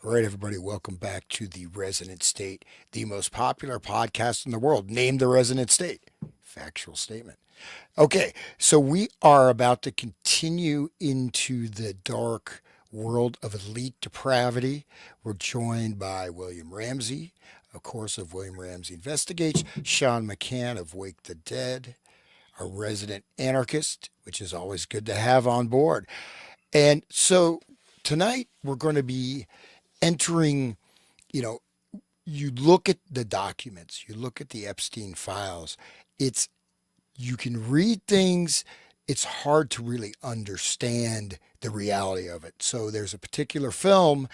All right, everybody, welcome back to The Resonant State, the most popular podcast in the world. Name the Resonant State. Factual statement. Okay, so we are about to continue into the dark world of elite depravity. We're joined by William Ramsey, of course, of William Ramsey Investigates, Sean McCann of Wake the Dead, a resident anarchist, which is always good to have on board. And so tonight we're going to be entering, you know, you look at the documents, you look at the Epstein files, it's you can read things, it's hard to really understand the reality of it. So there's a particular film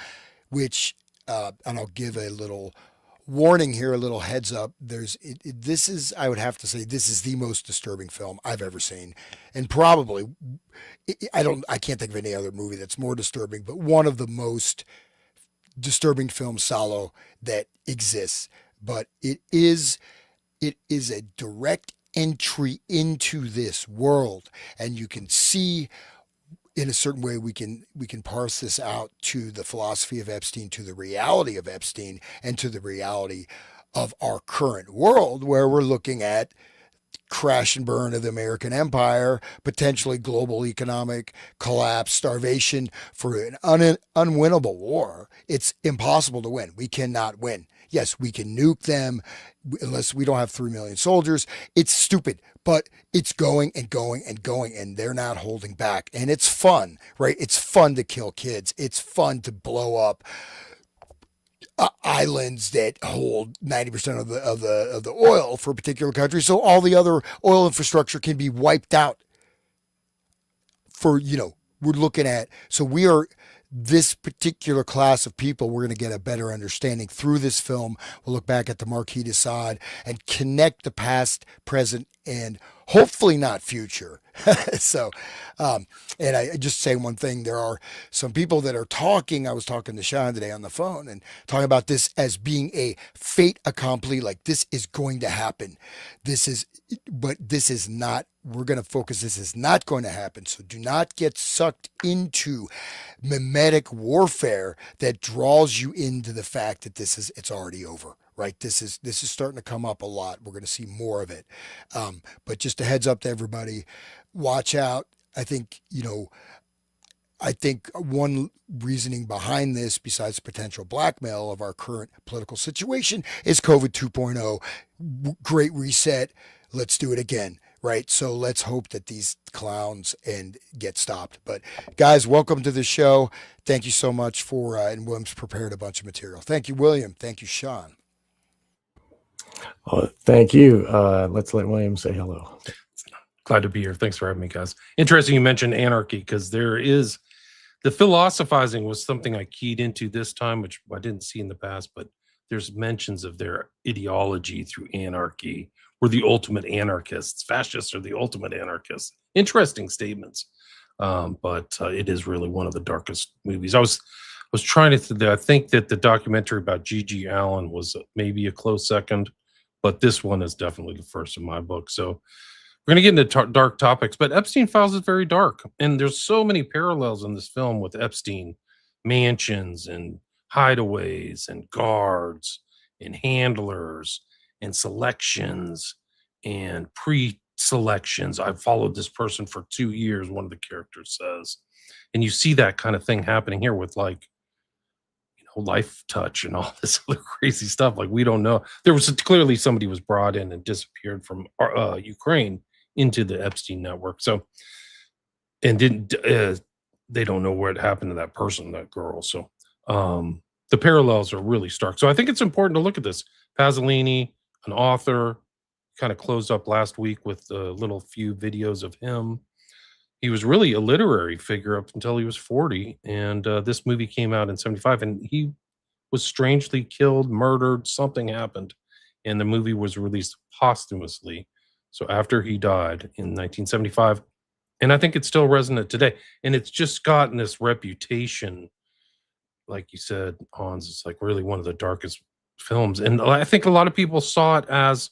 which, and I'll give a little warning here, a little heads up. This is, I would have to say, this is the most disturbing film I've ever seen, and probably I can't think of any other movie that's more disturbing, but one of the most disturbing film Salo that exists. But it is a direct entry into this world, and you can see in a certain way we can parse this out to the philosophy of Epstein, to the reality of Epstein, and to the reality of our current world, where we're looking at crash and burn of the American empire, potentially global economic collapse, starvation for an unwinnable war. It's impossible to win. We cannot win. Yes, we can nuke them unless we don't have 3 million soldiers. It's stupid, but it's going and going and going, and they're not holding back. And it's fun, right? It's fun to kill kids. It's fun to blow up islands that hold 90% of the oil for a particular country, so all the other oil infrastructure can be wiped out. For we're looking at, so we are this particular class of people. We're going to get a better understanding through this film. We'll look back at the Marquis de Sade and connect the past, present, and hopefully not future. So, and I just say one thing: there are some people that are talking. I was talking to Sean today on the phone and talking about this as being a fait accompli, like this is going to happen. This is, but this is not. We're going to focus. This is not going to happen. So do not get sucked into mimetic warfare that draws you into the fact that it's already over. Right, this is starting to come up a lot. We're going to see more of it, but just a heads up to everybody: watch out. I think one reasoning behind this, besides potential blackmail of our current political situation, is COVID 2.0. Great reset. Let's do it again. Right. So let's hope that these clowns and get stopped. But guys, welcome to the show. Thank you so much and William's prepared a bunch of material. Thank you, William. Thank you, Sean. Thank you. Let's let William say hello. Glad to be here. Thanks for having me, guys. Interesting you mentioned anarchy, because there is the philosophizing was something I keyed into this time, which I didn't see in the past, but there's mentions of their ideology through anarchy. We're the ultimate anarchists. Fascists are the ultimate anarchists. Interesting statements. But it is really one of the darkest movies. I was trying to I think that the documentary about Gigi Allen was maybe a close second, but this one is definitely the first in my book. So we're going to get into dark topics, but Epstein Files is very dark. And there's so many parallels in this film with Epstein mansions and hideaways and guards and handlers and selections and pre-selections. I've followed this person for 2 years, one of the characters says. And you see that kind of thing happening here with Life Touch and all this other crazy stuff. Like, we don't know. There was clearly somebody was brought in and disappeared from Ukraine into the Epstein network. So, and didn't they don't know what happened to that person, that girl. So, the parallels are really stark. So I think it's important to look at this. Pasolini, an author, kind of closed up last week with a little few videos of him. He was really a literary figure up until he was 40. And this movie came out in 75, and he was strangely killed, murdered, something happened. And the movie was released posthumously. So after he died in 1975, and I think it's still resonant today. And it's just gotten this reputation, like you said, Hans, it's like really one of the darkest films. And I think a lot of people saw it as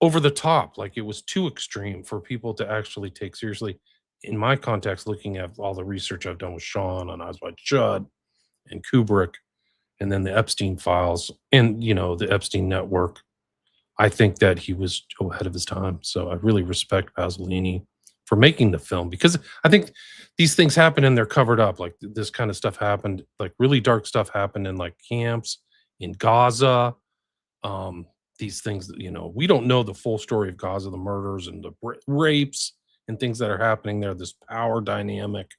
over the top, like it was too extreme for people to actually take seriously. In my context, looking at all the research I've done with Sean on Eyes Wide Shut and Kubrick, and then the Epstein files, and the Epstein network. I think that he was ahead of his time. So I really respect Pasolini for making the film, because I think these things happen and they're covered up. Like this kind of stuff happened, like really dark stuff happened in like camps in Gaza. Um, these things that, we don't know the full story of Gaza, the murders and the rapes and things that are happening there, this power dynamic.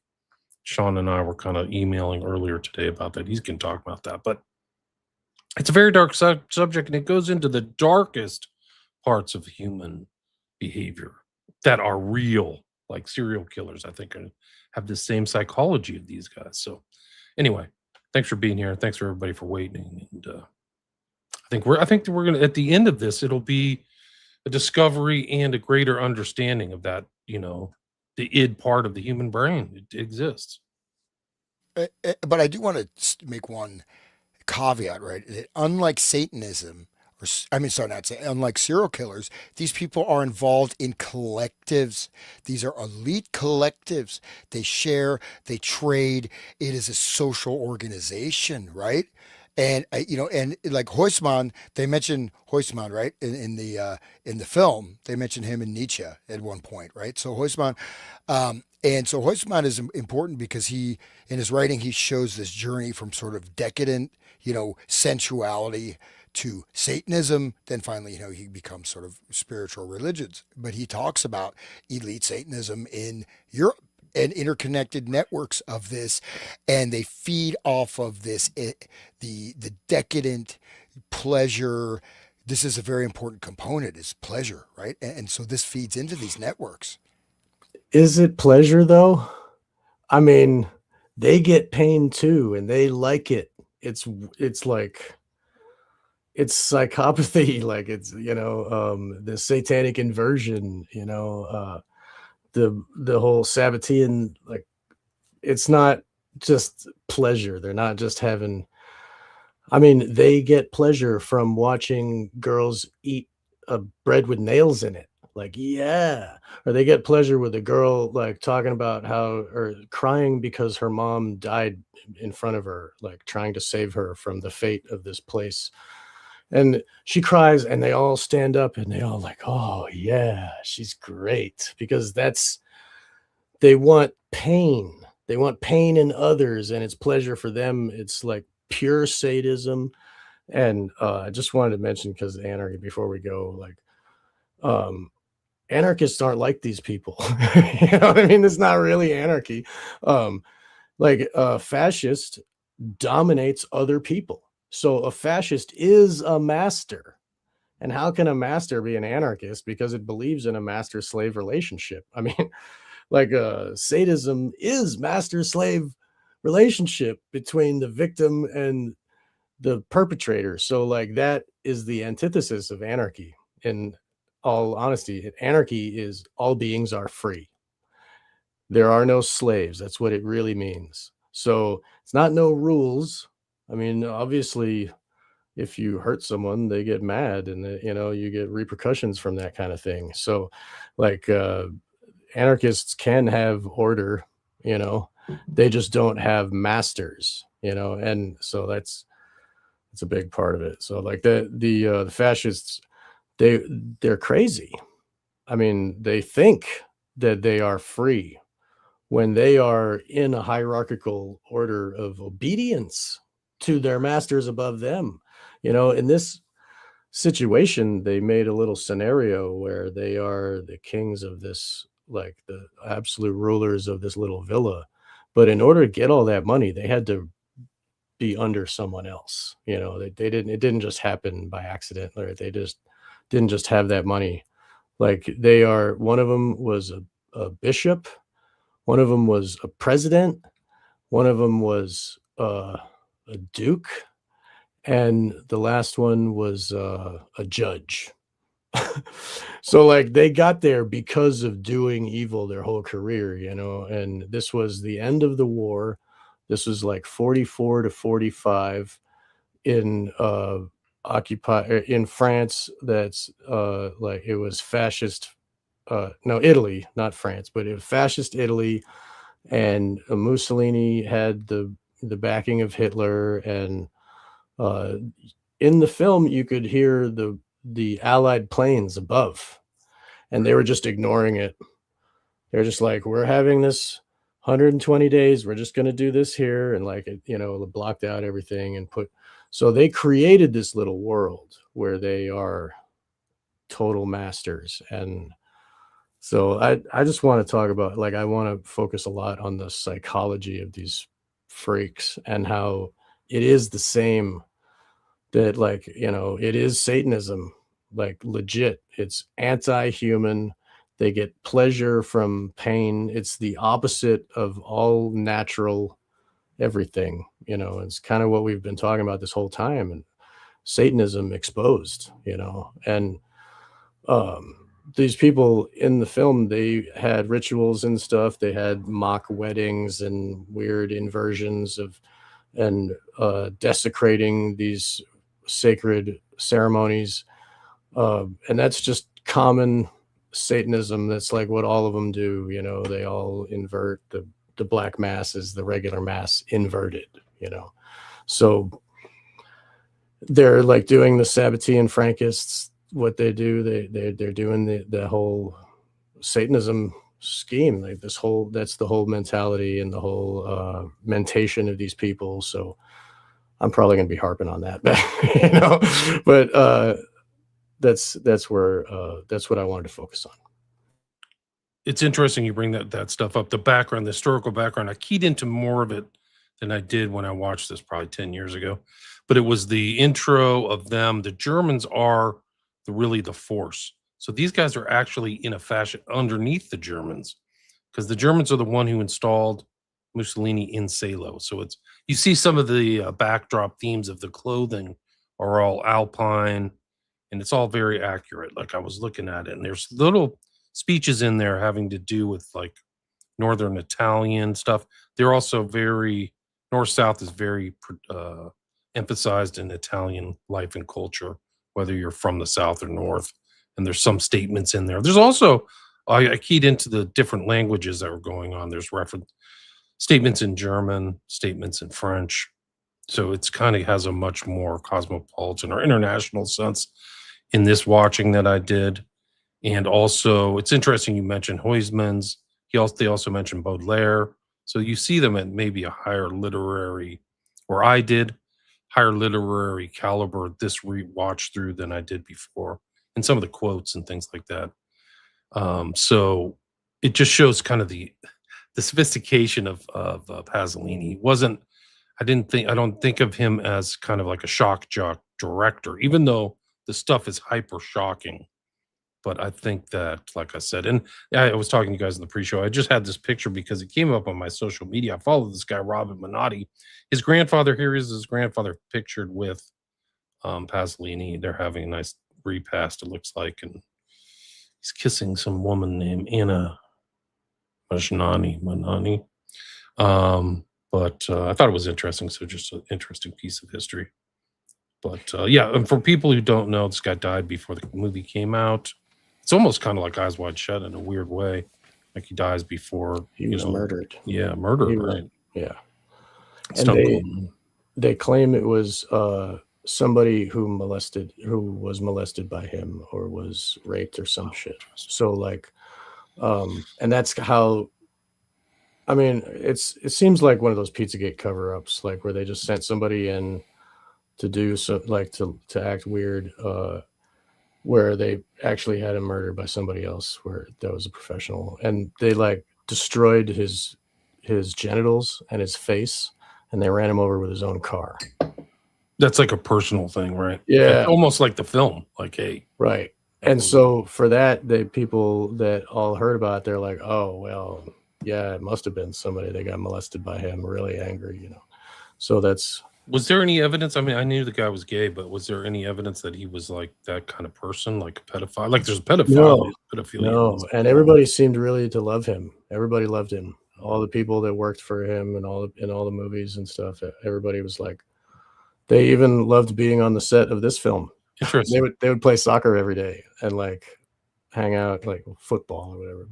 Sean and I were kind of emailing earlier today about that. He can talk about that, but it's a very dark subject, and it goes into the darkest parts of human behavior that are real, like serial killers. I think have the same psychology of these guys. So, anyway, thanks for being here. Thanks for everybody for waiting. And I think that we're gonna, at the end of this, it'll be a discovery and a greater understanding of that. The id part of the human brain. It exists. But I do want to make one caveat, right? That unlike Satanism, I mean, sorry, not say, unlike serial killers, these people are involved in collectives. These are elite collectives. They share, they trade. It is a social organization, right? And and like Huysman, they mention Huysman, right? In the film, they mention him in Nietzsche at one point, right? So Huysman, and so Huysman is important because in his writing, he shows this journey from sort of decadent, sensuality to Satanism. Then finally, he becomes sort of spiritual religions. But he talks about elite Satanism in Europe and interconnected networks of this, and they feed off of this, the decadent pleasure. This is a very important component, is pleasure, right? And so this feeds into these networks. Is it pleasure though? I mean, they get pain too, and they like it. It's like it's psychopathy, like it's the satanic inversion, the whole Sabbatean, like it's not just pleasure. They're not just having. I mean, they get pleasure from watching girls eat a bread with nails in it. Like, yeah. Or they get pleasure with a girl like talking about how or crying because her mom died in front of her, like trying to save her from the fate of this place. And she cries and they all stand up and they all like, oh yeah, she's great. Because they want pain. They want pain in others and it's pleasure for them. It's like pure sadism. And I just wanted to mention, because anarchy, before we go, like um anarchists aren't like these people. You know what I mean? It's not really anarchy. Um like a fascist dominates other people. So a fascist is a master. And how can a master be an anarchist? Because it believes in a master slave relationship. I mean, like sadism is master slave relationship between the victim and the perpetrator. So like that is the antithesis of anarchy. In all honesty, anarchy is all beings are free. There are no slaves. That's what it really means. So it's not no rules. I mean, obviously, if you hurt someone, they get mad, and you get repercussions from that kind of thing. So, like, anarchists can have order, you know, they just don't have masters, and so that's a big part of it. So, like the fascists, they're crazy. I mean, they think that they are free when they are in a hierarchical order of obedience to their masters above them. In this situation, they made a little scenario where they are the kings of this, like the absolute rulers of this little villa. But in order to get all that money, they had to be under someone else. They didn't, it didn't just happen by accident, or they just didn't just have that money. Like one of them was a bishop, one of them was a president, one of them was a duke, and the last one was a judge. So like they got there because of doing evil their whole career, and this was the end of the war. This was like 44 to 45 in in France. That's like it was fascist, no, Italy, not France, but it was fascist Italy, and Mussolini had the backing of Hitler, and Uh, in the film, you could hear the Allied planes above, and they were just ignoring it. They're just like, we're having this 120 days. We're just going to do this here. And like, blocked out everything and so they created this little world where they are total masters. And so I just want to talk about, like, I want to focus a lot on the psychology of these freaks and how it is the same that, like, it is Satanism, like legit. It's anti-human. They get pleasure from pain. It's the opposite of all natural everything. It's kind of what we've been talking about this whole time, and Satanism exposed, and um these people in the film, they had rituals and stuff. They had mock weddings and weird inversions of and desecrating these sacred ceremonies, and that's just common Satanism. That's like what all of them do. They all invert the black mass is the regular mass inverted. So they're like doing the Sabbatean Frankists. What they do, they're doing the whole Satanism scheme. Like that's the whole mentality and the whole mentation of these people. So I'm probably going to be harping on that, but that's what I wanted to focus on. It's interesting you bring that stuff up. The background, the historical background. I keyed into more of it than I did when I watched this probably 10 years ago. But it was the intro of them. The Germans are really the force. So these guys are actually in a fashion underneath the Germans, because the Germans are the one who installed Mussolini in Salo. So you see some of the backdrop themes of the clothing are all Alpine, and it's all very accurate. Like, I was looking at it, and there's little speeches in there having to do with like Northern Italian stuff. They're also very North South is very emphasized in Italian life and culture, whether you're from the South or North. And there's some statements in there. There's also I keyed into the different languages that were going on. There's reference statements in German, statements in French. So it's kind of has a much more cosmopolitan or international sense in this watching that I did. And also, it's interesting you mentioned Huysmans. They also mentioned Baudelaire. So you see them at maybe a higher literary, or I did, higher literary caliber this watch through than I did before, and some of the quotes and things like that. So it just shows kind of the sophistication of Pasolini. I don't think of him as kind of like a shock jock director, even though the stuff is hyper shocking. But I think that, like I said, and I was talking to you guys in the pre-show, I just had this picture because it came up on my social media. I follow this guy, Robin Minotti. His grandfather, here is his grandfather pictured with Pasolini. They're having a nice repast, it looks like, and he's kissing some woman named Anna Manani. But I thought it was interesting. So just an interesting piece of history. But yeah, and for people who don't know, this guy died before the movie came out. It's almost kind of like Eyes Wide Shut in a weird way. Like he dies before he was murdered. Yeah, murdered, right? Yeah. And they claim it was somebody who was molested by him or was raped or some shit. So like, and that's how. I mean, it seems like one of those Pizzagate cover-ups, like where they just sent somebody in to do so, like to act weird, where they actually had him murdered by somebody else, where that was a professional, and they like destroyed his genitals and his face, and they ran him over with his own car. That's like a personal thing, right? Yeah, it's almost like the film. Like, hey, right. And so for that, people that all heard about it, they're like, oh well, yeah, it must have been somebody that got molested by him, really angry, So that's. Was there any evidence? I mean, I knew the guy was gay, but was there any evidence that he was like that kind of person, like a pedophile? Like there's a pedophile, pedophilia. No, and everybody seemed really to love him. Everybody loved him. All the people that worked for him and in all the movies and stuff, everybody was like, they even loved being on the set of this film. Interesting. They would play soccer every day and like hang out, like football or whatever.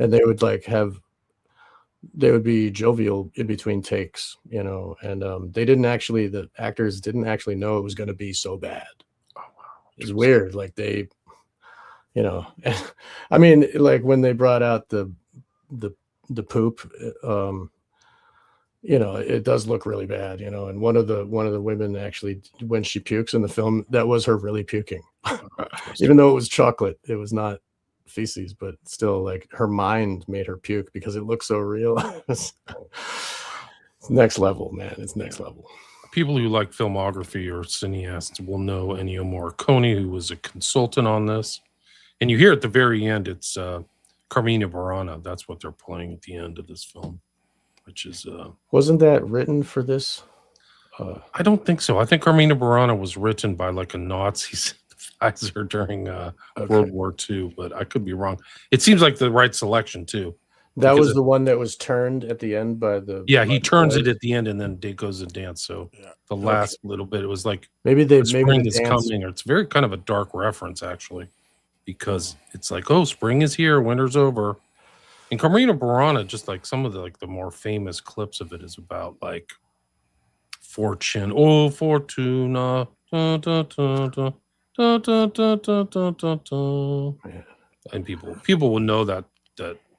And they would like have they would be jovial in between takes, you know, and the actors didn't actually know it was going to be so bad. Oh wow. It's weird. Like they, you know, I mean, like when they brought out the the poop, you know, it does look really bad, you know. And one of the women actually, when she pukes in the film, that was her really puking, even though it was chocolate. It was not feces, but still, like her mind made her puke because it looked so real. It's next level, man. It's next level. People who like filmography or cineasts will know Ennio Morricone, who was a consultant on this. And you hear at the very end, it's Carmina Burana. That's what they're playing at the end of this film, which is Wasn't that written for this? I don't think so. I think Carmina Burana was written by like a Nazi sympathizer during World War II, but I could be wrong. It seems like the right selection too. That was the one that was turned at the end by the. Yeah, he turns it at the end, and then it goes a dance. So the last little bit, it was like maybe the spring the is dance. coming, or it's very kind of a dark reference actually, because it's like, oh, spring is here, winter's over. And Carmina Burana, just like some of the more famous clips of it, is about like fortune, oh fortuna, da, da, da, da, da, da, da, da, da, da, da. And people will know that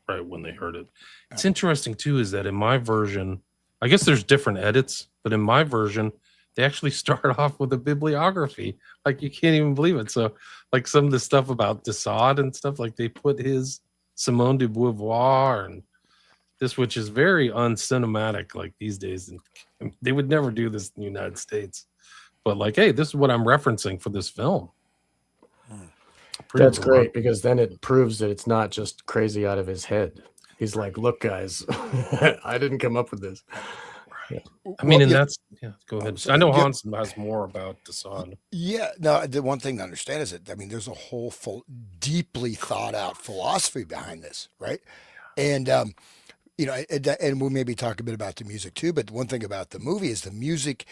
right when they heard it. It's interesting too, is that in my version, I guess there's different edits, but in my version, they actually start off with a bibliography. Like you can't even believe it. So like some of the stuff about de Sade and stuff, like they put his Simone de Beauvoir and this, which is very uncinematic like these days. And they would never do this in the United States. But like, hey, this is what I'm referencing for this film. That's great, because then it proves that it's not just crazy out of his head. He's like, look, guys, I didn't come up with this. Yeah. I mean, and that's go ahead. I know Hans has more about de Sade. Yeah, no, the one thing to understand is that, I mean, there's a whole deeply thought out philosophy behind this, right? And you know, and we'll maybe talk a bit about the music too. But one thing about the movie is the music,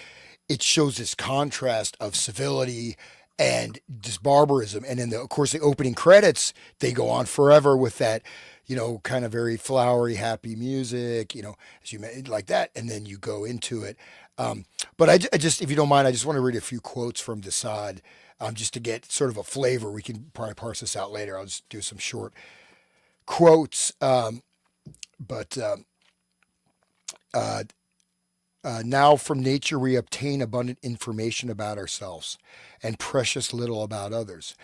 it shows this contrast of civility and this barbarism. And then, of course, the opening credits, they go on forever with that, you know, kind of very flowery, happy music, you know, as you made like that. And then you go into it. But I just, if you don't mind, I just want to read a few quotes from Desaad, just to get sort of a flavor. We can probably parse this out later. I'll just do some short quotes. But uh, Now from nature we obtain abundant information about ourselves and precious little about others.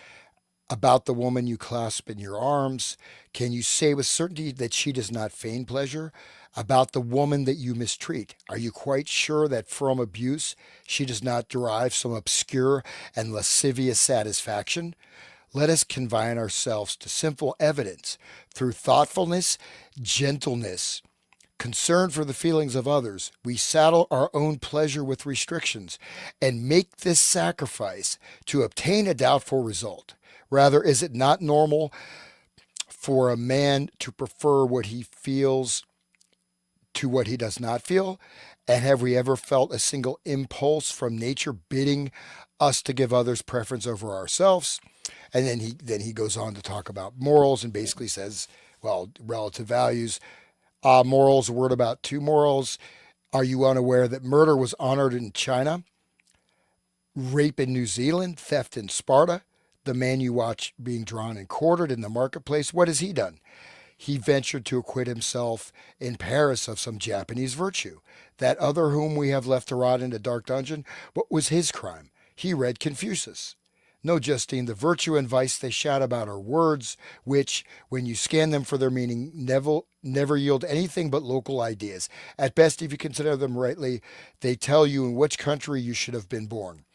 About the woman you clasp in your arms, can you say with certainty that she does not feign pleasure? About the woman that you mistreat, are you quite sure that from abuse she does not derive some obscure and lascivious satisfaction? Let us confine ourselves to simple evidence through thoughtfulness, gentleness, concern for the feelings of others, we saddle our own pleasure with restrictions and make this sacrifice to obtain a doubtful result. Rather, is it not normal for a man to prefer what he feels to what he does not feel? And have we ever felt a single impulse from nature bidding us to give others preference over ourselves? And then he goes on to talk about morals and basically says, well, relative values. Morals, a word about two morals. Are you unaware that murder was honored in China, rape in New Zealand, theft in Sparta? The man you watch being drawn and quartered in the marketplace, what has he done? He ventured to acquit himself in Paris of some Japanese virtue. That other whom we have left to rot in a dark dungeon, what was his crime? He read Confucius. No, Justine, the virtue and vice they shout about are words which, when you scan them for their meaning, never yield anything but local ideas. At best, if you consider them rightly, they tell you in which country you should have been born.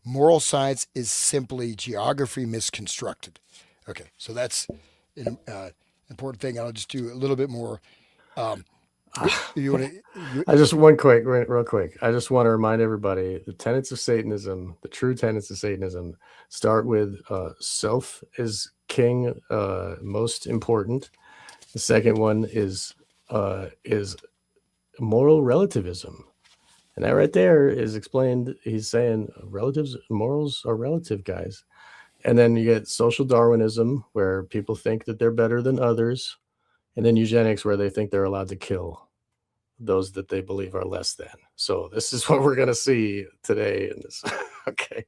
Moral science is simply geography misconstructed. Okay, so that's an important thing. I'll just do a little bit more. You want to? I just one quick, real quick. I just want to remind everybody the tenets of Satanism, the true tenets of Satanism, start with self is king, most important. The second one is moral relativism, and that right there is explained. He's saying morals are relative, guys. And then you get social Darwinism, where people think that they're better than others. And then eugenics, where they think they're allowed to kill those that they believe are less than. So this is what we're going to see today in this. Okay.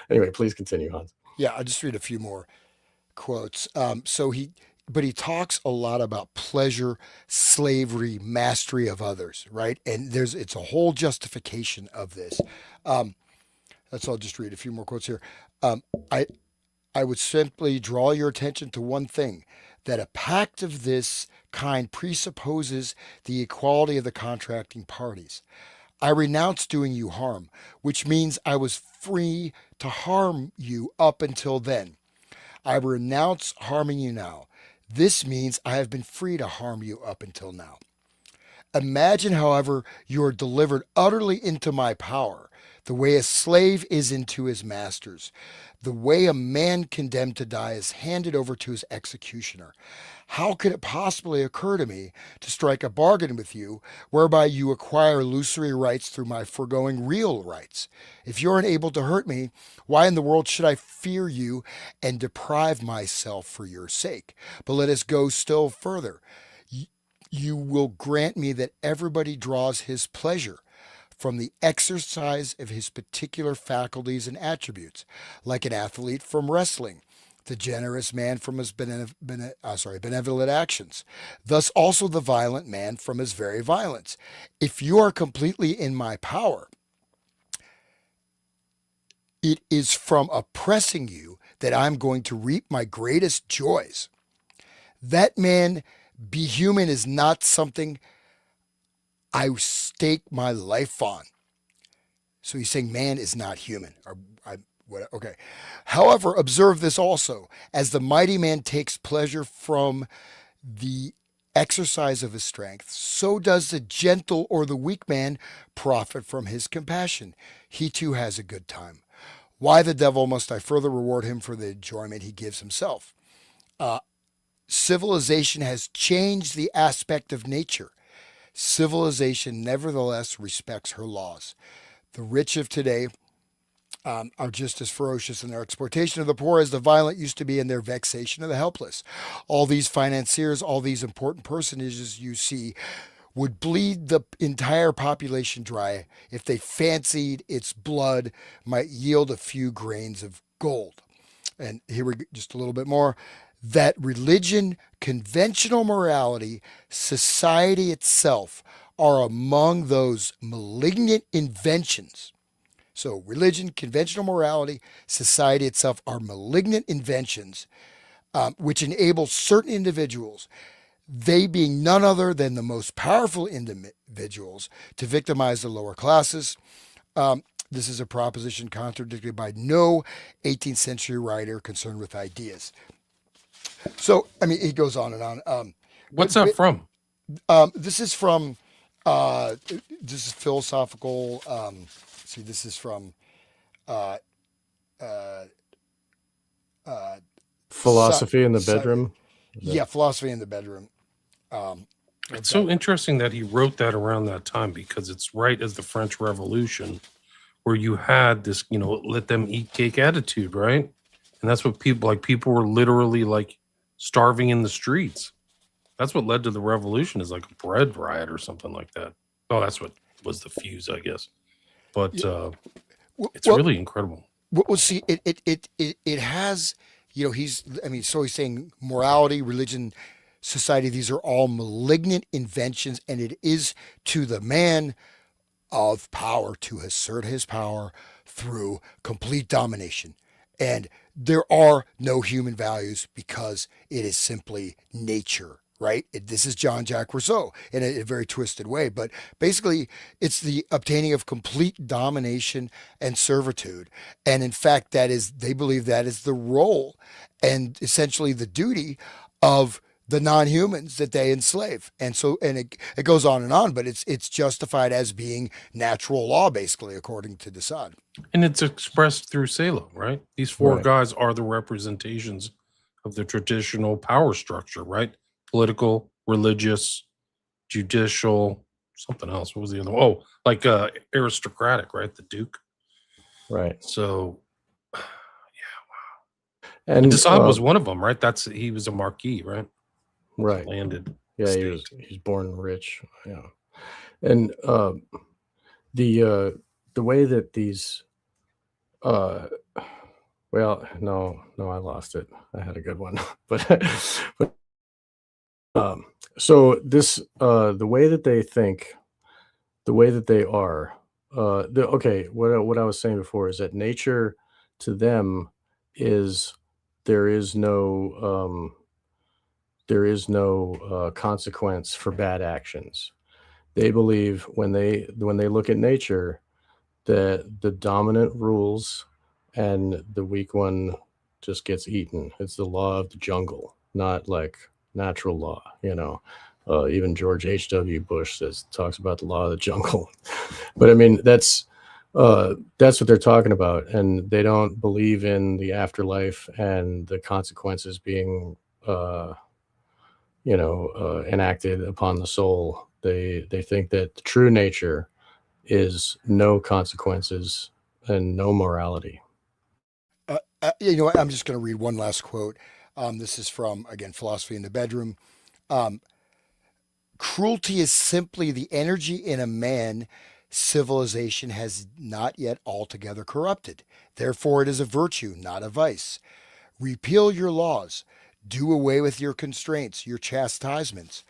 Anyway, please continue, Hans. Yeah, I'll just read a few more quotes. But he talks a lot about pleasure, slavery, mastery of others, right? And it's a whole justification of this. Um, that's I'll just read a few more quotes here. Um, I I would simply draw your attention to one thing: that a pact of this kind presupposes the equality of the contracting parties. I renounce doing you harm, which means I was free to harm you up until then. I renounce harming you now. This means I have been free to harm you up until now. Imagine, however, you are delivered utterly into my power, the way a slave is into his master's. The way a man condemned to die is handed over to his executioner. How could it possibly occur to me to strike a bargain with you whereby you acquire illusory rights through my foregoing real rights? If you're unable to hurt me, why in the world should I fear you and deprive myself for your sake? But let us go still further. You will grant me that everybody draws his pleasure from the exercise of his particular faculties and attributes, like an athlete from wrestling, the generous man from his benevolent actions, thus also the violent man from his very violence. If you are completely in my power, it is from oppressing you that I'm going to reap my greatest joys. That man be human is not something I stake my life on. So he's saying man is not human. Okay. However, observe this also: as the mighty man takes pleasure from the exercise of his strength, so does the gentle or the weak man profit from his compassion. He too has a good time. Why the devil must I further reward him for the enjoyment he gives himself? Civilization has changed the aspect of nature. Civilization nevertheless respects her laws. The rich of today are just as ferocious in their exploitation of the poor as the violent used to be in their vexation of the helpless. All these financiers, all these important personages you see, would bleed the entire population dry if they fancied its blood might yield a few grains of gold. And here we go, just a little bit more. That religion, conventional morality, society itself are among those malignant inventions. So, religion, conventional morality, society itself are malignant inventions which enable certain individuals, they being none other than the most powerful individuals, to victimize the lower classes. This is a proposition contradicted by no 18th century writer concerned with ideas. So, I mean, he goes on and on. What's that from? This is from, this is philosophical. See, this is from uh, uh, Philosophy in the bedroom. Yeah, philosophy in the bedroom. It's so interesting that he wrote that around that time, because it's right as the French Revolution, where you had this, let them eat cake attitude, right? And that's what people were literally like starving in the streets. That's what led to the revolution, is like a bread riot or something like that. Oh, that's what was the fuse, I guess. But it's really incredible. Well, see, it has, so he's saying morality, religion, society, these are all malignant inventions, and it is to the man of power to assert his power through complete domination. And there are no human values because it is simply nature, right? This is Jean-Jacques Rousseau in a very twisted way, but basically it's the obtaining of complete domination and servitude. And in fact, they believe that is the role and essentially the duty of the non-humans that they enslave. And so, and it goes on and on, but it's justified as being natural law, basically, according to de Sade. And it's expressed through Salo, right? These four Right. guys are the representations of the traditional power structure, right? Political, religious, judicial, something else. What was the other one? Oh, like aristocratic, right? The Duke. Right. So And de Sade was one of them, right? He was a marquis, right? right. Landed. Yeah, state. he's born rich. Yeah. And the uh the way that these uh well, no, I lost it. I had a good one. but but so this the way that they think, the way that they are, okay, what I was saying before is that nature to them is there is no consequence for bad actions. They believe when they look at nature that the dominant rules and the weak one just gets eaten. It's the law of the jungle, not like natural law, you know. Even George H.W. Bush talks about the law of the jungle. But I mean, that's what they're talking about, and they don't believe in the afterlife and the consequences being uh, enacted upon the soul. They think that the true nature is no consequences and no morality. You know what? I'm just going to read one last quote. This is from, again, Philosophy in the Bedroom. Um, Cruelty is simply the energy in a man civilization has not yet altogether corrupted. Therefore, it is a virtue, not a vice. Repeal your laws. Do away with your constraints, your chastisements,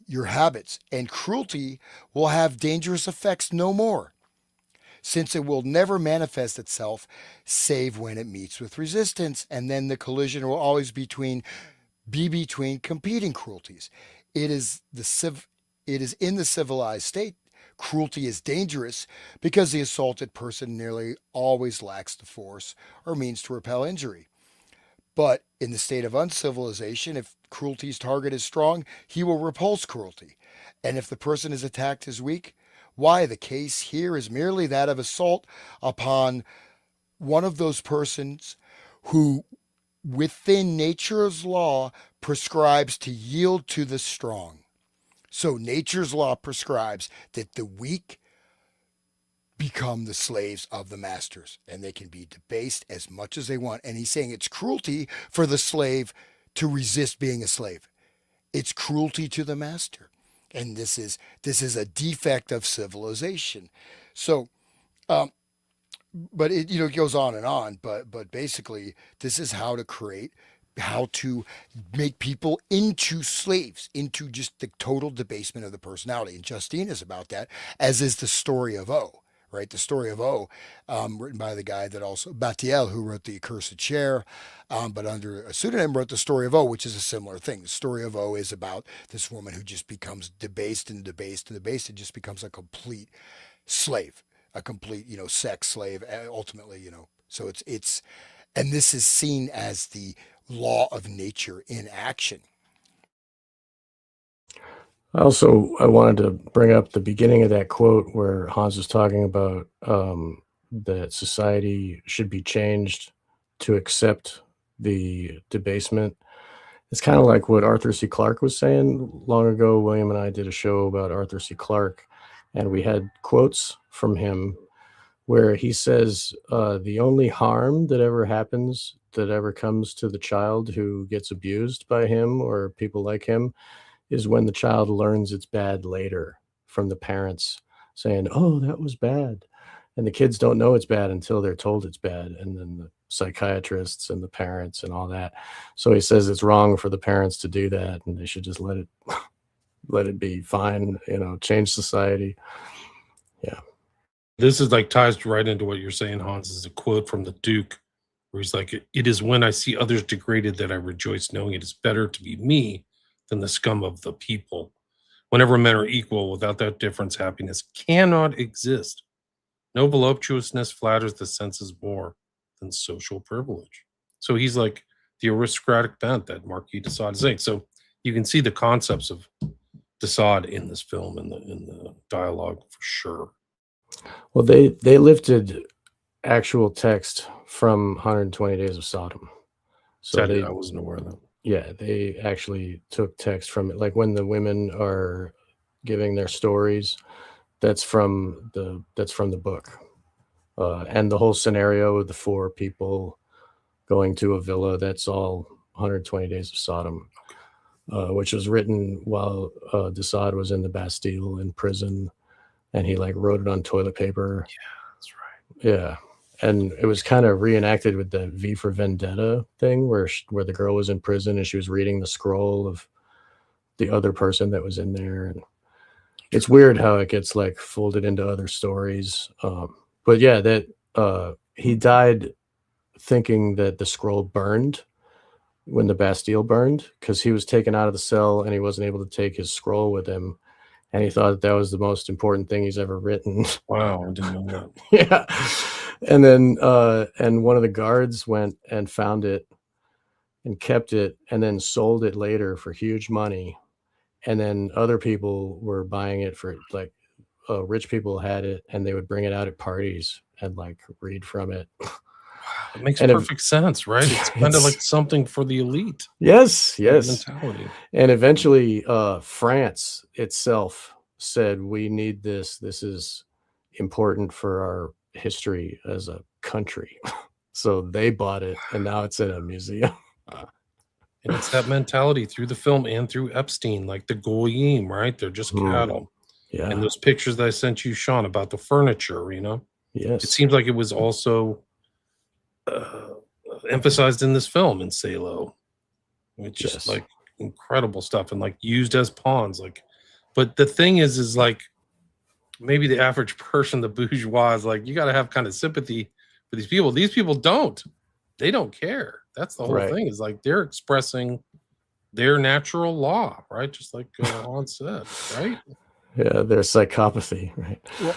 your habits, and cruelty will have dangerous effects no more, since it will never manifest itself save when it meets with resistance, and then the collision will always be between competing cruelties. It is it is in the civilized state. Cruelty is dangerous because the assaulted person nearly always lacks the force or means to repel injury. But in the state of uncivilization, if cruelty's target is strong, he will repulse cruelty. And if the person is attacked is weak, why, the case here is merely that of assault upon one of those persons who, within nature's law, prescribes to yield to the strong. So nature's law prescribes that the weak become the slaves of the masters and they can be debased as much as they want. And he's saying it's cruelty for the slave to resist being a slave. It's cruelty to the master. And this is a defect of civilization. So um, but it goes on, but basically this is how to make people into slaves, into just the total debasement of the personality. And Justine is about that, as is the story of O. Right, the story of O, written by the guy that also Batiel, who wrote the Accursed Chair, but under a pseudonym wrote the story of O, which is a similar thing. The story of O is about this woman who just becomes debased and debased and debased and just becomes a complete slave, a complete, sex slave, ultimately, so it's and this is seen as the law of nature in action. I wanted to bring up the beginning of that quote where Hans was talking about that society should be changed to accept the debasement. It's kind of like what Arthur C. Clarke was saying long ago. William and I did a show about Arthur C. Clarke, and we had quotes from him where he says the only harm that ever happens, that ever comes to the child who gets abused by him or people like him, is when the child learns it's bad later from the parents saying, "Oh, that was bad." And the kids don't know it's bad until they're told it's bad. And then the psychiatrists and the parents and all that. So he says it's wrong for the parents to do that and they should just let it be fine, change society. Yeah. This is like ties right into what you're saying, Hans. Is a quote from the Duke where he's like, "It is when I see others degraded that I rejoice, knowing it is better to be me than the scum of the people. Whenever men are equal, without that difference, happiness cannot exist. No voluptuousness flatters the senses more than social privilege." So he's like the aristocratic bent that Marquis de Sade is saying. So you can see the concepts of de Sade in this film, in the dialogue for sure. Well, they lifted actual text from 120 Days of Sodom. So Said they, I wasn't aware of that. yeah, they actually took text from it. Like when the women are giving their stories, that's from the book. And the whole scenario of the four people going to a villa, that's all 120 Days of Sodom. which was written while Desaad was in the Bastille in prison, and he like wrote it on toilet paper. That's right. Yeah, and it was kind of reenacted with the V for Vendetta thing, where the girl was in prison and she was reading the scroll of the other person that was in there, and it's weird how it gets like folded into other stories. But yeah, that he died thinking that the scroll burned when the Bastille burned, because he was taken out of the cell and he wasn't able to take his scroll with him, and he thought that was the most important thing he's ever written. Wow, I didn't know that. Yeah. And then and one of the guards went and found it and kept it and then sold it later for huge money. And then other people were buying it for like rich people had it and they would bring it out at parties and like read from it. It makes And perfect sense, right? It's kind of like something for the elite yes, yes. mentality. And eventually France itself said, we need this. This is important for our history as a country. So they bought it and now it's in a museum. And it's that mentality through the film and through Epstein, like the goyim, right? They're just cattle. Yeah. And those pictures that I sent you, Sean, about the furniture, you know, Yes. it seems like it was also emphasized in this film in Salo. It's just Yes. like incredible stuff and like used as pawns. Like, but the thing is like maybe the average person, the bourgeois, is like, you got to have kind of sympathy for these people. These people don't. They don't care. That's the whole Right. thing. Is like they're expressing their natural law, right? Just like Han said, right? Yeah, there's psychopathy, right? Well,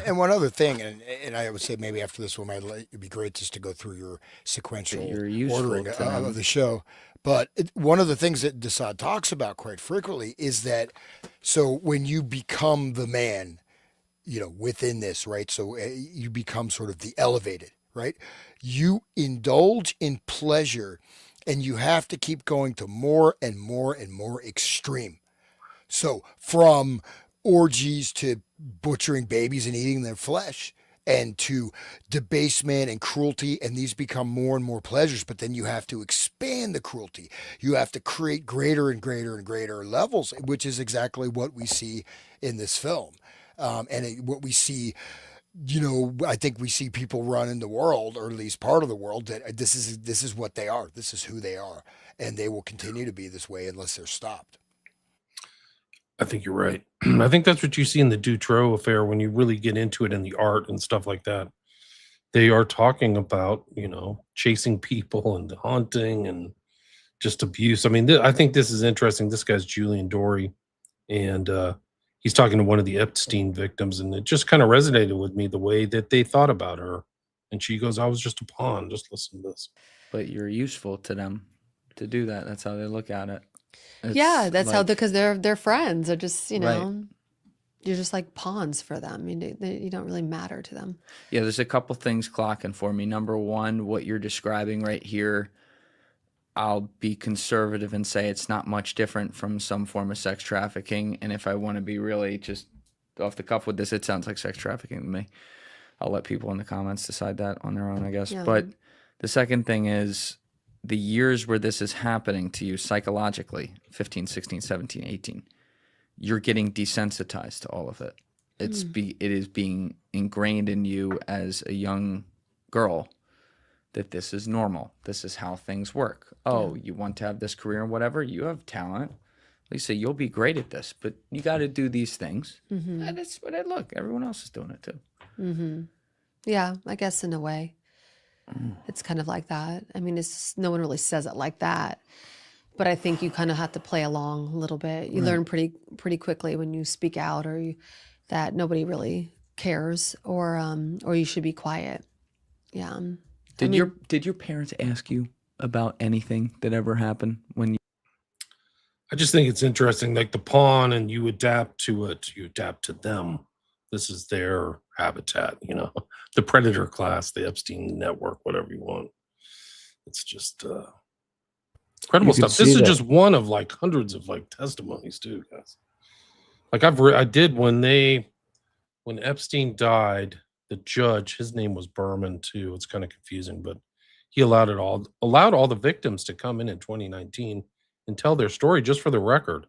and one other thing, and I would say maybe after this one, it'd be great just to go through your sequential You're useful ordering to them. of the show. But one of the things that Desaad talks about quite frequently is that so when you become the man, you know, within this, right? So you become sort of the elevated, right? You indulge in pleasure and you have to keep going to more and more and more extreme. So from orgies to butchering babies and eating their flesh and to debasement and cruelty, and these become more and more pleasures, but then you have to expand the cruelty. You have to create greater and greater and greater levels, which is exactly what we see in this film. What we see, you know, I think we see people run in the world, or at least part of the world, that this is what they are. This is who they are, and they will continue to be this way unless they're stopped. I think you're right. I think that's what you see in the Dutroux affair when you really get into it in the art and stuff like that. They are talking about, you know, chasing people and haunting and just abuse. I mean, I think this is interesting. This guy's Julian Dory, and he's talking to one of the Epstein victims, and it just kind of resonated with me the way that they thought about her. And she goes, "I was just a pawn. Just listen to this." But you're useful to them to do that. That's how they look at it. Yeah, It's that's how like, because they're friends. They're just, you Right. know, you're just like pawns for them. You don't really matter to them. yeah, there's a couple things clocking for me. Number one, what you're describing right here, I'll be conservative and say it's not much different from some form of sex trafficking. And if I want to be really just off the cuff with this, it sounds like sex trafficking to me. I'll let people in the comments decide that on their own, I guess. Yeah. But the second thing is the years where this is happening to you psychologically, 15, 16, 17, 18, you're getting desensitized to all of it. It is being ingrained in you as a young girl that this is normal. This is how things work. Oh, you want to have this career or whatever, you have talent. Lisa, you'll be great at this, but you got to do these things. And that's what I look. Everyone else is doing it too. Yeah, I guess in a way, it's kind of like that. I mean, no one really says it like that, but I think you kind of have to play along a little bit. You learn pretty quickly when you speak out, that nobody really cares, or you should be quiet. Yeah. Did your parents ask you about anything that ever happened when you I just think it's interesting, like the pawn, and you adapt to it. You adapt to them. This is their habitat, you know, the predator class, the Epstein network, whatever you want. It's just incredible You can stuff. This see is that. just one of like hundreds of like testimonies too, guys. Like I did when Epstein died, the judge, his name was Berman too. It's kind of confusing, but he allowed all the victims to come in 2019 and tell their story just for the record.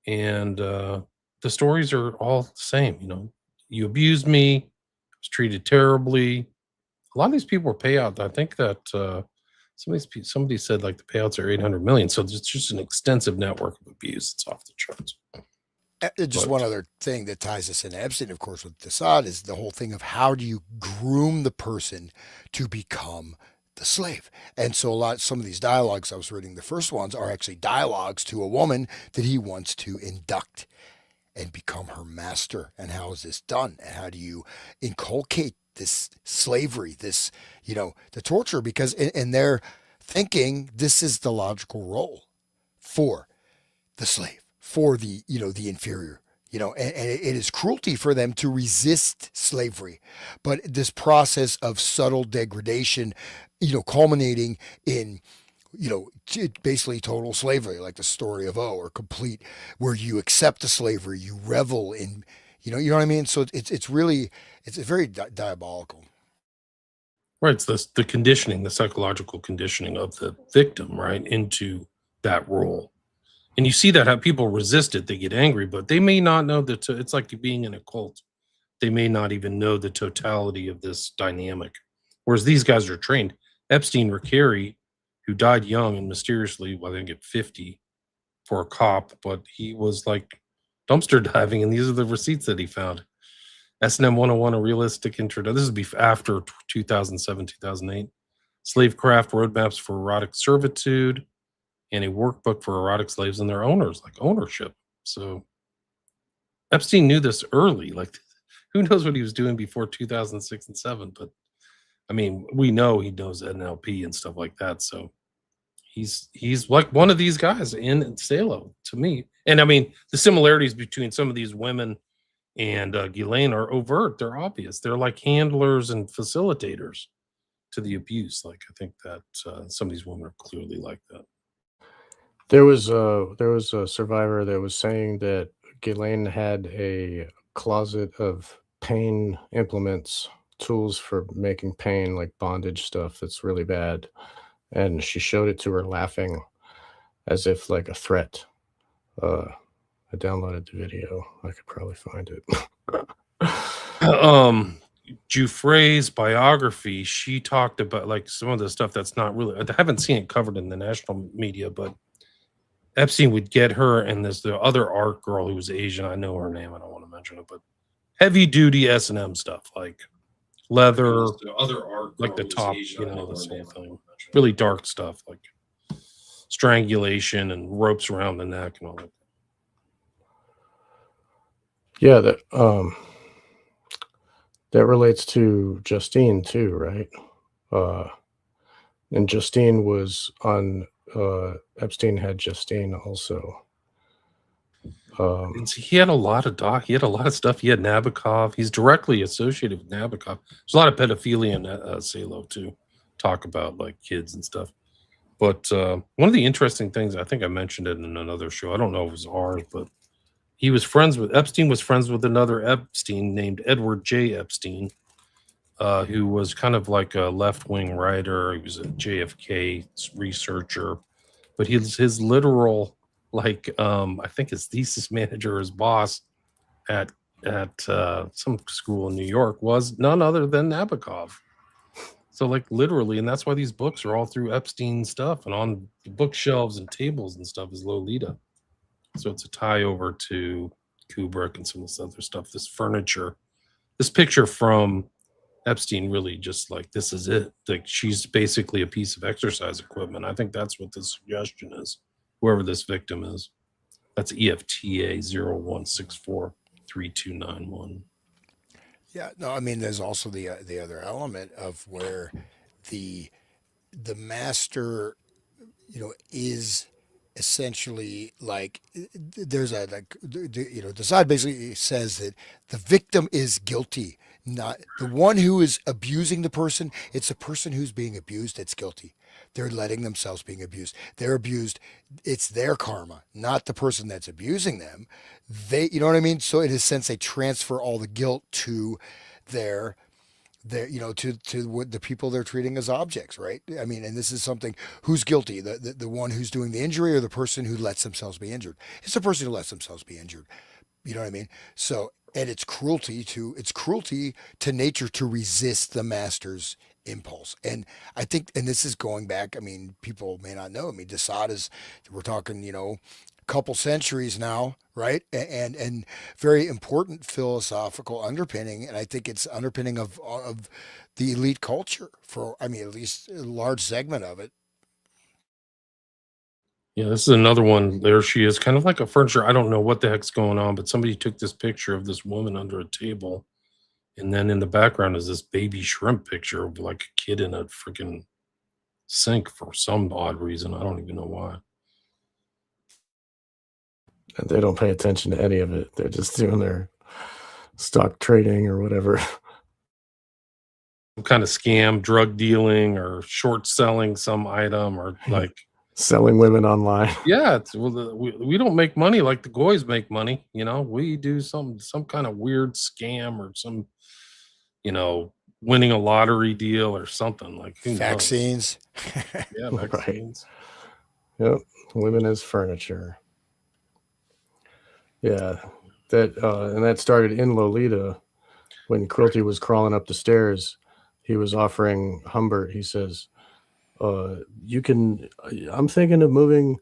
And the stories are all the same. You abused me, I was treated terribly. A lot of these people were payout. I think that somebody said like the payouts are 800 million. So it's just an extensive network of abuse. It's off the charts. Just But one other thing that ties us into Epstein, of course, with Desaad is the whole thing of how do you groom the person to become the slave. And so some of these dialogues I was reading, the first ones are actually dialogues to a woman that he wants to induct and become her master. And how is this done? And how do you inculcate this slavery, this, the torture? Because in their thinking, this is the logical role for the slave, for the inferior. And it is cruelty for them to resist slavery. But this process of subtle degradation, culminating in, basically total slavery, like the story of O, or complete, where you accept the slavery, you revel in, you know what I mean? So it's really, it's very diabolical. right, it's the conditioning, the psychological conditioning of the victim, right, into that role. And you see that how people resist it, they get angry, but they may not know that it's like being in a cult. They may not even know the totality of this dynamic. Whereas these guys are trained. Epstein Ricari, who died young and mysteriously, well, I think at 50 for a cop, but he was like dumpster diving, and these are the receipts that he found. S&M 101, a realistic intro. This is after 2007, 2008. Slave craft roadmaps for erotic servitude, and a workbook for erotic slaves and their owners, like ownership. So Epstein knew this early. Like, who knows what he was doing before 2006 and 7? But I mean, we know he knows NLP and stuff like that. So he's like one of these guys in Salo to me. And I mean, the similarities between some of these women and Ghislaine are overt. They're obvious. They're like handlers and facilitators to the abuse. Like, I think that some of these women are clearly like that. There was a survivor that was saying that Ghislaine had a closet of pain implements, tools for making pain, like bondage stuff that's really bad, and she showed it to her laughing as if like a threat. I downloaded the video. I could probably find it. Jufray's biography, she talked about like some of the stuff that's not really, I haven't seen it covered in the national media, but Epstein would get her, and there's the other art girl who was Asian. I know her name. I don't want to mention it, but heavy duty S&M stuff, like leather, the other art like the top, this whole thing. Really dark stuff, like strangulation and ropes around the neck and all that. Yeah, that relates to Justine too, right? And Justine was on Epstein had Justine also. And so he had a lot of stuff. He had Nabokov. He's directly associated with Nabokov. There's a lot of pedophilia in Salo too. Talk about like kids and stuff. But one of the interesting things, I think I mentioned it in another show. I don't know if it was ours, but Epstein was friends with another Epstein named Edward J. Epstein, who was kind of like a left-wing writer. He was a JFK researcher, but his literal, like, I think his thesis manager, his boss at some school in New York was none other than Nabokov. So like literally, and that's why these books are all through Epstein stuff, and on the bookshelves and tables and stuff is Lolita. So it's a tie over to Kubrick and some of this other stuff. This furniture, this picture from Epstein, really just like, this is it. Like, she's basically a piece of exercise equipment. I think that's what the suggestion is. Whoever this victim is, that's EFTA 01643291. Yeah, no, I mean, there's also the other element of where the master, is essentially like, there's a like, the side basically says that the victim is guilty, not the one who is abusing the person. It's the person who's being abused that's guilty. They're letting themselves being abused. They're abused. It's their karma, not the person that's abusing them. You know what I mean? So in a sense, they transfer all the guilt to their they're, to what the people they're treating as objects, right? I mean, and this is something, who's guilty, the one who's doing the injury or the person who lets themselves be injured? It's the person who lets themselves be injured. You know what I mean? So, and it's cruelty to nature to resist the master's impulse. And I think, and this is going back, I mean, people may not know. I mean, Desaad is, we're talking, couple centuries now, right? And very important philosophical underpinning. And I think it's underpinning of the elite culture for, I mean, at least a large segment of it. Yeah, this is another one. There she is, kind of like a furniture. I don't know what the heck's going on, but somebody took this picture of this woman under a table, and then in the background is this baby shrimp picture of like a kid in a freaking sink for some odd reason. I don't even know why. And they don't pay attention to any of it. They're just doing their stock trading or whatever. Some kind of scam, drug dealing, or short selling some item, or like Selling women online. yeah, we don't make money like the goys make money. We do some kind of weird scam or some, winning a lottery deal or something like who knows? Vaccines. Yeah, Right. vaccines. Yep. Women as furniture. Yeah. That started in Lolita when Quilty was crawling up the stairs. He was offering Humbert, he says, I'm thinking of moving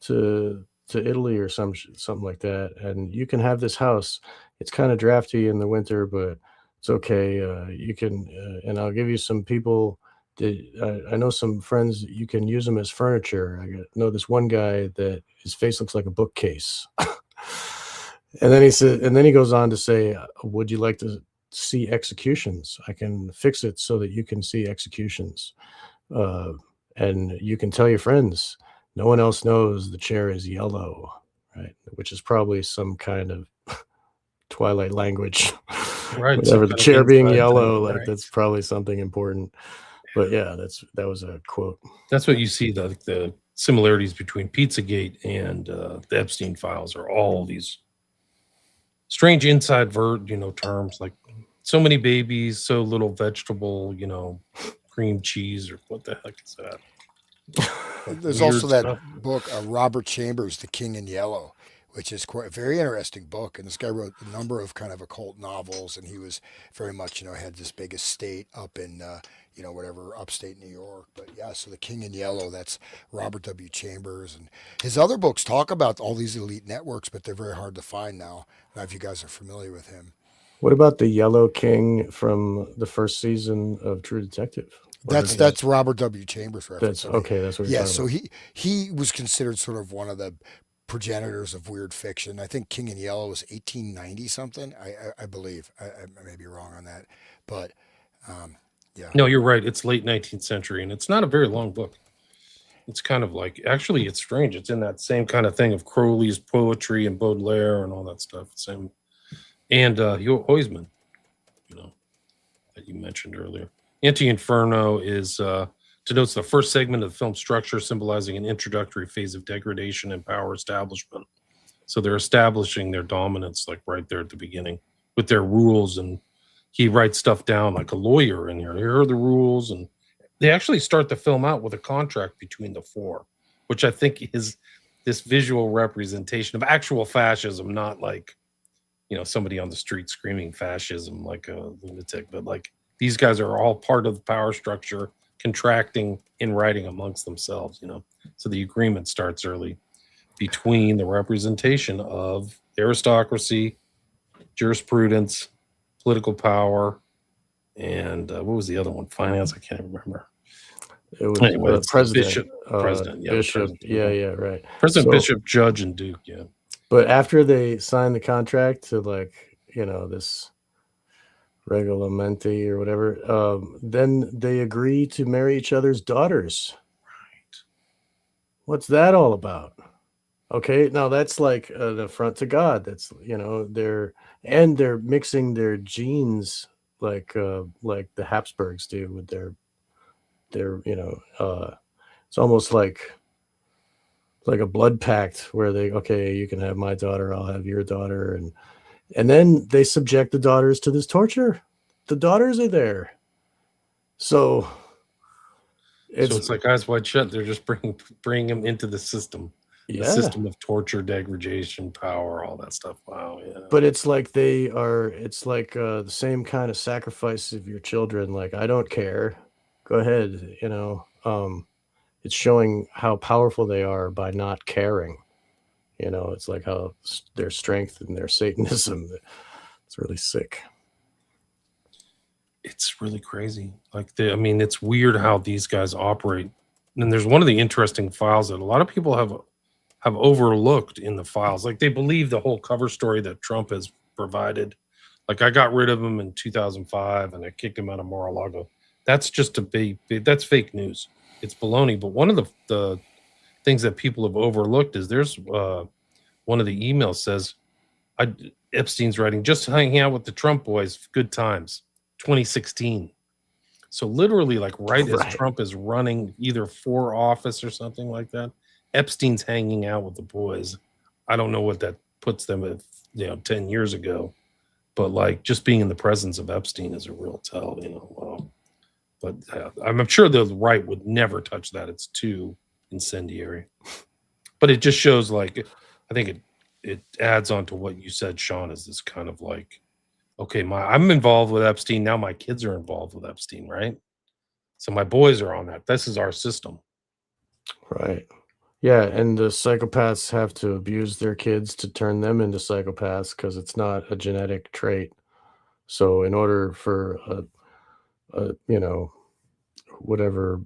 to Italy or something like that, and you can have this house. It's kind of drafty in the winter, but it's okay. You can, and I'll give you some people. I know some friends. You can use them as furniture. know this one guy that his face looks like a bookcase. And then he goes on to say, would you like to see executions? I can fix it so that you can see executions. And you can tell your friends, no one else knows the chair is yellow, right? Which is probably some kind of Twilight language. Right. Whatever, the chair being yellow, right. like that's probably something important. But yeah, that was a quote. That's what you see, the similarities between Pizzagate and the Epstein files are all these strange inside terms like so many babies, so little vegetable, cream cheese, or what the heck is that? There's Weird also that stuff. book, Robert Chambers, The King in Yellow, which is quite a very interesting book. And this guy wrote a number of kind of occult novels, and he was very much, had this big estate up in, whatever, upstate New York. But yeah, so The King in Yellow, that's Robert W. Chambers. And his other books talk about all these elite networks, but they're very hard to find now. I don't know if you guys are familiar with him. What about the Yellow King from the first season of True Detective? That's Robert W. Chambers reference. That's okay. That's what. Yeah, so he was considered sort of one of the progenitors of weird fiction. I think King in Yellow was 1890 something. I believe. I may be wrong on that, but yeah. No, you're right. It's late 19th century, and it's not a very long book. It's kind of like, actually, it's strange. It's in that same kind of thing of Crowley's poetry and Baudelaire and all that stuff. Same, and Huysman, that you mentioned earlier. Anti-Inferno denotes the first segment of the film structure, symbolizing an introductory phase of degradation and power establishment. So they're establishing their dominance, like right there at the beginning, with their rules. And he writes stuff down like a lawyer in here. Here are the rules. And they actually start the film out with a contract between the four, which I think is this visual representation of actual fascism, not like, somebody on the street screaming fascism like a lunatic, but like, these guys are all part of the power structure, contracting in writing amongst themselves, So the agreement starts early between the representation of aristocracy, jurisprudence, political power, and what was the other one? Finance? I can't remember. It was anyway, president. Bishop, president. Yeah, Bishop. president. Yeah, right. President, Bishop, Judge, and Duke. Yeah. But after they signed the contract to this regolamenti or whatever, then they agree to marry each other's daughters. Right. What's that all about? Okay, now that's like an affront to God. That's they're mixing their genes like the Habsburgs do with their it's almost like a blood pact where you can have my daughter, I'll have your daughter, and then they subject the daughters to this torture. The daughters are there. So So it's like Eyes Wide Shut. They're just bringing him into the system. The yeah, system of torture, degradation, power, all that stuff. Wow, yeah. but it's like it's like the same kind of sacrifice of your children. Like, I don't care. Go ahead, it's showing how powerful they are by not caring. It's like how their strength and their Satanism. It's really sick. It's really crazy. I mean, it's weird how these guys operate. And there's one of the interesting files that a lot of people have overlooked in the files. Like, they believe the whole cover story that Trump has provided. Like, I got rid of him in 2005 and I kicked him out of Mar-a-Lago. That's just that's fake news. It's baloney. But one of the things that people have overlooked is there's one of the emails says, Epstein's writing, just hanging out with the Trump boys, good times, 2016. So literally, like, right as Trump is running either for office or something like that, Epstein's hanging out with the boys. I don't know what that puts them at, 10 years ago, but like, just being in the presence of Epstein is a real tell, but I'm sure the right would never touch that. It's too incendiary. But it just shows, like, I think it adds on to what you said, Sean, is this kind of like, okay, I'm involved with Epstein. Now my kids are involved with Epstein, right? So my boys are on that. This is our system. Right. Yeah, and the psychopaths have to abuse their kids to turn them into psychopaths because it's not a genetic trait. So in order for whatever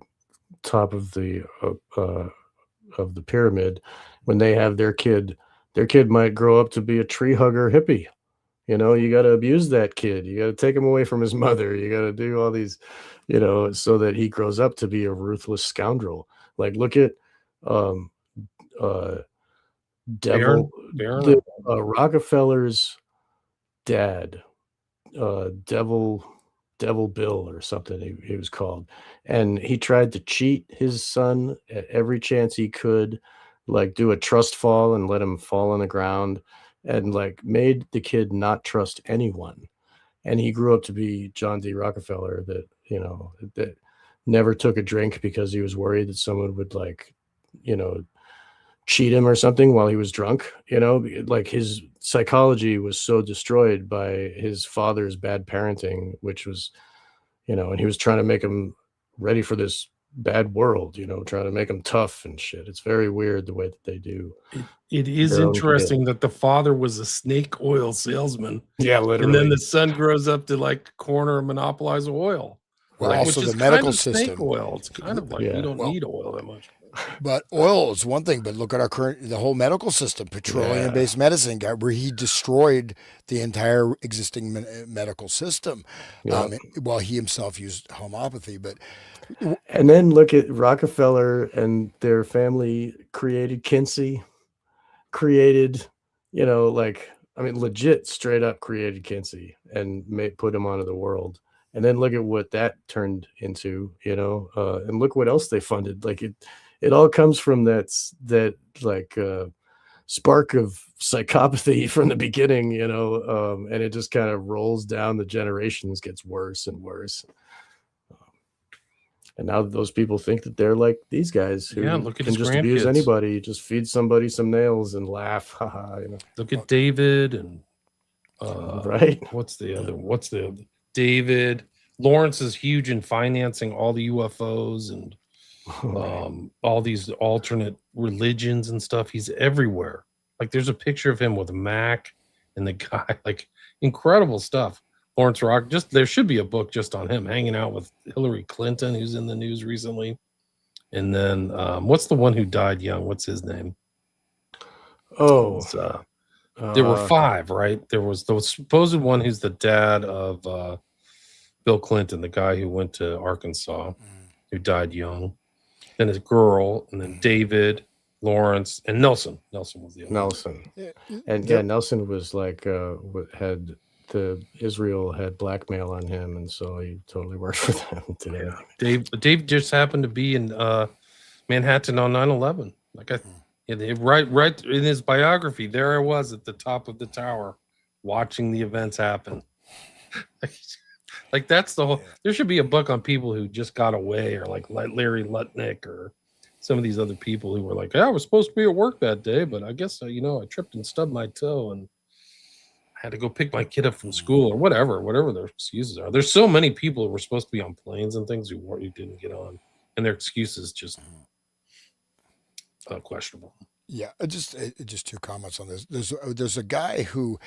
top of the pyramid, when they have their kid might grow up to be a tree hugger hippie. You got to abuse that kid. You got to take him away from his mother. You got to do all these, so that he grows up to be a ruthless scoundrel. Like, look at Devil, Barron? Rockefeller's dad, Devil Bill or something he was called, and he tried to cheat his son at every chance he could, like do a trust fall and let him fall on the ground, and like made the kid not trust anyone. And he grew up to be John D. Rockefeller, that never took a drink because he was worried that someone would, like, cheat him or something while he was drunk. Like, his psychology was so destroyed by his father's bad parenting, which was, and he was trying to make him ready for this bad world, trying to make him tough and shit. It's very weird the way that they do. It is interesting that the father was a snake oil salesman. Yeah, literally. And then the son grows up to, like, corner and monopolize oil. Well, Like, also which the is medical kind of system. snake oil. It's kind of like, we don't need oil that much. But oil is one thing, but look at the whole medical system, petroleum-based medicine, where he destroyed the entire existing medical system, while he himself used homeopathy. And then look at Rockefeller and their family created Kinsey, legit straight up created Kinsey and put him onto the world. And then look at what that turned into, and look what else they funded. Like, it all comes from that spark of psychopathy from the beginning, and it just kind of rolls down the generations, gets worse and worse. And now those people think that they're like these guys who look at can just abuse anybody, just feed somebody some nails and laugh. Look at David and right. What's the other? David Lawrence is huge in financing all the UFOs and all these alternate religions and stuff. He's everywhere. Like, there's a picture of him with a Mac and the guy, like, incredible stuff. Lawrence Rock, there should be a book just on him, hanging out with Hillary Clinton, who's in the news recently. And then what's the one who died young? What's his name? There were 5, right? There was the supposed one who's the dad of Bill Clinton, the guy who went to Arkansas, who died young. Then his girl, and then David, Lawrence, and Nelson. Nelson was the other Nelson. one. And Nelson was like Israel had blackmail on him, and so he totally worked for them today. Dave just happened to be in Manhattan on 9/11. Like, right in his biography, there I was at the top of the tower watching the events happen. Like that's the whole. Yeah. There should be a book on people who just got away, or like Larry Lutnick, or some of these other people who were like, "Yeah, I was supposed to be at work that day, but I guess I tripped and stubbed my toe and I had to go pick my kid up from school or whatever their excuses are." There's so many people who were supposed to be on planes and things who didn't get on, and their excuses just questionable. Yeah, just two comments on this. There's a guy who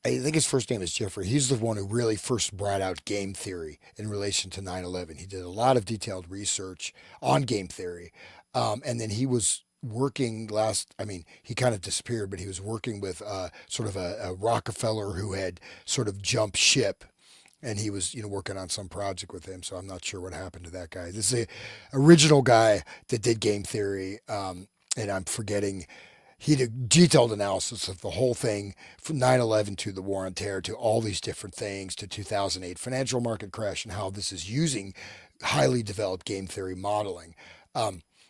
I think his first name is Jeffrey. He's the one who really first brought out game theory in relation to 9/11. He did a lot of detailed research on game theory, and then he was working he kind of disappeared, but he was working with sort of a Rockefeller who had sort of jumped ship, and he was working on some project with him. So I'm not sure what happened to that guy. This is the original guy that did game theory, and I'm forgetting. He did detailed analysis of the whole thing from 9/11 to the war on terror to all these different things to 2008 financial market crash and how this is using highly developed game theory modeling.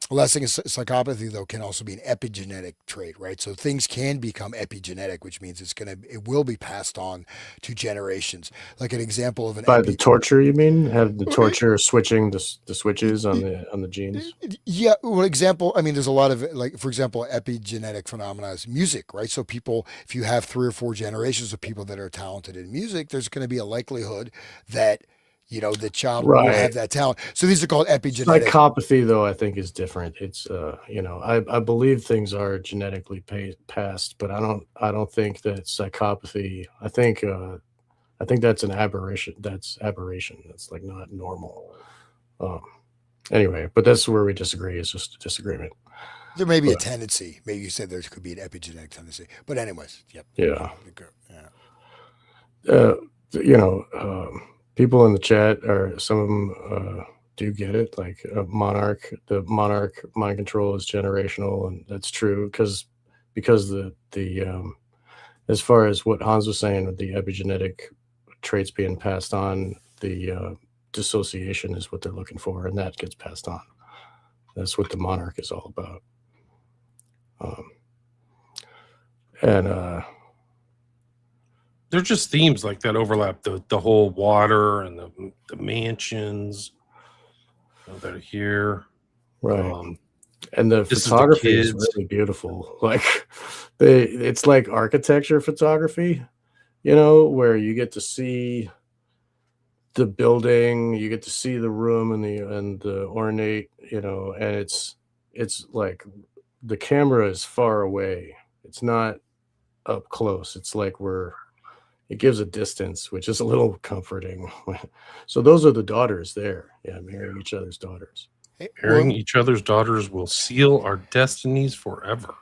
The last thing is psychopathy, though, can also be an epigenetic trait, right? So things can become epigenetic, which means it will be passed on to generations. Like an example of an By the torture, you mean? Have the torture switching the switches on the genes? Yeah, well, example, I mean, there's a lot of, like, for example, epigenetic phenomena is music, right? So people, if you have 3 or 4 generations of people that are talented in music, there's going to be a likelihood that, the child will Right. have that talent. So these are called epigenetic. Psychopathy, though, I think is different. It's I believe things are genetically passed, but I don't think that psychopathy. I think that's an aberration. That's aberration. That's like not normal. Anyway, but that's where we disagree. It's just a disagreement. There may be a tendency. Maybe you said there could be an epigenetic tendency. But anyways, yep. Yeah. Yeah. People in the chat are some of them do get it. Like the monarch mind control is generational, and that's true because the as far as what Hans was saying with the epigenetic traits being passed on, the dissociation is what they're looking for, and that gets passed on. That's what the monarch is all about. They're just themes like that overlap the whole water and the mansions that are here, right? And the photography is really beautiful. Like it's like architecture photography, where you get to see the building, you get to see the room and the ornate, and it's like the camera is far away. It's not up close. It's like it gives a distance, which is a little comforting. So those are the daughters there. Yeah, marrying each other's daughters. Marrying each other's daughters will seal our destinies forever.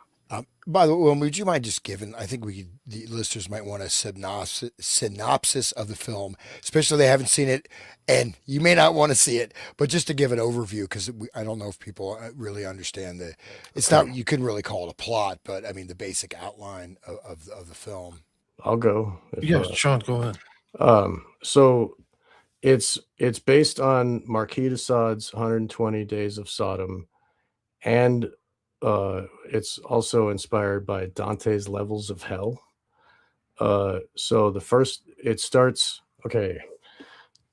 By the way, would you mind just giving, I think the listeners might want a synopsis of the film, especially if they haven't seen it, and you may not want to see it, but just to give an overview, because I don't know if people really understand you couldn't really call it a plot, but I mean, the basic outline of the film. I'll go. Sean, go ahead. So it's based on Marquis de Sade's 120 Days of Sodom, and it's also inspired by Dante's Levels of Hell. So it starts, okay,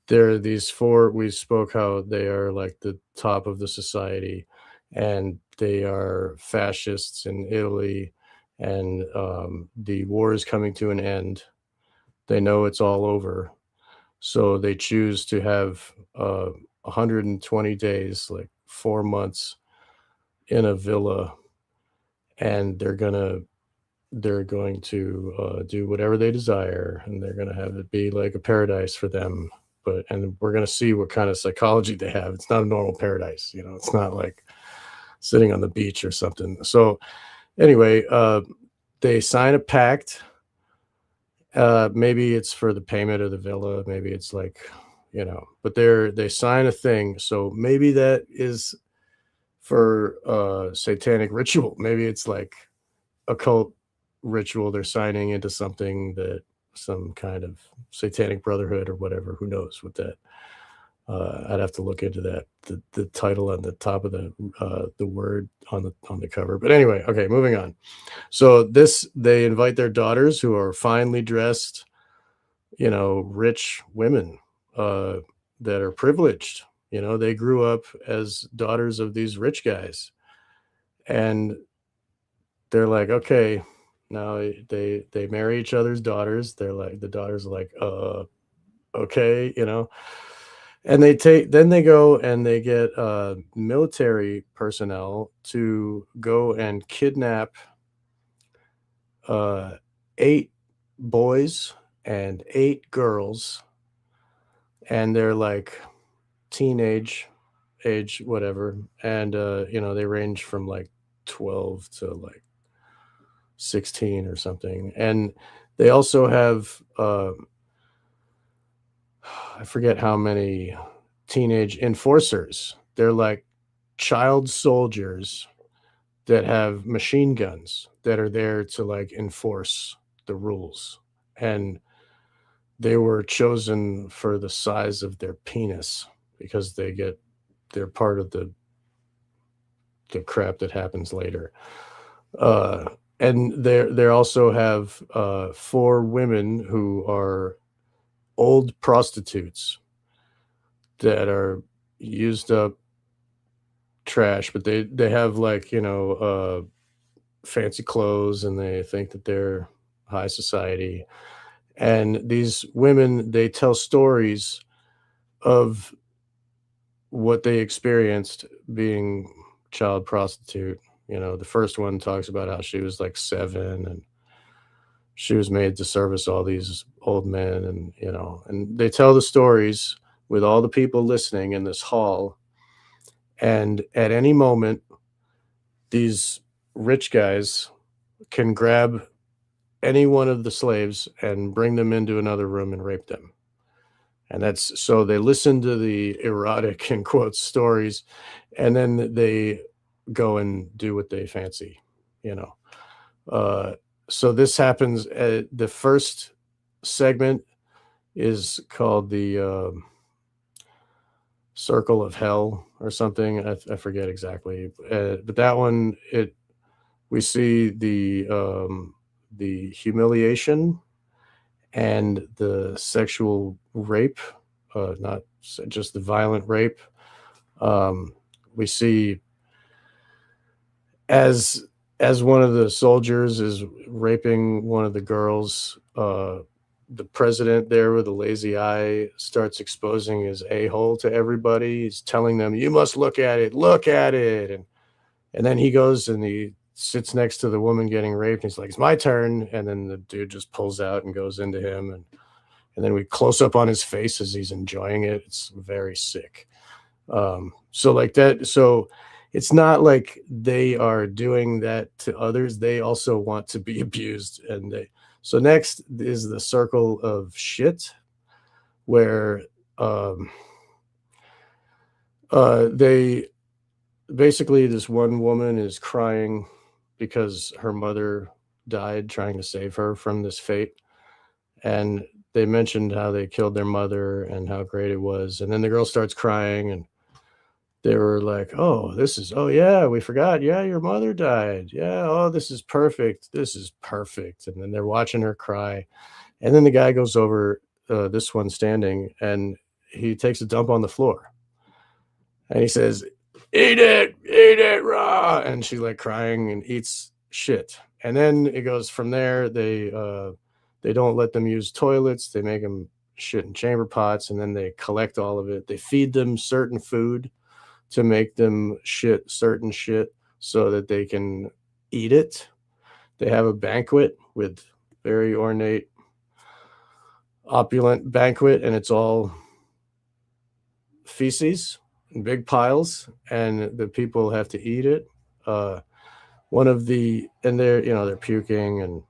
there are these 4, we spoke how they are like the top of the society, and they are fascists in Italy, and the war is coming to an end. They know it's all over, so they choose to have 120 days, like 4 months, in a villa, and they're going to do whatever they desire, and they're going to have it be like a paradise for them. And we're going to see what kind of psychology they have. It's not a normal paradise, it's not like sitting on the beach or something. So anyway, they sign a pact. Maybe it's for the payment of the villa. Maybe it's like, but they sign a thing. So maybe that is for satanic ritual. Maybe it's like occult ritual. They're signing into something that some kind of satanic brotherhood or whatever. Who knows what that? I'd have to look into that. The title on the top of the word on the cover. But anyway, okay, moving on. So they invite their daughters, who are finely dressed, rich women, that are privileged. You know, they grew up as daughters of these rich guys, and they're like, okay, now they marry each other's daughters. They're like, the daughters are like, okay, you know, and then they go and they get military personnel to go and kidnap 8 boys and 8 girls, and they're like teenage age, whatever, and you know, they range from like 12 to like 16 or something, and they also have I forget how many teenage enforcers. They're like child soldiers that have machine guns that are there to like enforce the rules. And they were chosen for the size of their penis because they're part of the crap that happens later. And they also have 4 women who are old prostitutes that are used up trash, but they have like, you know, fancy clothes, and they think that they're high society. And these women, they tell stories of what they experienced being child prostitute. You know, the first one talks about how she was like 7 and she was made to service all these old men, and you know, and they tell the stories with all the people listening in this hall. And at any moment, these rich guys can grab any one of the slaves and bring them into another room and rape them. And that's so they listen to the erotic in quotes stories, and then they go and do what they fancy, you know. So this happens at the first segment is called the Circle of Hell or something. I forget exactly, but that one, we see the humiliation and the sexual rape, not just the violent rape. We see as one of the soldiers is raping one of the girls, the president there with a lazy eye starts exposing his a-hole to everybody. He's telling them, "You must look at it, and then he goes and he sits next to the woman getting raped. And he's like, "It's my turn," and then the dude just pulls out and goes into him, and then we close up on his face as he's enjoying it. It's very sick. So like that. So it's not like they are doing that to others. They also want to be abused. So next is the circle of shit, where they basically, this one woman is crying because her mother died trying to save her from this fate. And they mentioned how they killed their mother and how great it was. And then the girl starts crying, and they were like, "Oh, oh yeah, we forgot. Yeah, your mother died. Yeah. Oh, this is perfect. This is perfect." And then they're watching her cry. And then the guy goes over, this one standing, and he takes a dump on the floor. And he says, eat it raw." And she's like crying and eats shit. And then it goes from there. They don't let them use toilets. They make them shit in chamber pots, and then they collect all of it. They feed them certain food to make them shit certain shit so that they can eat it. They have a banquet with very ornate, opulent banquet, and it's all feces in big piles, and the people have to eat it. And they're puking, and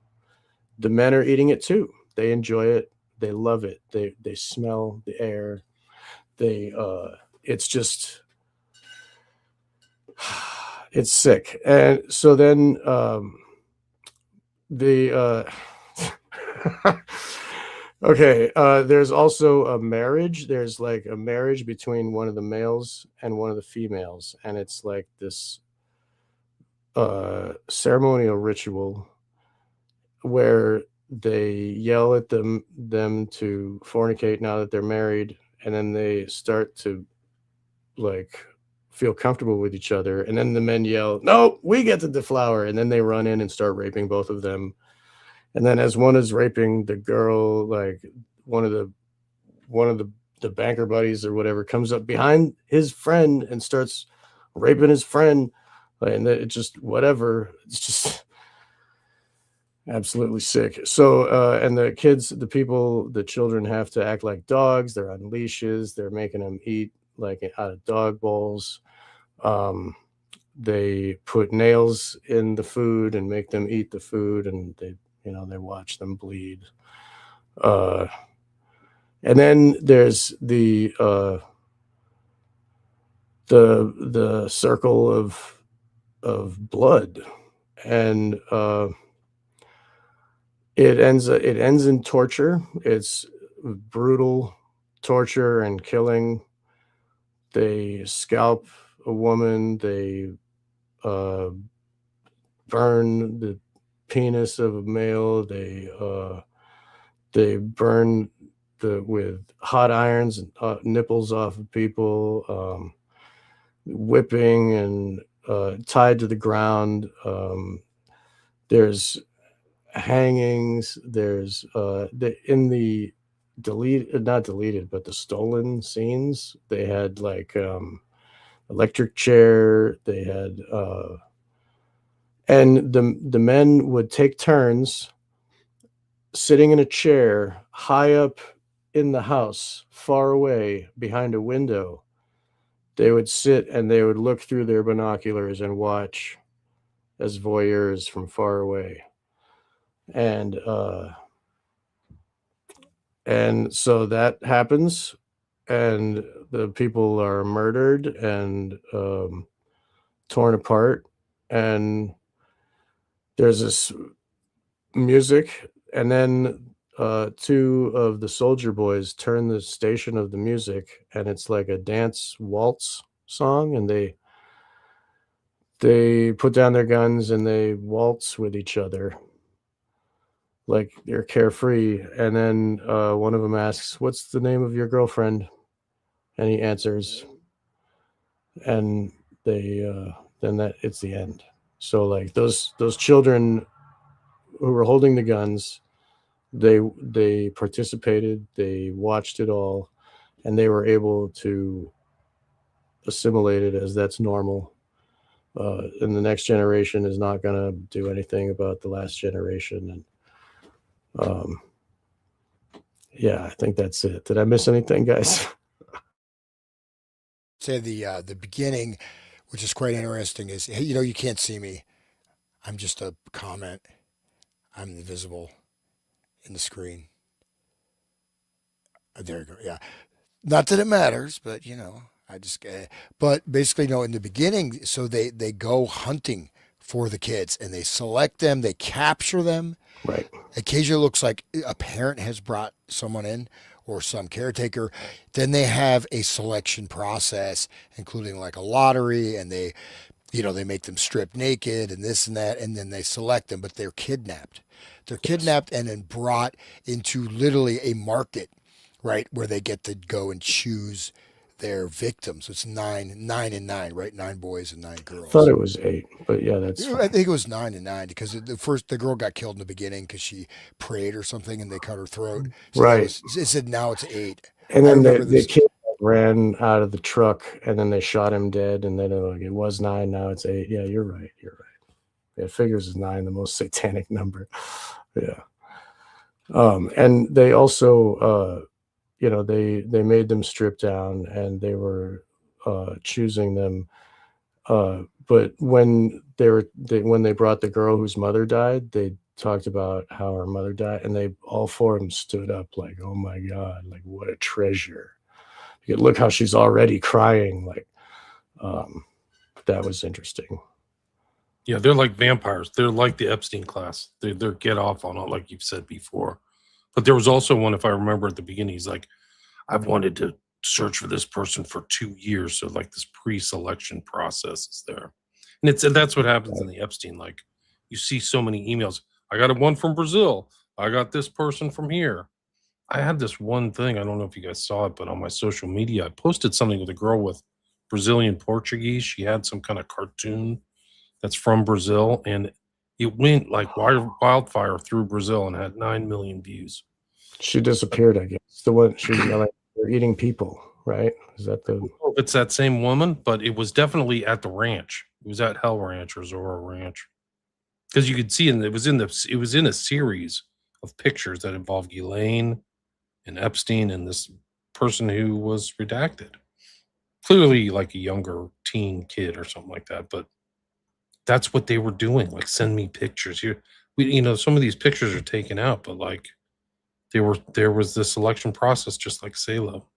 the men are eating it too. They enjoy it. They love it. They smell the air. It's just, it's sick. And so then the okay, there's also a marriage. There's like a marriage between one of the males and one of the females, and it's like this ceremonial ritual where they yell at them to fornicate now that they're married, and then they start to like feel comfortable with each other, and then the men yell, "No, we get to deflower," and then they run in and start raping both of them. And then as one is raping the girl, like one of the banker buddies or whatever comes up behind his friend and starts raping his friend, and it just whatever. It's just absolutely sick. So and the kids, the children have to act like dogs. They're on leashes. They're making them eat like out of dog bowls. They put nails in the food and make them eat the food, and they watch them bleed. And then there's the circle of blood, and it ends in torture. It's brutal torture and killing. They scalp a woman. They burn the penis of a male. They burn with hot irons and nipples off of people, whipping and tied to the ground. There's hangings. There's in the not deleted, but the stolen scenes, they had like electric chair. They had and the men would take turns sitting in a chair high up in the house, far away behind a window. They would sit and they would look through their binoculars and watch as voyeurs from far away. And so that happens, and the people are murdered and torn apart, and there's this music, and then two of the soldier boys turn the station of the music, and it's like a dance waltz song, and they put down their guns and they waltz with each other like they're carefree. And then one of them asks, "What's the name of your girlfriend?" And he answers, and then it's the end. So like those children who were holding the guns, they participated, they watched it all, and they were able to assimilate it as that's normal. And the next generation is not going to do anything about the last generation. And yeah, I think that's it. Did I miss anything, guys? Say the beginning, which is quite interesting, is hey, you can't see me. I'm just a comment. I'm invisible in the screen. There you go. Yeah. Not that it matters, but I just. But basically, no. In the beginning, so they go hunting for the kids and they select them. They capture them. Right. Occasionally, it looks like a parent has brought someone in or some caretaker. Then they have a selection process, including like a lottery, and they make them strip naked and this and that, and then they select them. But they're kidnapped. They're kidnapped and then brought into literally a market, right, where they get to go and choose their victims. It's nine and nine, right? 9 boys and 9 girls. I thought it was 8, but yeah, that's I fine. think it was 9 and 9 because the girl got killed in the beginning because she prayed or something and they cut her throat. So Right. it said now it's 8. And I then remember the this. kid ran out of the truck, and then they shot him dead, and then like, it was 9, now it's 8. Yeah, you're right. Yeah, figures is 9, the most satanic number. Yeah. And they also they made them strip down, and they were choosing them. But when when they brought the girl whose mother died, they talked about how her mother died, and they all 4 of them stood up like, "Oh my God, like what a treasure! You could look how she's already crying." Like, that was interesting. Yeah, they're like vampires. They're like the Epstein class. They're get off on it, like you've said before. But there was also one, if I remember at the beginning, he's like, I've wanted to search for this person for 2 years. So like this pre-selection process is there. And that's what happens in the Epstein. Like you see so many emails. I got one from Brazil. I got this person from here. I had this one thing. I don't know if you guys saw it, but on my social media, I posted something with a girl with Brazilian Portuguese. She had some kind of cartoon that's from Brazil, and it went like wildfire through Brazil and had 9 million views. She disappeared, I guess. The one she was yelling, "They're eating people," right? Is that the? I don't know if it's that same woman, but it was definitely at the ranch. It was at Hell Ranch or Zorro Ranch, because you could see, and it was in a series of pictures that involved Elaine and Epstein and this person who was redacted. Clearly, like a younger teen kid or something like that, but that's what they were doing. Like, send me pictures. Some of these pictures are taken out, but like there was this selection process, just like Salo.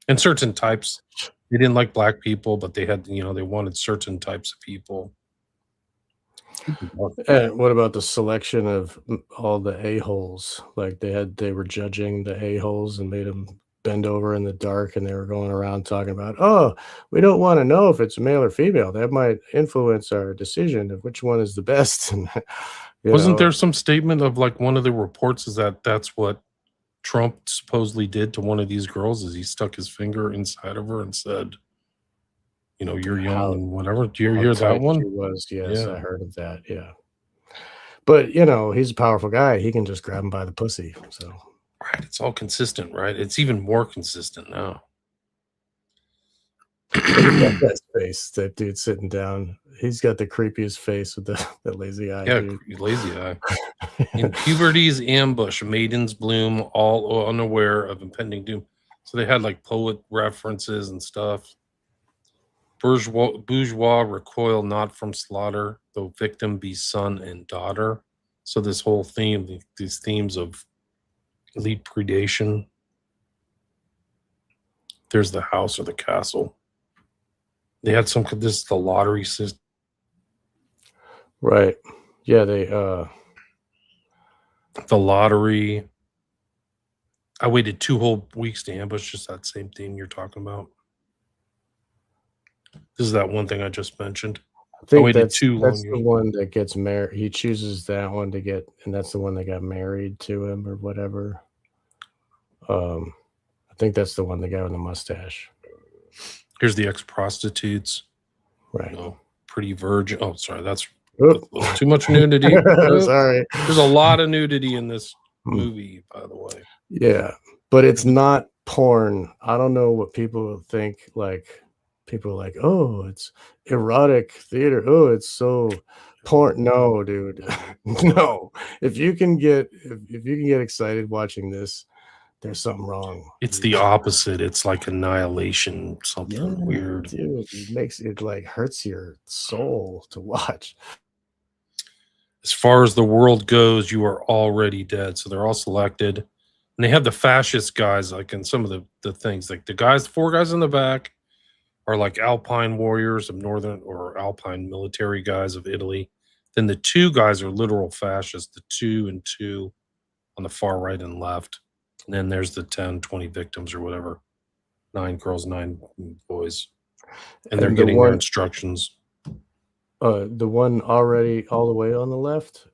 And certain types, they didn't like black people, but they had, they wanted certain types of people. And what about the selection of all the a-holes? Like they were judging the a-holes and made them bend over in the dark, and they were going around talking about, oh, we don't want to know if it's male or female. That might influence our decision of which one is the best. And Wasn't there some statement of like one of the reports is that that's what Trump supposedly did to one of these girls, is he stuck his finger inside of her and said, you're young and whatever. Do you hear that tight one? she was? Yes, Yeah. I heard of that. Yeah. But he's a powerful guy. He can just grab him by the pussy. So Right. It's all consistent, right? It's even more consistent now. that face, that dude sitting down. He's got the creepiest face with that lazy eye. Yeah, dude. lazy eye. In puberty's ambush, maidens bloom, all unaware of impending doom. So they had like poet references and stuff. Bourgeois recoil not from slaughter, though victim be son and daughter. So this whole theme, these themes of elite predation. There's the house or the castle. They had this is the lottery system. Right. Yeah, they The lottery. I waited 2 whole weeks to ambush, just that same theme you're talking about. This is that one thing I just mentioned. I think waited that's too long. the one that gets married. He chooses that one to get, and that's the one that got married to him or whatever. I think that's the one, the guy with the mustache. Here's the ex-prostitutes. Right. Pretty virgin. Oh, sorry, that's Oop. too much nudity. Sorry. There's a lot of nudity in this movie, by the way. Yeah, but it's not porn. I don't know what people think. Like, people are like, oh, it's erotic theater. Oh, it's so porn. No, dude. No. If you can get excited watching this, there's something wrong. It's the opposite. It's like annihilation, something weird. Dude, it like hurts your soul to watch. As far as the world goes, you are already dead. So they're all selected. And they have the fascist guys, like in some of the things, like the 4 guys in the back are like Alpine warriors of northern or Alpine military guys of Italy. Then the 2 guys are literal fascists, the 2 and 2 on the far right and left. And then there's the 10, 20 victims or whatever. 9 girls, 9 boys. And they're getting their instructions. The one already all the way on the left,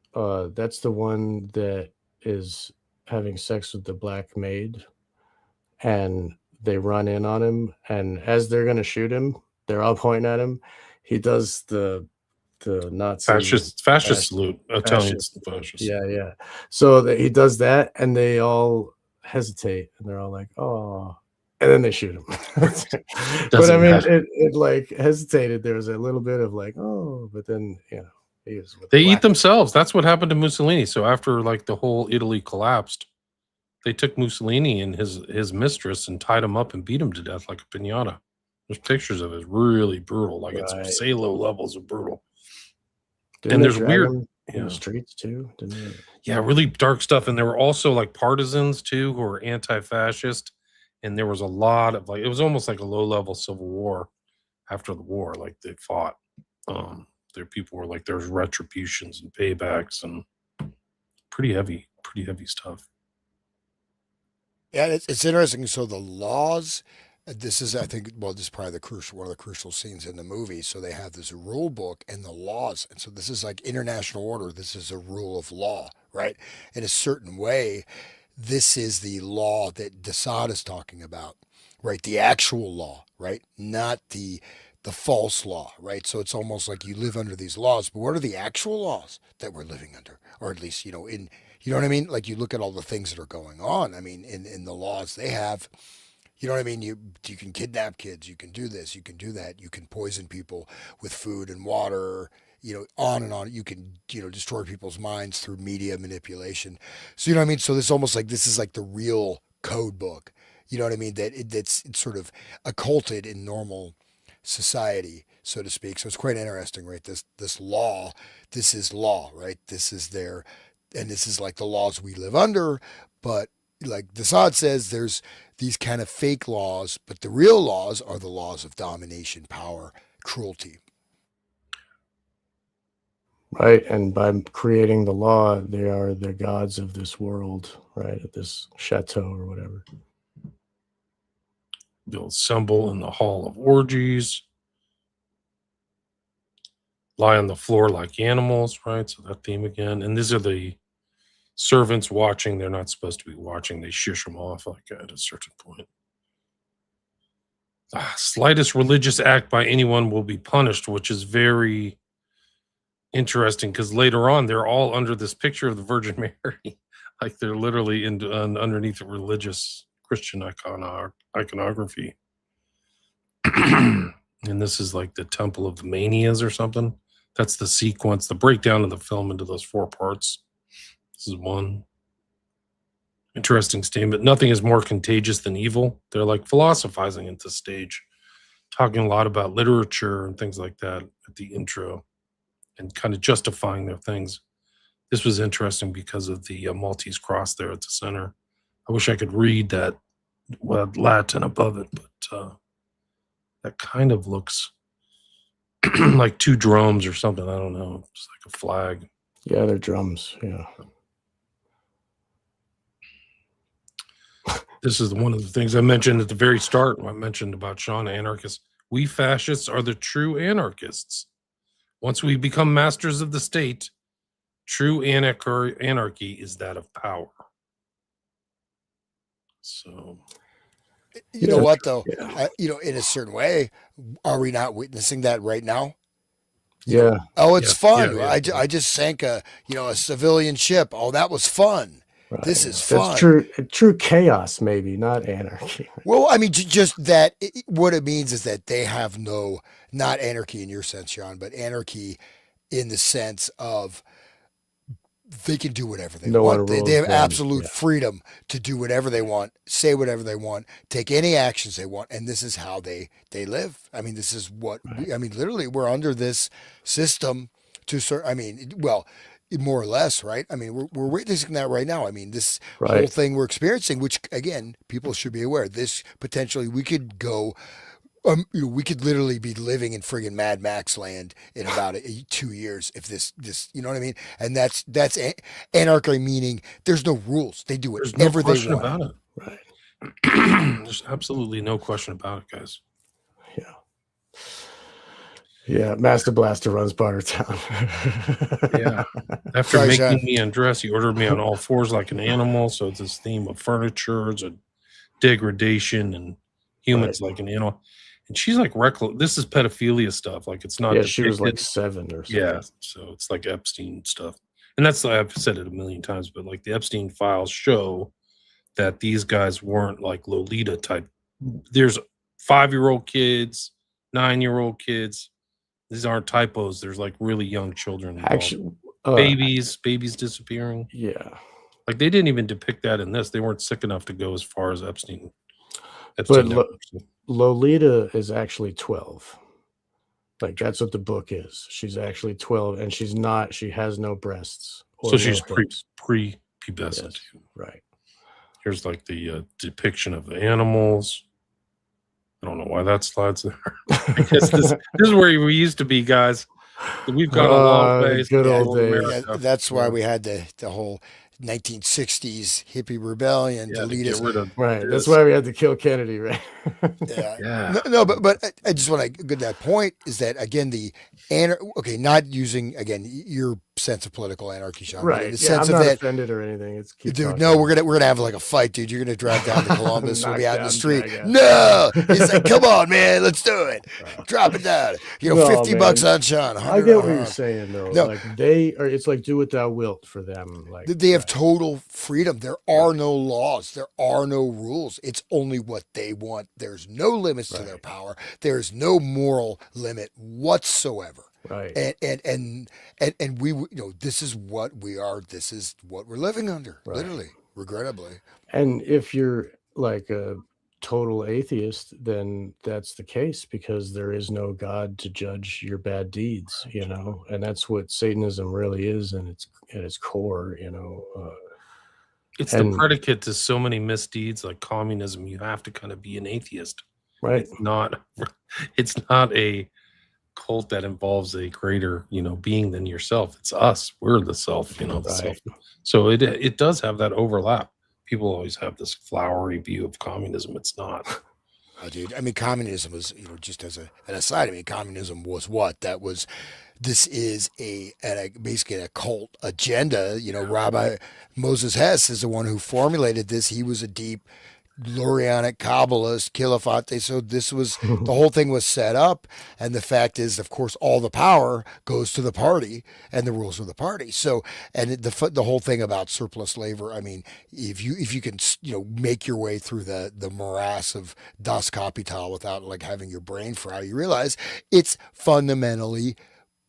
that's the one that is having sex with the black maid, and they run in on him, and as they're gonna shoot him, they're all pointing at him. He does the Nazi fascist salute. Italian fascist. Yeah. So he does that, and they all hesitate, and they're all like, "Oh," and then they shoot him. But I mean, it like hesitated. There was a little bit of like, "Oh," but then they eat themselves. That's what happened to Mussolini. So after like the whole Italy collapsed, they took Mussolini and his mistress and tied him up and beat him to death like a piñata. There's pictures of it. It's really brutal. Like it's Salo levels of brutal. And there's weird in the streets too. Yeah, really dark stuff. And there were also like partisans too who were anti-fascist. And there was a lot of like, it was almost like a low-level civil war after the war. Like they fought. People were like, there's retributions and paybacks and pretty heavy stuff. Yeah, it's interesting. So the laws, this is, I think, this is probably one of the crucial scenes in the movie. So they have this rule book and the laws. And so this is like international order. This is a rule of law, right? In a certain way, this is the law that Desaad is talking about, right? The actual law, right? Not the false law, right? So it's almost like you live under these laws, but what are the actual laws that we're living under? Or at least, in, you know what I mean? Like you look at all the things that are going on. I mean, in the laws they have, you know what I mean? You can kidnap kids, you can do this, you can do that, you can poison people with food and water, on and on. You can, destroy people's minds through media manipulation. So you know what I mean? So this is like the real code book. You know what I mean? That's it's sort of occulted in normal society, so to speak. So it's quite interesting, right? This law, this is law, right? This is their, and this is like the laws we live under. But like Desaad says, there's these kind of fake laws, but the real laws are the laws of domination, power, cruelty. Right. And by creating the law, they are the gods of this world, right? At this chateau or whatever. They'll assemble in the hall of orgies, lie on the floor like animals, right? So that theme again. And these are the servants watching. They're not supposed to be watching. They shush them off like at a certain point. The slightest religious act by anyone will be punished, which is very interesting because later on they're all under this picture of the Virgin Mary. Like they're literally underneath a religious Christian iconography. And this is like the Temple of the Manias or something. That's the sequence, the breakdown of the film into those 4 parts. This is one. Interesting statement. Nothing is more contagious than evil. They're like philosophizing at this stage, talking a lot about literature and things like that at the intro and kind of justifying their things. This was interesting because of the Maltese cross there at the center. I wish I could read that Latin above it, but that kind of looks like 2 drums or something. I don't know. It's like a flag. Yeah, they're drums. Yeah. This is one of the things I mentioned at the very start. I mentioned about Sean, anarchists. We fascists are the true anarchists. Once we become masters of the state, true anarchy is that of power. So, You know what, though? Yeah. In a certain way, are we not witnessing that right now? Yeah. Oh, it's fun. yeah. I just sank a civilian ship. Oh, that was fun. Right. This is fun. That's true chaos, maybe, not anarchy. Well, I mean, just that what it means is that they have not anarchy in your sense, Sean, but anarchy in the sense of they can do whatever they No want. one rules They have them. absolute Yeah. freedom to do whatever they want, say whatever they want, take any actions they want, and this is how they live. I mean, this is what I mean. Literally, we're under this system I mean, well, more or less, right? I mean, we're witnessing that right now. I mean, this whole Right. thing we're experiencing, which again, people should be aware. This potentially we could go. We could literally be living in friggin' Mad Max land in about 2 years if this, you know what I mean? And that's anarchy, meaning there's no rules. They do there's no whatever they question want. about it. Right. There's absolutely no question about it, guys. Yeah. Yeah. Master Blaster runs Bartertown. Yeah. After Sorry, making Sean. me undress, he ordered me on all 4s like an animal. So it's this theme of furniture and degradation and humans like an animal. And she's like reckless. This is pedophilia stuff. Like it's not. Yeah, she was like depicted. 7 or something. Yeah. So it's like Epstein stuff. And that's, I've said it a million times, but like the Epstein files show that these guys weren't like Lolita type. There's 5-year-old kids, 9-year-old kids. These aren't typos. There's like really young children involved. Actually, babies disappearing. yeah. Like they didn't even depict that in this. They weren't sick enough to go as far as Epstein. But networks. Lolita is actually 12. Like that's what the book is. She's actually 12, and she's not. She has no breasts. So no she's hips. pre-pubescent. Yes, right. Here's like the depiction of the animals. I don't know why that slides there. I guess this is where we used to be, guys. We've gone a long way. Good Yeah, old days. Yeah, that's why we had the whole 1960s hippie rebellion to lead us. Right. That's why we had to kill Kennedy, right? Yeah. No, but I just want to get that point is that again not using again your sense of political anarchy, Sean. Right. In the Yeah, sense I'm of not that, offended or anything. It's keep dude, talking. no, we're gonna have like a fight, dude. You're gonna drive down to Columbus. We'll Knock be out in the down, street. drag out. No, he's like, come on, man, let's do it. Drop it down. You know, No, 50 bucks man. on Sean. 100 I get on what you're Hans. saying though. No. Like they are, it's like do what thou wilt for them. Like They have total freedom. There are no laws. There are no rules. It's only what they want. There's no limits to their power. There's no moral limit whatsoever. right. And we, this is what we are. This is what we're living under, literally, regrettably. And if you're like a total atheist, then that's the case because there is no God to judge your bad deeds, and that's what Satanism really is, and it's at its core, It's and- the predicate to so many misdeeds like communism. You have to kind of be an atheist. right. It's not a cult that involves a greater, being than yourself. It's us. We're the self, the self. So it does have that overlap. People always have this flowery view of communism. It's not. Oh, dude. I mean, communism was, just as an aside, communism was what? This is basically a cult agenda. Rabbi Moses Hess is the one who formulated this. He was a deep Lurianic Kabbalist, Caliphate. So this was, the whole thing was set up. And the fact is, of course, all the power goes to the party and the rules of the party. So, and the whole thing about surplus labor, if you can, make your way through the morass of Das Kapital without like having your brain fry, you realize it's fundamentally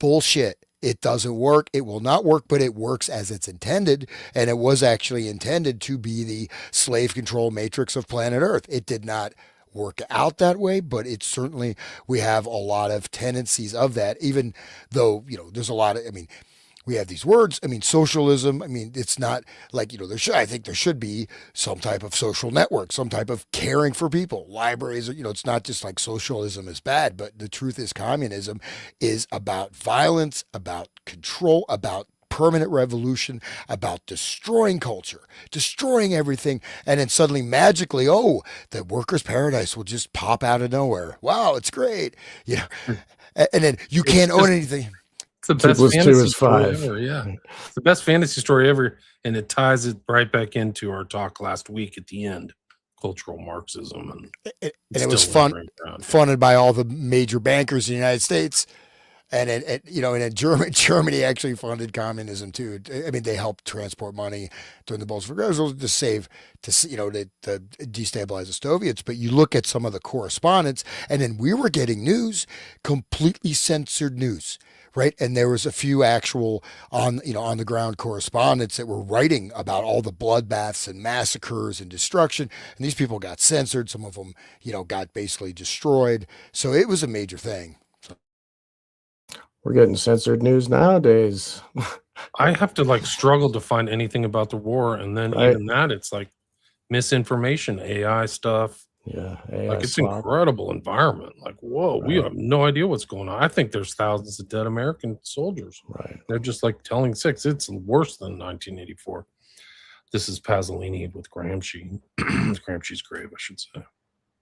bullshit. It doesn't work. It will not work, but it works as it's intended. And it was actually intended to be the slave control matrix of planet Earth. It did not work out that way, but it's certainly, we have a lot of tendencies of that, even though, there's a lot of, we have these words. Socialism. It's not like, I think there should be some type of social network, some type of caring for people. Libraries, it's not just like socialism is bad, but the truth is communism is about violence, about control, about permanent revolution, about destroying culture, destroying everything. And then suddenly magically, the workers' paradise will just pop out of nowhere. Wow, it's great. And then you can't own anything. It's the best 2 + 2 fantasy is story 5. ever. Yeah, it's the best fantasy story ever, and it ties it right back into our talk last week at the end, cultural Marxism, and it was funded by all the major bankers in the United States, and Germany actually funded communism too. They helped transport money during the Bolshevik Revolution to destabilize the Soviets. But you look at some of the correspondence, and then we were getting news, completely censored news. Right. And there was a few actual on the ground correspondents that were writing about all the bloodbaths and massacres and destruction. And these people got censored. Some of them, got basically destroyed. So it was a major thing. We're getting censored news nowadays. I have to struggle to find anything about the war, and then even that, it's like misinformation, AI stuff. Yeah, it's incredible environment. Whoa, we have no idea what's going on. I think there's thousands of dead American soldiers. Right. They're just telling six. It's worse than 1984. This is Pasolini with Gramsci. Gramsci's grave, I should say.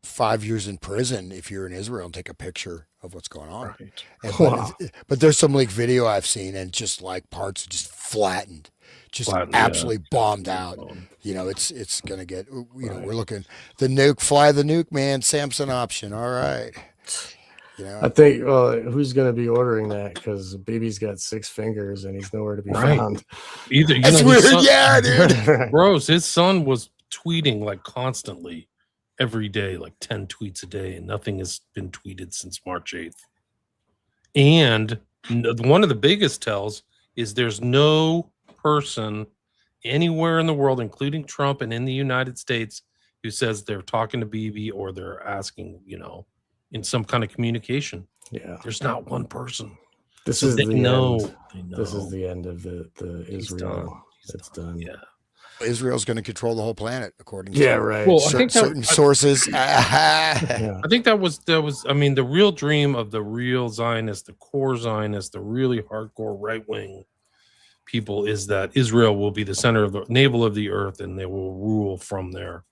5 years in prison if you're in Israel and take a picture of what's going on. Right. But there's some video I've seen, and just parts are just flattened. Just absolutely bombed out. It's gonna get. We're looking the nuke, fly the nuke, man. Samson option. All right. I think. Well, who's gonna be ordering that? Because baby's got 6 fingers and he's nowhere to be found. Either that's weird. Yeah, dude. Bros, his son was tweeting constantly, every day, 10 tweets a day, and nothing has been tweeted since March 8th. And one of the biggest tells is there's no person anywhere in the world, including Trump and in the United States, who says they're talking to Bibi or they're asking, in some kind of communication. Yeah. There's not one person. This So is they the know. end. They know. This is the end of the Israel. It's done. Yeah. Israel's going to control the whole planet, according to right. Well, I think certain sources. Yeah. I think that was the real dream of the real Zionists, the core Zionists, the really hardcore right wing people, is that Israel will be the center of the navel of the earth and they will rule from there.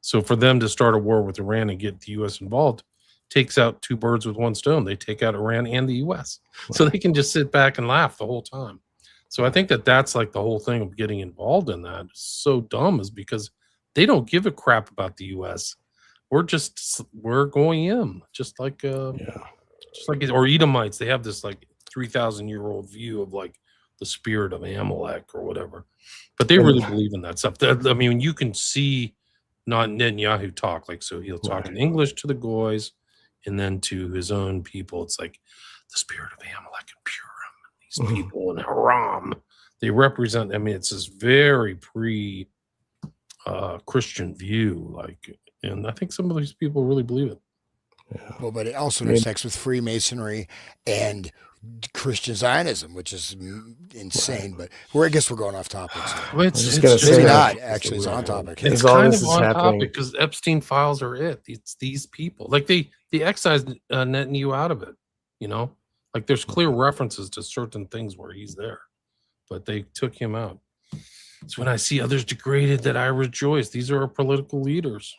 So for them to start a war with Iran and get the U.S. involved takes out 2 birds with 1 stone. They take out Iran and the U.S. So they can just sit back and laugh the whole time. So I think that that's like the whole thing of getting involved in that is so dumb, is because they don't give a crap about the U.S. We're going in just like or Edomites. They have this like 3,000-year-old view of like the spirit of Amalek or whatever, but they really believe in that stuff. I mean, you can see not Netanyahu talk like, so he'll talk in English to the goys, and then to his own people, it's like the spirit of Amalek and Purim, and these people in Haram. They represent. I mean, it's this very Christian view, like, and I think some of these people really believe it. Well, but it also intersects with Freemasonry and Christian Zionism, which is insane. But I guess we're going off topic. So. Well, just gonna say maybe that. not. Actually, it's on topic. It's all kind this of is on happening- topic because Epstein files are it. It's these people. Like they excised Netanyahu out of it. You know, like there's clear references to certain things where he's there, but they took him out. It's when I see others degraded that I rejoice. These are our political leaders.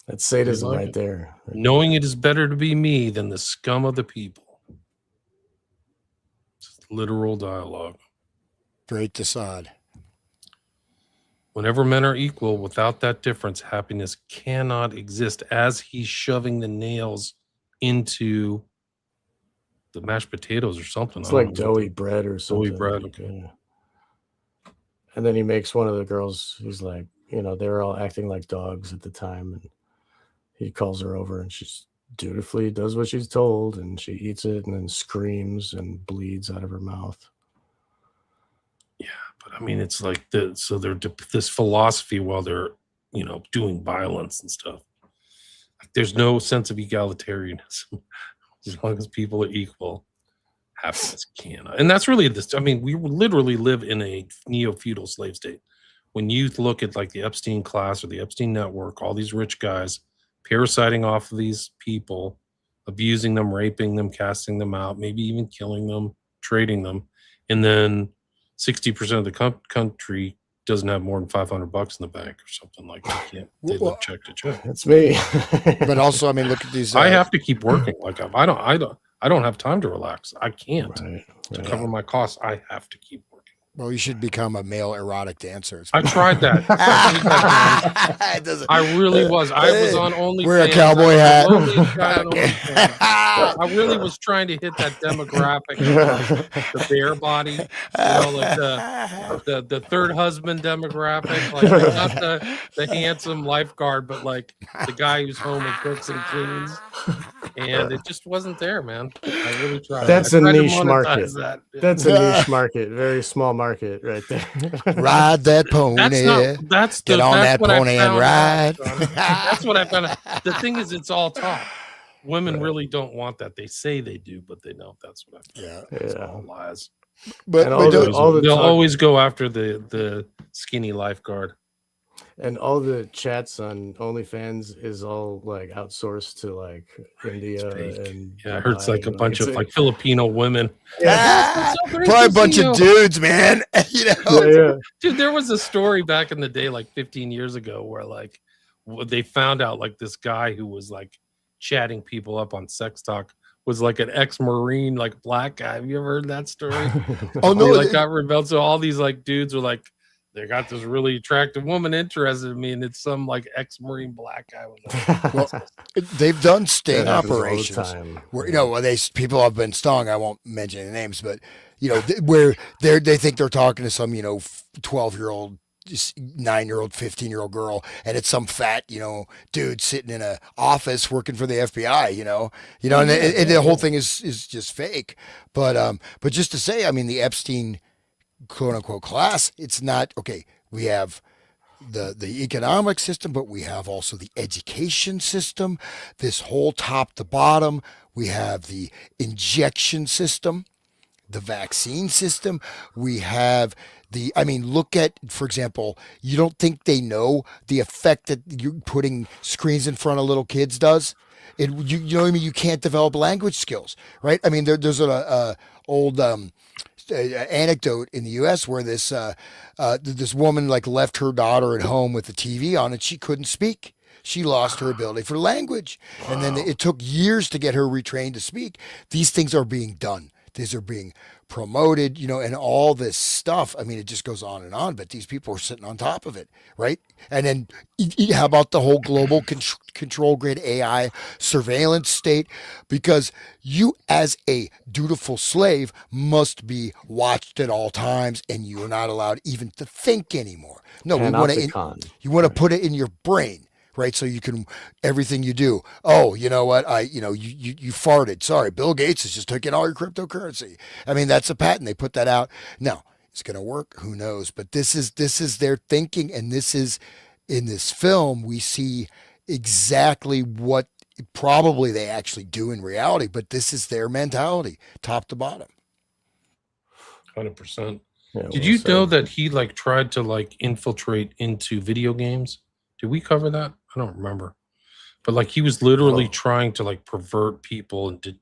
That's sadism like right it. there. Knowing it is better to be me than the scum of the people. It's literal dialogue. Great Desaad. Whenever men are equal, without that difference, happiness cannot exist. As he's shoving the nails into the mashed potatoes or something. It's I don't like know. doughy bread or something. Doughy bread, okay. Yeah. And then he makes one of the girls, he's like, they're all acting like dogs at the time. And he calls her over and she dutifully does what she's told. And she eats it and then screams and bleeds out of her mouth. Yeah, but I mean, it's like so they're this philosophy while they're, doing violence and stuff. Like, there's no sense of egalitarianism. As long as people are equal, happiness cannot. And that's really this. I mean, we literally live in a neo-feudal slave state. When you look at like the Epstein class or the Epstein network, all these rich guys parasiting off of these people, abusing them, raping them, casting them out, maybe even killing them, trading them. And then 60% of the country doesn't have more than $500 in the bank or something like that. They live check to check. That's me. But also, I mean, look at these. I have to keep working. Like I don't have time to relax. I can't. Right. To cover my costs, I have to keep working. Well, you should become a male erotic dancer. I tried that. I really was. I was on OnlyFans. Wear a cowboy hat. I really was trying to hit that demographic, the bear body, like the third husband demographic, like not the handsome lifeguard, but like the guy who's home and cooks and cleans. And it just wasn't there, man. I really tried. That's a niche market. That's a niche market, very small market right there. Ride that pony. Get on that pony and ride. That's what I found out. The thing is, it's all talk. Women really don't want that. They say they do, but they don't. That's what I found. Yeah. It's all lies. But they'll always go after the skinny lifeguard. And all the chats on OnlyFans is all like outsourced to like India and I heard it's like a bunch of like Filipino women. Yeah, probably a bunch of dudes, man. Dude, there was a story back in the day, like 15 years ago, where like they found out like this guy who was like chatting people up on sex talk was like an ex-Marine, like black guy. Have you ever heard that story? Oh no, like got rebelled. So all these like dudes were like, they got this really attractive woman interested in me, and it's some like ex-Marine black guy. Well, they've done sting operations where people have been stung. I won't mention any names, but where they think they're talking to some 12-year-old, 9-year-old, 15-year-old girl, and it's some fat dude sitting in a office working for the FBI. And the whole thing is just fake. But just to say, I mean, the Epstein quote unquote class, it's not okay. We have the economic system, but we have also the education system, this whole top to bottom. We have the injection system, the vaccine system. We have look at, for example, you don't think they know the effect that you putting screens in front of little kids does? You know what I mean? You can't develop language skills, right? I mean, there's a old anecdote in the U.S. where this woman like left her daughter at home with the TV on and she couldn't speak. She lost her ability for language, and then it took years to get her retrained to speak. These things are being done. These are being promoted, and all this stuff. I mean, it just goes on and on, but these people are sitting on top of it, right? And then how about the whole global control grid AI surveillance state? Because you, as a dutiful slave, must be watched at all times, and you are not allowed even to think anymore. No, we want to. Panopticon. You want to put it in your brain, right? So you can everything you do. Oh, you know what? You farted. Sorry, Bill Gates has just taken all your cryptocurrency. I mean, that's a patent. They put that out. Now, it's going to work. Who knows? But this is their thinking, and this is in this film we see exactly what probably they actually do in reality. But this is their mentality, top to bottom. 100%. Yeah, Did well you said. know that he like tried to like infiltrate into video games? Did we cover that? I don't remember. But like he was literally trying to like pervert people and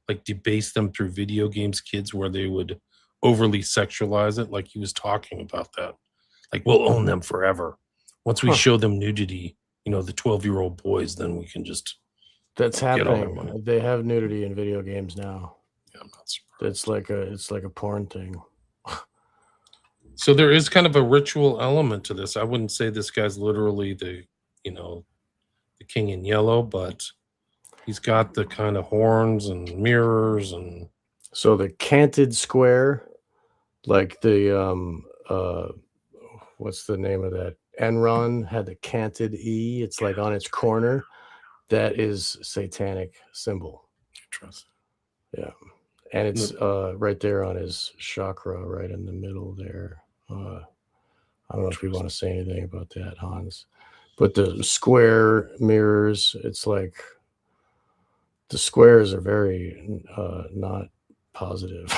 like debase them through video games, kids, where they would overly sexualize it. Like he was talking about that. Like we'll own them forever. Once we show them nudity, the 12-year-old boys, then we can just That's get all their happening. money. They have nudity in video games now. Yeah, I'm not surprised. It's like a porn thing. So there is kind of a ritual element to this. I wouldn't say this guy's literally the king in yellow, but he's got the kind of horns and mirrors and. So the canted square, like the what's the name of that? Enron had the canted E. It's like on its corner. That is satanic symbol. Trust. Yeah. And it's right there on his chakra, right in the middle there. I don't know if you want to say anything about that, Hans. But the square mirrors, it's like the squares are very not positive.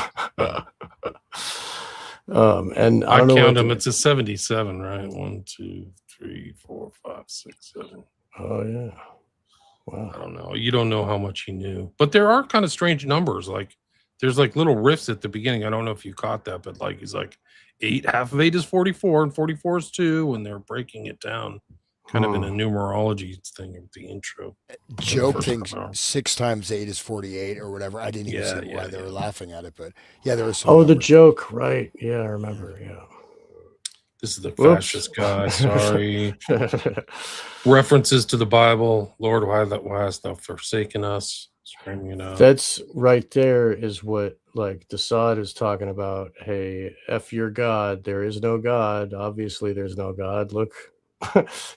And I don't know. Count them. It's a 77, right? 1, 2, 3, 4, 5, 6, 7. Oh yeah. Wow. I don't know. You don't know how much he knew, but there are kind of strange numbers. Like there's like little riffs at the beginning. I don't know if you caught that, but like he's like 8, half of 8 is 44, and 44 is 2, and they're breaking it down, kind of in a numerology thing of the intro. Joke thinks 6 times 8 is 48 or whatever. I didn't even see why they were laughing at it, but yeah, there was some. Oh, the joke, right? Yeah, I remember. Yeah. This is the fascist guy. Sorry. References to the Bible. Lord, why hast thou forsaken us? Screaming it out. That's right there is what like Desaad is talking about. Hey, F your God. There is no God. Obviously, there's no God. Look,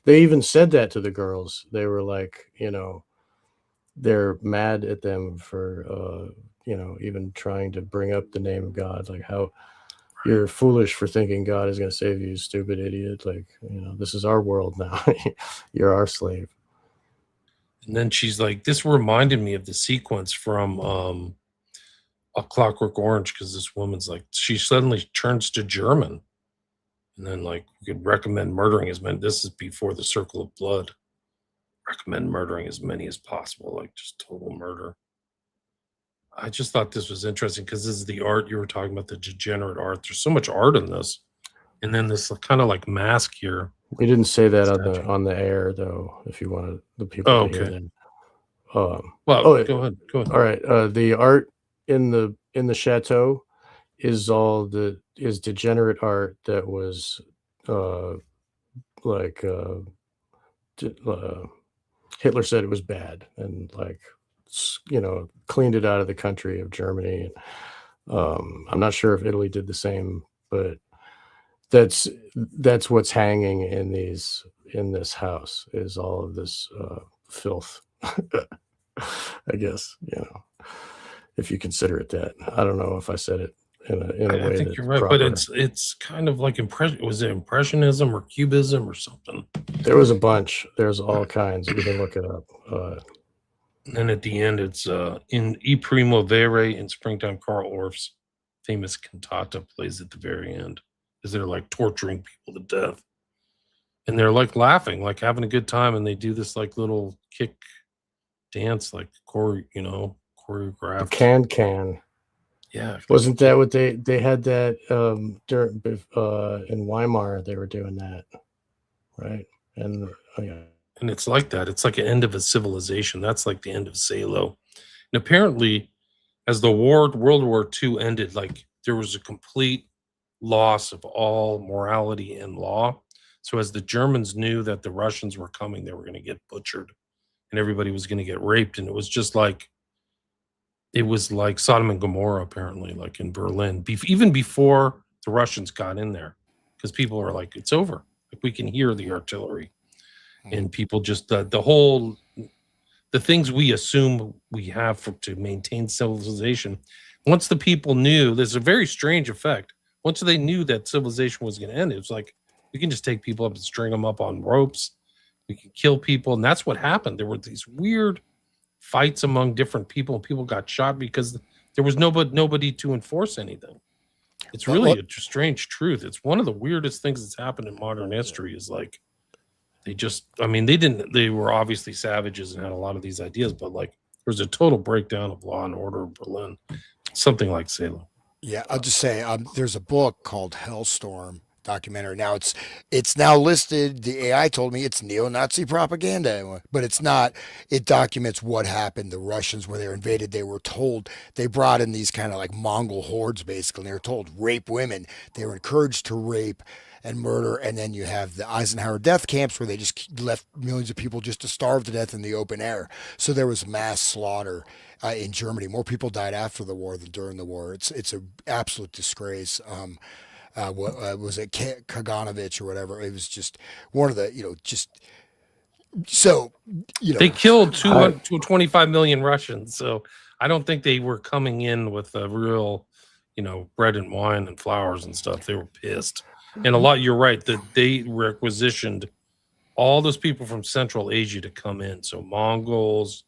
they even said that to the girls. They were like, they're mad at them for, even trying to bring up the name of God. Like how you're foolish for thinking God is going to save you, stupid idiot. Like, this is our world now. You're our slave. And then she's like, this reminded me of the sequence from A Clockwork Orange, because this woman's like, she suddenly turns to German. And then like, we could recommend murdering as many. This is before the Circle of Blood. Recommend murdering as many as possible, like just total murder. I just thought this was interesting because this is the art you were talking about, the degenerate art. There's so much art in this. And then this kind of like mask here. We didn't say that on the air though, if you wanted the people to hear that. Go ahead. All right. The art in the chateau is degenerate art that was Hitler said it was bad and cleaned it out of the country of Germany. I'm not sure if Italy did the same, but that's what's hanging in this house is all of this filth. I guess, if you consider it that. I don't know if I said it in a way. I think you're right, proper. But it's kind of like was it Impressionism or Cubism or something? There was a bunch. There's all kinds. You can look it up. And then at the end, it's in E Primo Vere in Springtime. Karl Orff's famous cantata plays at the very end as they're like torturing people to death, and they're like laughing, like having a good time, and they do this like little kick dance, like choreographed. The can. Yeah, wasn't that what they had that in Weimar? They were doing that, right? And and it's like that. It's like an end of a civilization. That's like the end of Salo. And apparently, as the World War II ended, like there was a complete loss of all morality and law. So as the Germans knew that the Russians were coming, they were going to get butchered and everybody was going to get raped. And it was just like, it was like Sodom and Gomorrah, apparently, like in Berlin, even before the Russians got in there, because people were like, it's over. Like we can hear the artillery, and people just the whole the things we assume we have to maintain civilization. Once the people knew, there's a very strange effect. Once they knew that civilization was going to end, it was like we can just take people up and string them up on ropes. We can kill people, and that's what happened. There were these weird fights among different people, and people got shot because there was nobody to enforce anything. It's really a strange truth. It's one of the weirdest things that's happened in modern history. Is like they were obviously savages and had a lot of these ideas, but like there was a total breakdown of law and order in Berlin, something like Salem. Yeah, I'll just say there's a book called Hellstorm documentary. Now it's now listed. The AI told me it's neo-Nazi propaganda, but it's not. It documents what happened. The Russians, where they were invaded, they were told they brought in these kind of like Mongol hordes, basically. They were told rape women. They were encouraged to rape and murder. And then you have the Eisenhower death camps where they just left millions of people just to starve to death in the open air. So there was mass slaughter in Germany. More people died after the war than during the war. It's an absolute disgrace. What was it, Kaganovich or whatever? It was just one of the, They killed 25 million Russians. So I don't think they were coming in with a real, bread and wine and flowers and stuff. They were pissed. And a lot, you're right, that they requisitioned all those people from Central Asia to come in. So Mongols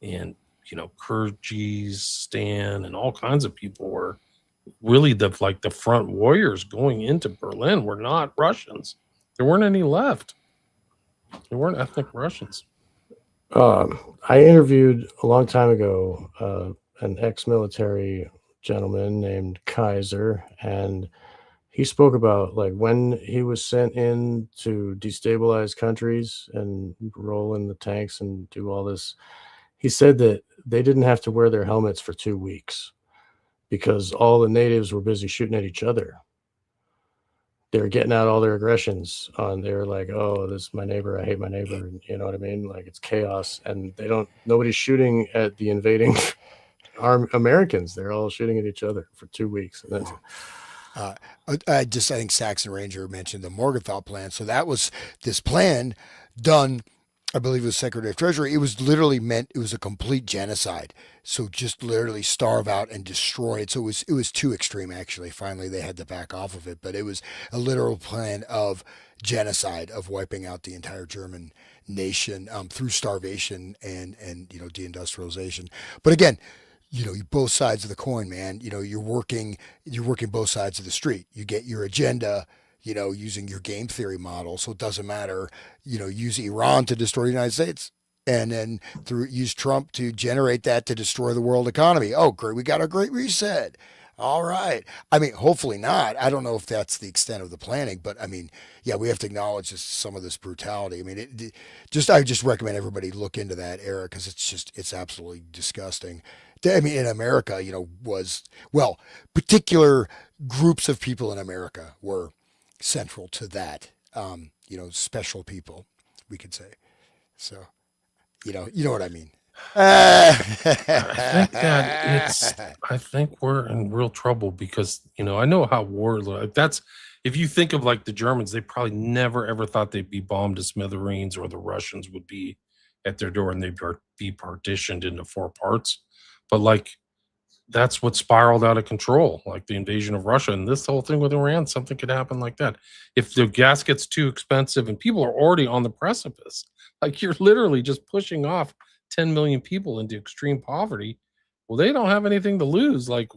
and, Kyrgyzstan and all kinds of people were really the front warriors going into Berlin were not Russians. There weren't any left. There weren't ethnic Russians. I interviewed a long time ago an ex-military gentleman named Kaiser, and he spoke about like when he was sent in to destabilize countries and roll in the tanks and do all this. He said that they didn't have to wear their helmets for 2 weeks because all the natives were busy shooting at each other. They were getting out all their aggressions on. They were like, "Oh, this is my neighbor. I hate my neighbor." And you know what I mean? Like it's chaos, and nobody's shooting at the invading Americans. They're all shooting at each other for 2 weeks. And I think Saxon Ranger mentioned the Morgenthau plan. So that was this plan done, I believe it was Secretary of Treasury. It was literally meant, it was a complete genocide. So just literally starve out and destroy it. So it was too extreme, actually. Finally, they had to back off of it. But it was a literal plan of genocide, of wiping out the entire German nation through starvation and deindustrialization. But again, both sides of the coin, man. You're working both sides of the street. You get your agenda, using your game theory model. So it doesn't matter, use Iran to destroy the United States and then use Trump to generate that to destroy the world economy. Oh, great. We got our great reset. All right. I mean, hopefully not. I don't know if that's the extent of the planning, but I mean, yeah, we have to acknowledge some of this brutality. I mean, I just recommend everybody look into that era because it's absolutely disgusting. I mean, in America, particular groups of people in America were central to that, special people, we could say. So, you know what I mean. I think we're in real trouble because, I know how if you think of like the Germans, they probably never ever thought they'd be bombed to smithereens or the Russians would be at their door and they'd be partitioned into 4 parts. But like, that's what spiraled out of control, like the invasion of Russia and this whole thing with Iran. Something could happen like that. If the gas gets too expensive and people are already on the precipice, like you're literally just pushing off 10 million people into extreme poverty. Well, they don't have anything to lose. Like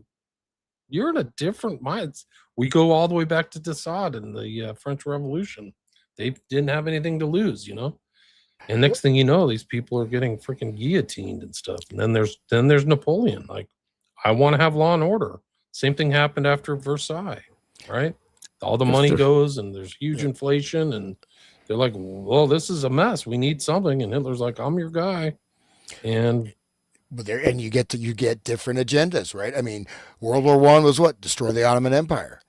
you're in a different mind. We go all the way back to de Sade and the French Revolution. They didn't have anything to lose, And next thing you know, these people are getting freaking guillotined and stuff. And then there's Napoleon. Like, I want to have law and order. Same thing happened after Versailles, right? All the money goes and there's huge inflation and they're like, well, this is a mess. We need something. And Hitler's like, I'm your guy. And but there, and you get different agendas, right? I mean, World War One was what? Destroy the Ottoman Empire.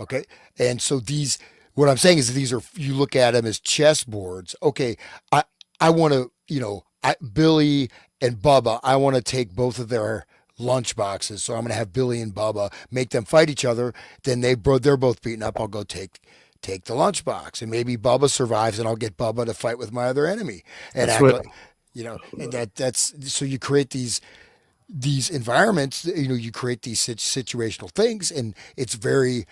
Okay. And so these, what I'm saying is these are, you look at them as chessboards. Okay. I want to, Billy and Bubba, I want to take both of their lunch boxes. So I'm going to have Billy and Bubba make them fight each other. Then they're both beaten up. I'll go take the lunchbox, and maybe Bubba survives, and I'll get Bubba to fight with my other enemy and That's act what like, and that's so you create these environments. You create these situational things, and it's very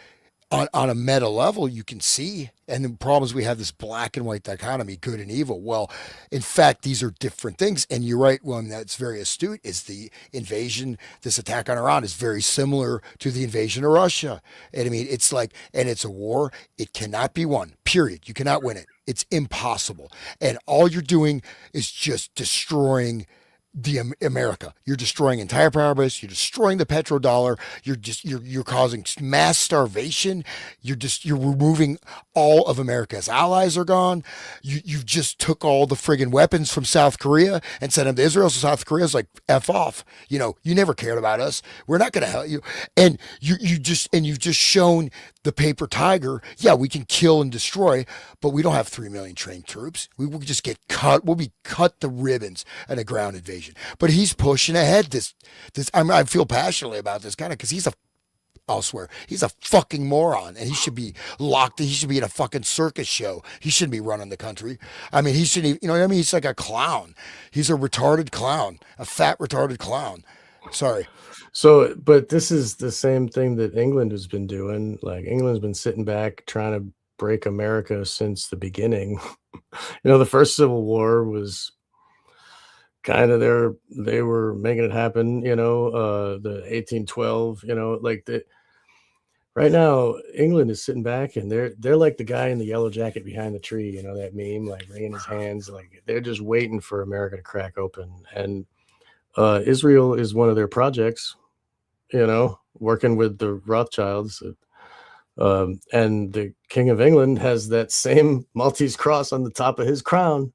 on a meta level, you can see. And the problem is we have this black and white dichotomy, good and evil. Well, in fact, these are different things. And you're right, one that's very astute is the invasion, this attack on Iran is very similar to the invasion of Russia. And I mean, it's like, and it's a war. It cannot be won, period. You cannot win it. It's impossible. And all you're doing is just destroying America. You're destroying entire power base. You're destroying the petrodollar. You're causing mass starvation. You're removing all of America's allies are gone. You just took all the friggin' weapons from South Korea and sent them to Israel. So South Korea's like, F off. You never cared about us. We're not going to help you. And you've just shown the paper tiger. Yeah, we can kill and destroy, but we don't have 3 million trained troops. We will just get cut. We'll be cut to ribbons in a ground invasion. But he's pushing ahead. I feel passionately about this kind of because I'll swear, he's a fucking moron, and he should be locked. He should be in a fucking circus show. He shouldn't be running the country. I mean, he shouldn't. You know what I mean? He's like a clown. He's a retarded clown, a fat retarded clown. Sorry. So, but this is the same thing that England has been doing. Like England's been sitting back trying to break America since the beginning. The first Civil War was kind of they were making it happen. The 1812. Right now, England is sitting back and they're like the guy in the yellow jacket behind the tree. That meme, like wringing his hands, like they're just waiting for America to crack open. And Israel is one of their projects. Working with the Rothschilds. And the King of England has that same Maltese cross on the top of his crown,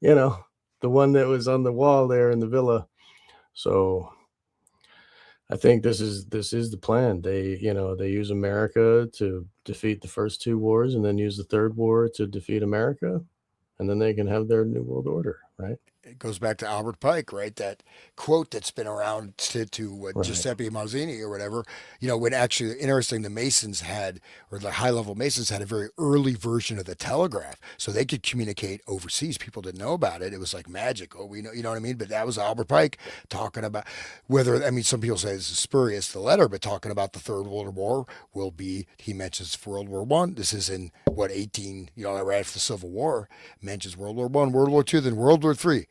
the one that was on the wall there in the villa. So I think this is the plan. They use America to defeat the first two wars and then use the third war to defeat America, and then they can have their new world order, right? It goes back to Albert Pike, right? That quote that's been around to Right. Giuseppe Mazzini or whatever. When actually interesting, the Masons had, or the high level Masons had a very early version of the telegraph, so they could communicate overseas. People didn't know about it. It was like magic. Oh, we know, you know what I mean? But that was Albert Pike talking about some people say this is spurious, the letter, but talking about the Third World War will be, he mentions World War One. This is in 18, right after the Civil War, mentions World War One, World War Two, then World War Three.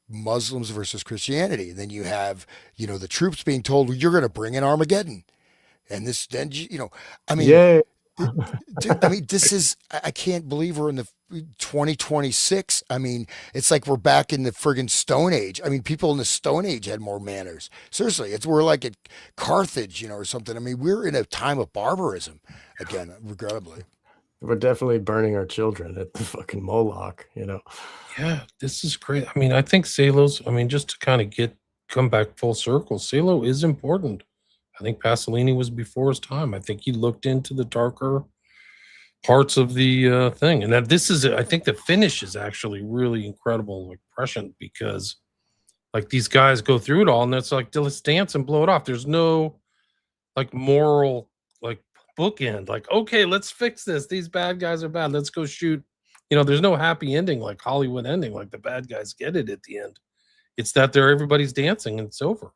Muslims versus Christianity. And then you have, the troops being told, well, you're going to bring in Armageddon. And I mean, Yay. this is, I can't believe we're in the 2026. I mean, it's like we're back in the friggin' Stone Age. I mean, people in the Stone Age had more manners. Seriously, we're like at Carthage, or something. I mean, we're in a time of barbarism again, regrettably. We're definitely burning our children at the fucking Moloch, Yeah, this is great. I mean, I think just to kind of come back full circle, Salo is important. I think Pasolini was before his time. I think he looked into the darker parts of the thing. And that I think the finish is actually really incredible, like prescient, because like these guys go through it all and it's like, let's dance and blow it off. There's no like moral, like bookend, like, okay, let's fix this. These bad guys are bad. Let's go shoot. There's no happy ending, like Hollywood ending, like the bad guys get it at the end. It's that everybody's dancing and it's over.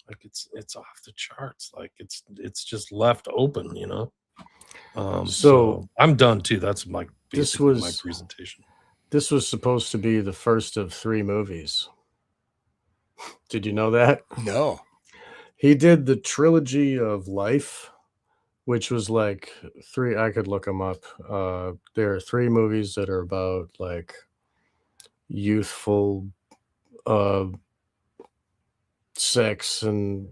Like it's off the charts. Like it's just left open, So I'm done too. That's my presentation. This was supposed to be the first of 3 movies. Did you know that? No. He did the trilogy of life, which was like 3. I could look them up. There are 3 movies that are about like youthful sex and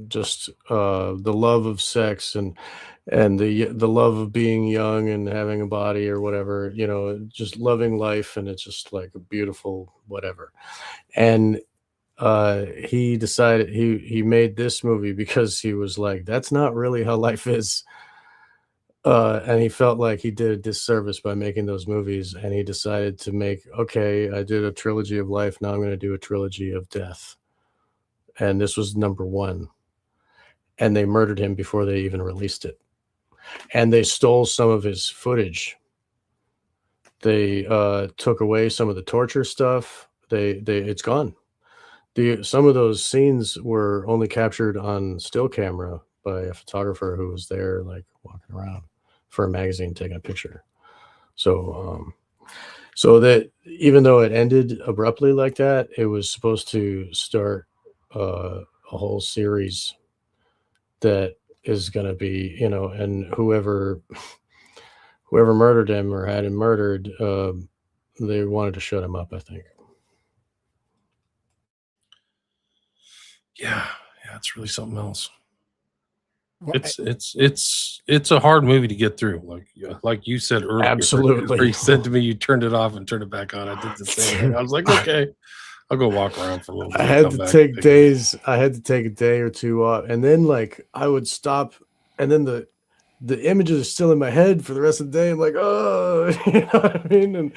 just the love of sex and the love of being young and having a body or whatever, just loving life, and it's just like a beautiful whatever. And he decided he made this movie because he was like, that's not really how life is. And he felt like he did a disservice by making those movies, and he decided to make, okay, I did a trilogy of life, now I'm going to do a trilogy of death. And this was number one. And they murdered him before they even released it. And they stole some of his footage. They took away some of the torture stuff. It's gone. Some of those scenes were only captured on still camera by a photographer who was there, like walking around for a magazine taking a picture. So, so that even though it ended abruptly like that, it was supposed to start a whole series that is going to be, and whoever murdered him or had him murdered, they wanted to shut him up, I think. Yeah, it's really something else. Well, It's a hard movie to get through. Like you said earlier, Absolutely. where you said to me you turned it off and turned it back on. I did the same thing. I was like, okay, I'll go walk around for a little bit. I had come to back, take pick it up. days. I had to take a day or two off, and then like I would stop, and then the images are still in my head for the rest of the day. I'm like, oh, you know what I mean? And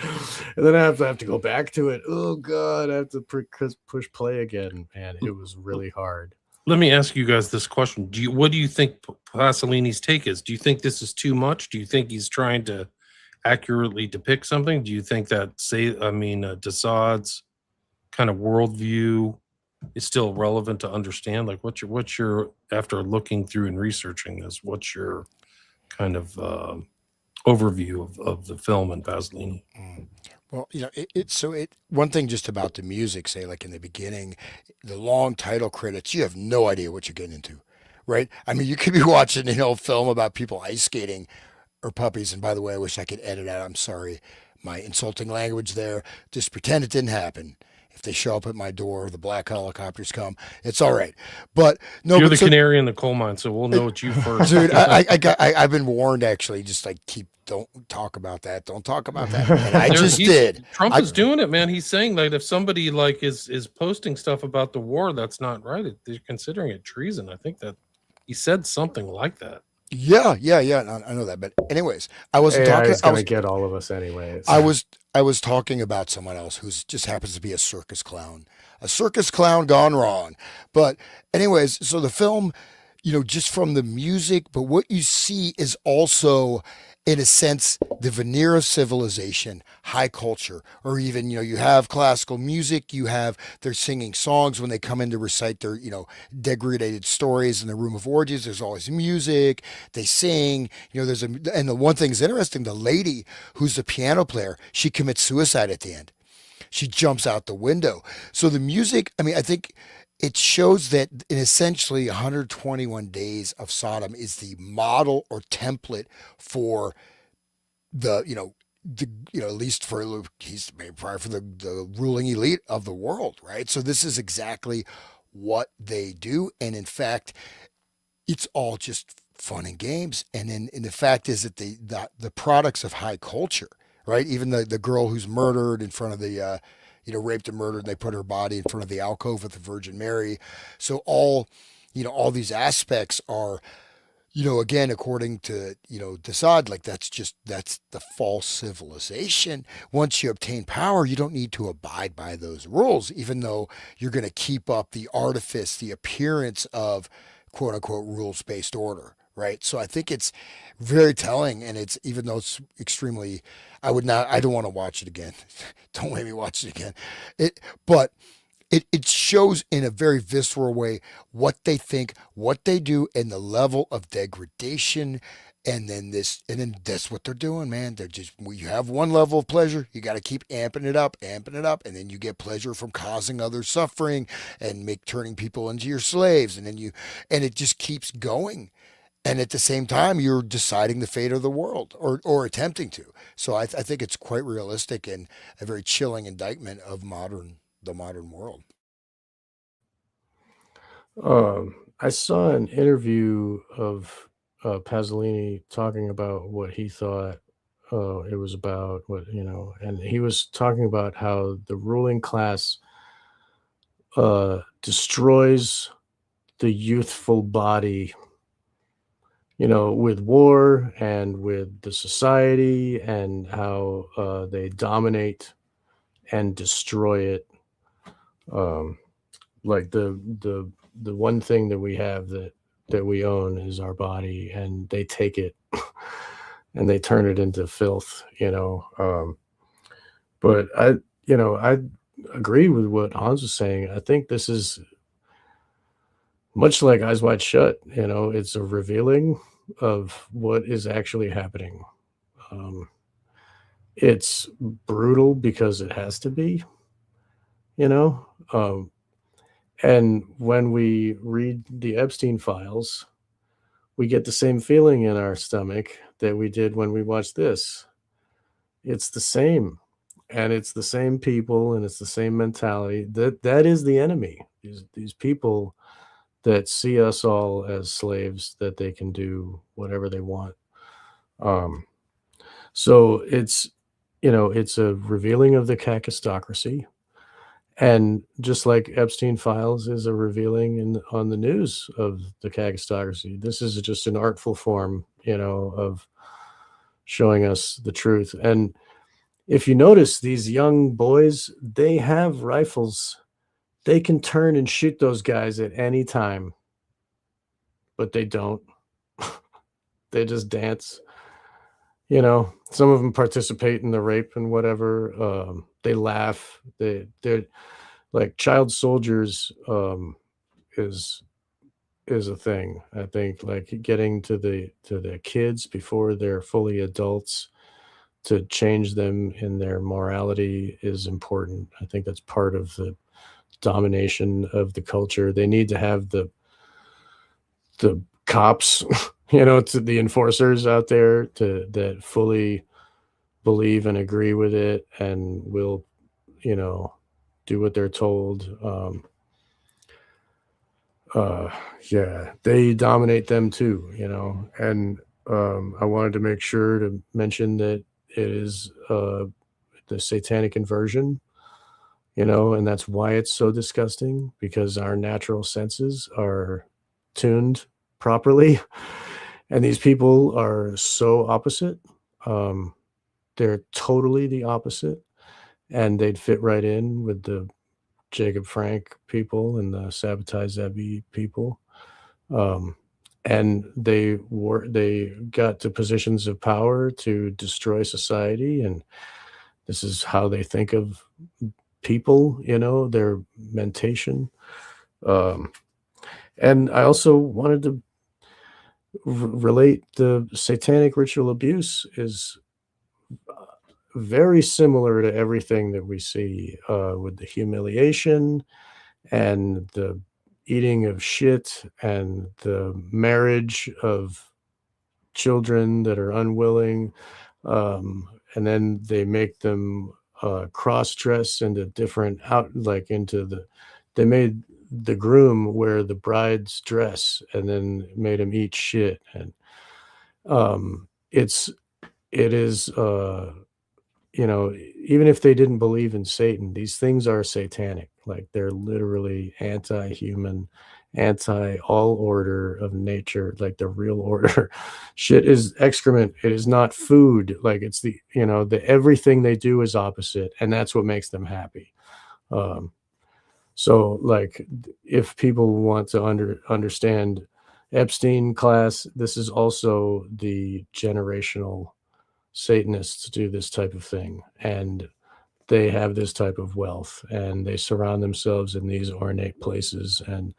then I have to go back to it. Oh God, I have to push play again. Man, it was really hard. Let me ask you guys this question. What do you think Pasolini's take is? Do you think this is too much? Do you think he's trying to accurately depict something? Do you think that Desaad's kind of worldview is still relevant to understand? Like what's your after looking through and researching this, what's your kind of overview of the film and Pasolini? Well, one thing just about the music, say like in the beginning, the long title credits, you have no idea what you're getting into, right? I mean, you could be watching an old film about people ice skating or puppies. And by the way, I wish I could edit out. I'm sorry, my insulting language there. Just pretend it didn't happen. If they show up at my door, the black helicopters come. It's all right. But no, You're but the canary in the coal mine, so we'll know it's you first. dude, I've been warned actually. Just like don't talk about that. Don't talk about that. And I just did. Trump is doing it, man. He's saying that if somebody like is posting stuff about the war, that's not right. They're considering it treason. I think that he said something like that. Yeah. I know that. But anyways, I wasn't AI talking. is going to get all of us anyways. I was talking about someone else who's just happens to be a circus clown gone wrong. But anyways, so the film, just from the music, but what you see is also, in a sense, the veneer of civilization, high culture, or even, you have classical music, they're singing songs when they come in to recite their, degraded stories in the room of orgies. There's always music, they sing, and the one thing is interesting, the lady who's the piano player, she commits suicide at the end. She jumps out the window. So the music, I mean, I think it shows that in essentially 121 Days of Sodom is the model or template for at least for he's maybe probably for the ruling elite of the world, right? So this is exactly what they do. And in fact, it's all just fun and games. And the fact is that the products of high culture, right? Even the girl who's murdered in front of the raped and murdered, and they put her body in front of the alcove with the Virgin Mary. So all these aspects are, again, according to, Desaad, like that's the false civilization. Once you obtain power, you don't need to abide by those rules, even though you're going to keep up the artifice, the appearance of quote unquote rules-based order. Right. So I think it's very telling. And it's, even though it's extremely, I don't want to watch it again. Don't make me watch it again. But it shows in a very visceral way what they think, what they do, and the level of degradation. And then that's what they're doing, man. You have one level of pleasure, you got to keep amping it up, and then you get pleasure from causing others suffering and turning people into your slaves, and it just keeps going. And at the same time, you're deciding the fate of the world, or attempting to. So I think it's quite realistic and a very chilling indictment of the modern world. I saw an interview of Pasolini talking about what he thought it was about, and he was talking about how the ruling class destroys the youthful body, with war and with the society, and how they dominate and destroy it. Um, like the one thing that we have that we own is our body, and they take it and they turn it into filth. But I agree with what Hans was saying. I think this is much like Eyes Wide Shut. It's a revealing of what is actually happening. Um, it's brutal because it has to be, you know. And when we read the Epstein files, we get the same feeling in our stomach that we did when we watched this. It's the same, and it's the same people, and it's the same mentality. That is the enemy. These people that see us all as slaves, that they can do whatever they want. Um, so it's a revealing of the kakistocracy. And just like Epstein Files is a revealing on the news of the kakistocracy, this is just an artful form, of showing us the truth. And if you notice, these young boys, they have rifles. They can turn and shoot those guys at any time, but they don't. They just dance. Some of them participate in the rape and whatever. They laugh. They're like child soldiers. Is a thing. I think, like, getting to the kids before they're fully adults, to change them in their morality, is important. I think that's part of the domination of the culture. They need to have the cops, to the enforcers out there that fully believe and agree with it and will, do what they're told. Yeah, they dominate them too, and I wanted to make sure to mention that it is the satanic inversion, and that's why it's so disgusting, because our natural senses are tuned properly, and these people are so opposite. Um, they're totally the opposite, and they'd fit right in with the Jacob Frank people and the Sabotage Zebi people. Um, and they got to positions of power to destroy society, and this is how they think of people, their mentation. Um, and I also wanted to relate the satanic ritual abuse is very similar to everything that we see with the humiliation and the eating of shit and the marriage of children that are unwilling. And then they make them cross dress into different they made the groom wear the bride's dress and then made him eat shit. And um, it's, it is, even if they didn't believe in Satan, these things are satanic. Like, they're literally anti-human, anti all order of nature, like the real order. Shit is excrement. It is not food. Like, it's the everything they do is opposite, and that's what makes them happy. So, like, if people want to understand Epstein class, this is also the generational Satanists do this type of thing, and they have this type of wealth, and they surround themselves in these ornate places, and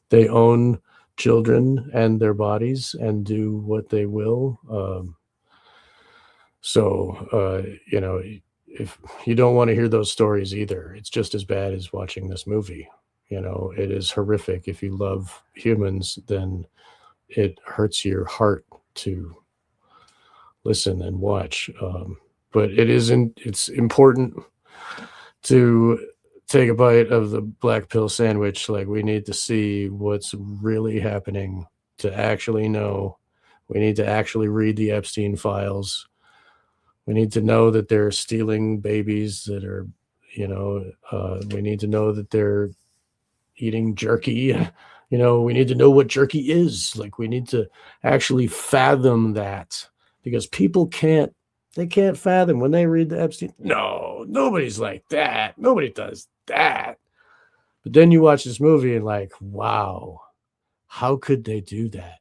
they own children and their bodies and do what they will. If you don't want to hear those stories either, it's just as bad as watching this movie. It is horrific. If you love humans, then it hurts your heart to listen and watch. But it's important to take a bite of the black pill sandwich. Like, we need to see what's really happening to actually know. We need to actually read the Epstein files. We need to know that they're stealing babies that are, we need to know that they're eating jerky. We need to know what jerky is. Like, we need to actually fathom that, because people can't fathom when they read the Epstein. No, nobody's like that. Nobody does that. But then you watch this movie and like, wow, how could they do that?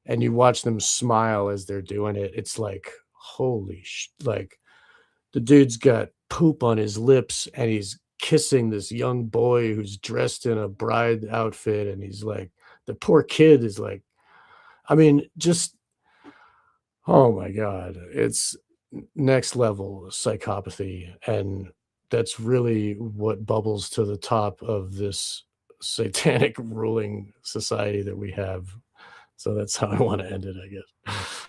And you watch them smile as they're doing it. It's like, holy like, the dude's got poop on his lips and he's kissing this young boy who's dressed in a bride outfit, and he's like, the poor kid is like, I mean, just, oh my god, it's next level psychopathy. And that's really what bubbles to the top of this satanic ruling society that we have. So that's how I want to end it, I guess.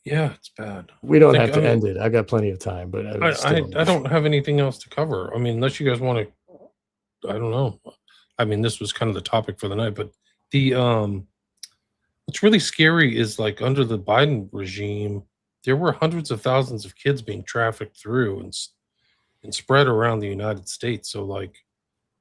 Yeah, it's bad. We don't Think have to I, end it. I got plenty of time, but I I still. I don't have anything else to cover. I mean, unless you guys want to, I don't know. I mean, this was kind of the topic for the night, but the what's really scary is like under the Biden regime, there were hundreds of thousands of kids being trafficked through and spread around the United States. So like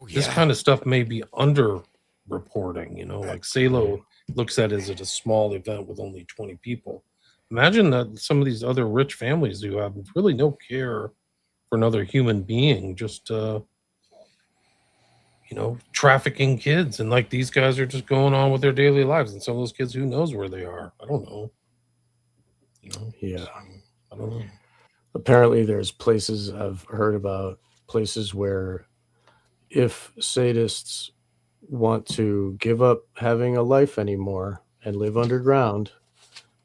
this Yeah. kind of stuff may be under reporting, like Salo looks at it as a small event with only 20 people. Imagine that some of these other rich families who have really no care for another human being, just trafficking kids, and like these guys are just going on with their daily lives, and some of those kids, who knows where they are? I don't know. Yeah. So, I don't know. Apparently, there's places I've heard about, places where if sadists want to give up having a life anymore and live underground,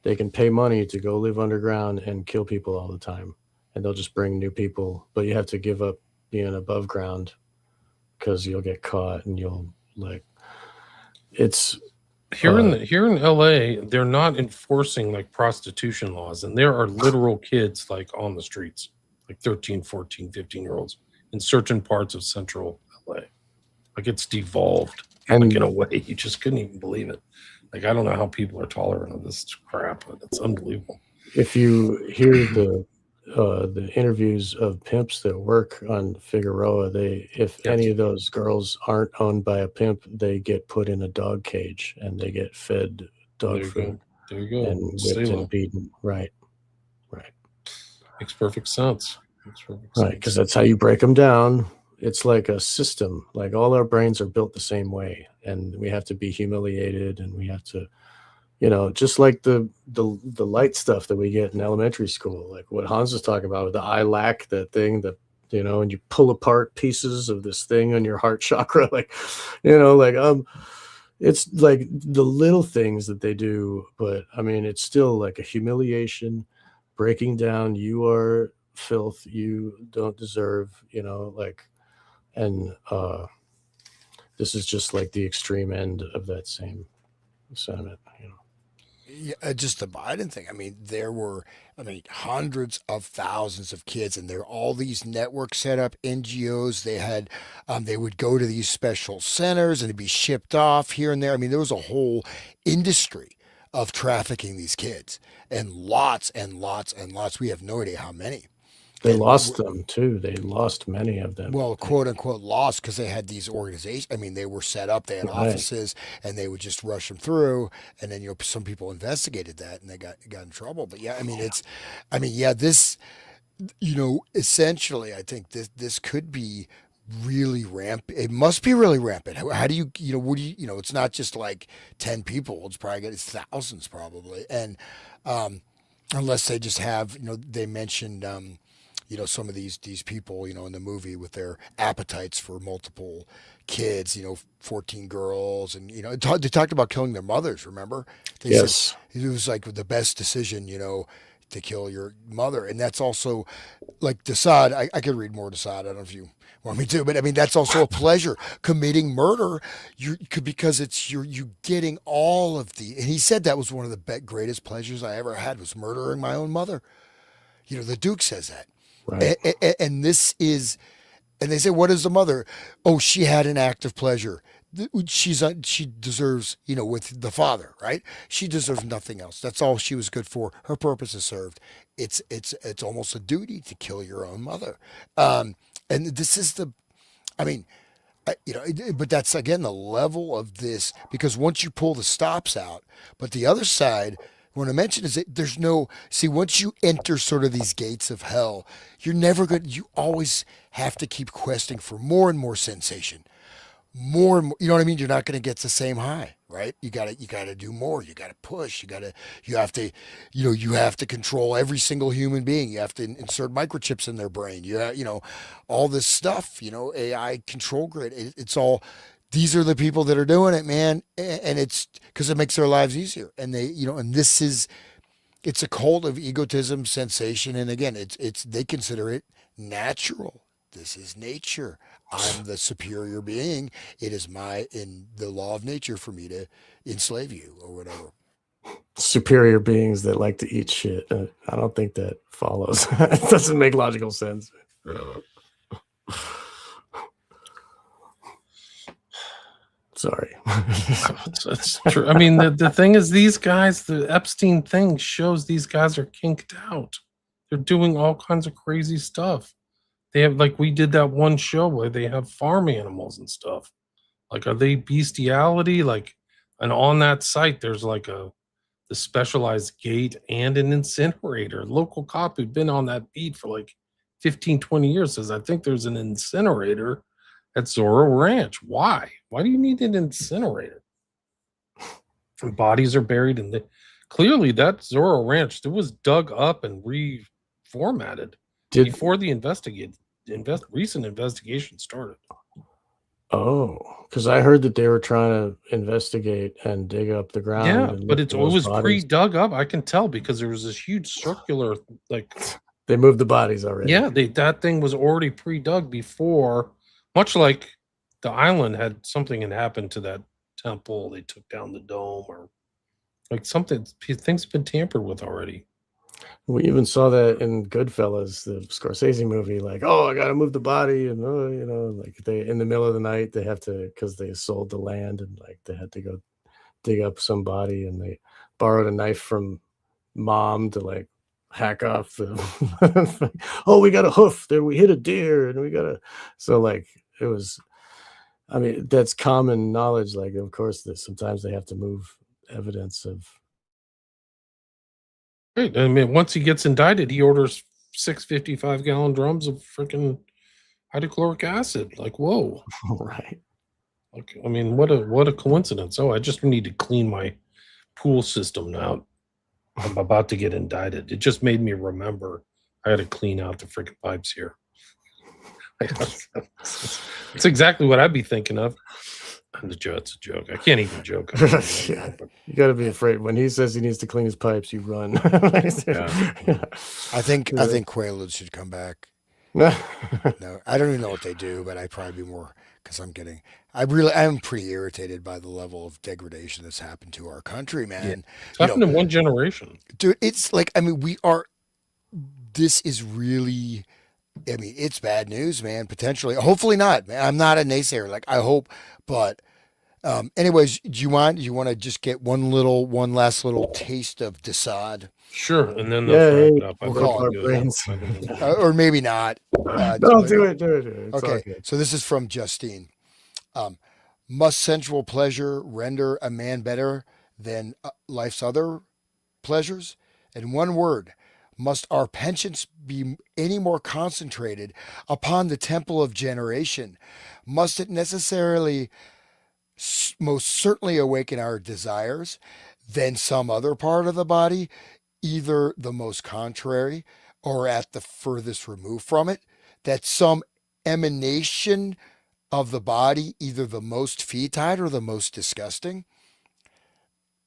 they can pay money to go live underground and kill people all the time. And they'll just bring new people, but you have to give up being above ground because you'll get caught and you'll it's Here in LA, they're not enforcing like prostitution laws, and there are literal kids like on the streets, like 13, 14, 15-year-olds in certain parts of central LA. Like it's devolved, and like in a way you just couldn't even believe it. Like I don't know how people are tolerant of this crap, but it's unbelievable. if you hear the interviews of pimps that work on Figueroa, if any of those girls aren't owned by a pimp, they get put in a dog cage and they get fed dog food There you go. and whipped and beaten. Right. Makes perfect sense. Right, because that's how you break them down. It's like a system. Like all our brains are built the same way, and we have to be humiliated, and we have to, just like the light stuff that we get in elementary school, like what Hans was talking about with the eye lack, that thing that, and you pull apart pieces of this thing on your heart chakra, it's like the little things that they do, but I mean, it's still like a humiliation, breaking down. You are filth. You don't deserve, and this is just like the extreme end of that same sentiment. Yeah, just the Biden thing. I mean, there were, hundreds of thousands of kids, and there are all these networks set up, NGOs. They had, they would go to these special centers and it'd be shipped off here and there. I mean, there was a whole industry of trafficking these kids, and lots and lots and lots. We have no idea how many. They And lost them too. They lost many of them. well, quote unquote, lost because they had these organizations. I mean, they were set up, they had Right. offices, and they would just rush them through. And then, some people investigated that and they got in trouble. But yeah, this, essentially, I think this could be really rampant. It must be really rampant. How do you, what do you, it's not just like 10 people. It's thousands probably. And, unless they just have, they mentioned, some of these people, in the movie with their appetites for multiple kids, 14 girls, and they talked about killing their mothers. Remember? They Yes. said it was like the best decision, to kill your mother, and that's also like Desaad. I could read more Desaad. I don't know if you want me to, but I mean that's also a pleasure. Committing murder, because it's you getting all of the. And he said that was one of the greatest pleasures I ever had, was murdering my own mother. The Duke says that. Right. And this is, and they say, what is the mother? Oh, she had an act of pleasure. She deserves, with the father, right? She deserves nothing else. That's all she was good for. Her purpose is served. It's almost a duty to kill your own mother. And this is I mean, but that's again the level of this, because once you pull the stops out, but the other side, what I mentioned is that there's no, see, once you enter sort of these gates of hell, you're never good. You always have to keep questing for more and more sensation, more and more, you know what I mean? You're not going to get the same high, right? You got to do more. You got to push. You have to, you have to control every single human being. You have to insert microchips in their brain. All this stuff, AI control grid. It's all, these are the people that are doing it, man. And it's because it makes their lives easier. And and it's a cult of egotism, sensation. And again, they consider it natural. This is nature. I'm the superior being. It is in the law of nature for me to enslave you or whatever. Superior beings that like to eat shit. I don't think that follows. It doesn't make logical sense. Sorry. That's true. I mean, the thing is, these guys, the Epstein thing shows these guys are kinked out. They're doing all kinds of crazy stuff. They have, like, we did that one show where they have farm animals and stuff. Like, are they bestiality? Like, and on that site, there's like the specialized gate and an incinerator. Local cop who'd been on that beat for like 15, 20 years says, I think there's an incinerator at Zorro Ranch. Why? Why do you need an incinerator? And bodies are buried in clearly that Zorro Ranch, it was dug up and reformatted before the recent investigation started. Oh, because I heard that they were trying to investigate and dig up the ground. Yeah, and but look it for those was bodies. pre-dug up. I can tell because there was this huge circular, like, They moved the bodies already. yeah, that thing was already pre-dug before, much like the island had something had happened to that temple. They took down the dome, or like something. Things been tampered with already. We even saw that in Goodfellas, the Scorsese movie. Like, oh, I got to move the body, and like they in the middle of the night they have to, because they sold the land, and like they had to go dig up some body, and they borrowed a knife from mom to like hack off the. Oh, we got a hoof there. We hit a deer, and we got a. So like it was. I mean, that's common knowledge. Like, of course, that sometimes they have to move evidence of. Right. I mean, once he gets indicted, he orders 6 55-gallon drums of freaking hydrochloric acid. Like, whoa. Right. Like, I mean, what a coincidence. Oh, I just need to clean my pool system now. I'm about to get indicted. It just made me remember I had to clean out the freaking pipes here. It's exactly what I'd be thinking of. It's a joke. I can't even joke. Yeah. You got to be afraid when he says he needs to clean his pipes. You run. Yeah. I think Quaaludes should come back. No, I don't even know what they do, but I'd probably be more, because I'm pretty irritated by the level of degradation that's happened to our country, man. Yeah. It's happened in one generation. Dude, it's like, I mean, this is really, I mean, it's bad news, man, potentially. Hopefully not, man. I'm not a naysayer. Like, I hope, but anyways, do you want to just get one last little taste of Desaad? Sure, and then they'll wrap it up. We'll call our brains. Or maybe not. No, do it. It's okay, so this is from Justine. Must sensual pleasure render a man better than life's other pleasures? In one word, must our penchants be any more concentrated upon the temple of generation? Must it necessarily most certainly awaken our desires than some other part of the body, either the most contrary or at the furthest remove from it, that some emanation of the body, either the most fetid or the most disgusting?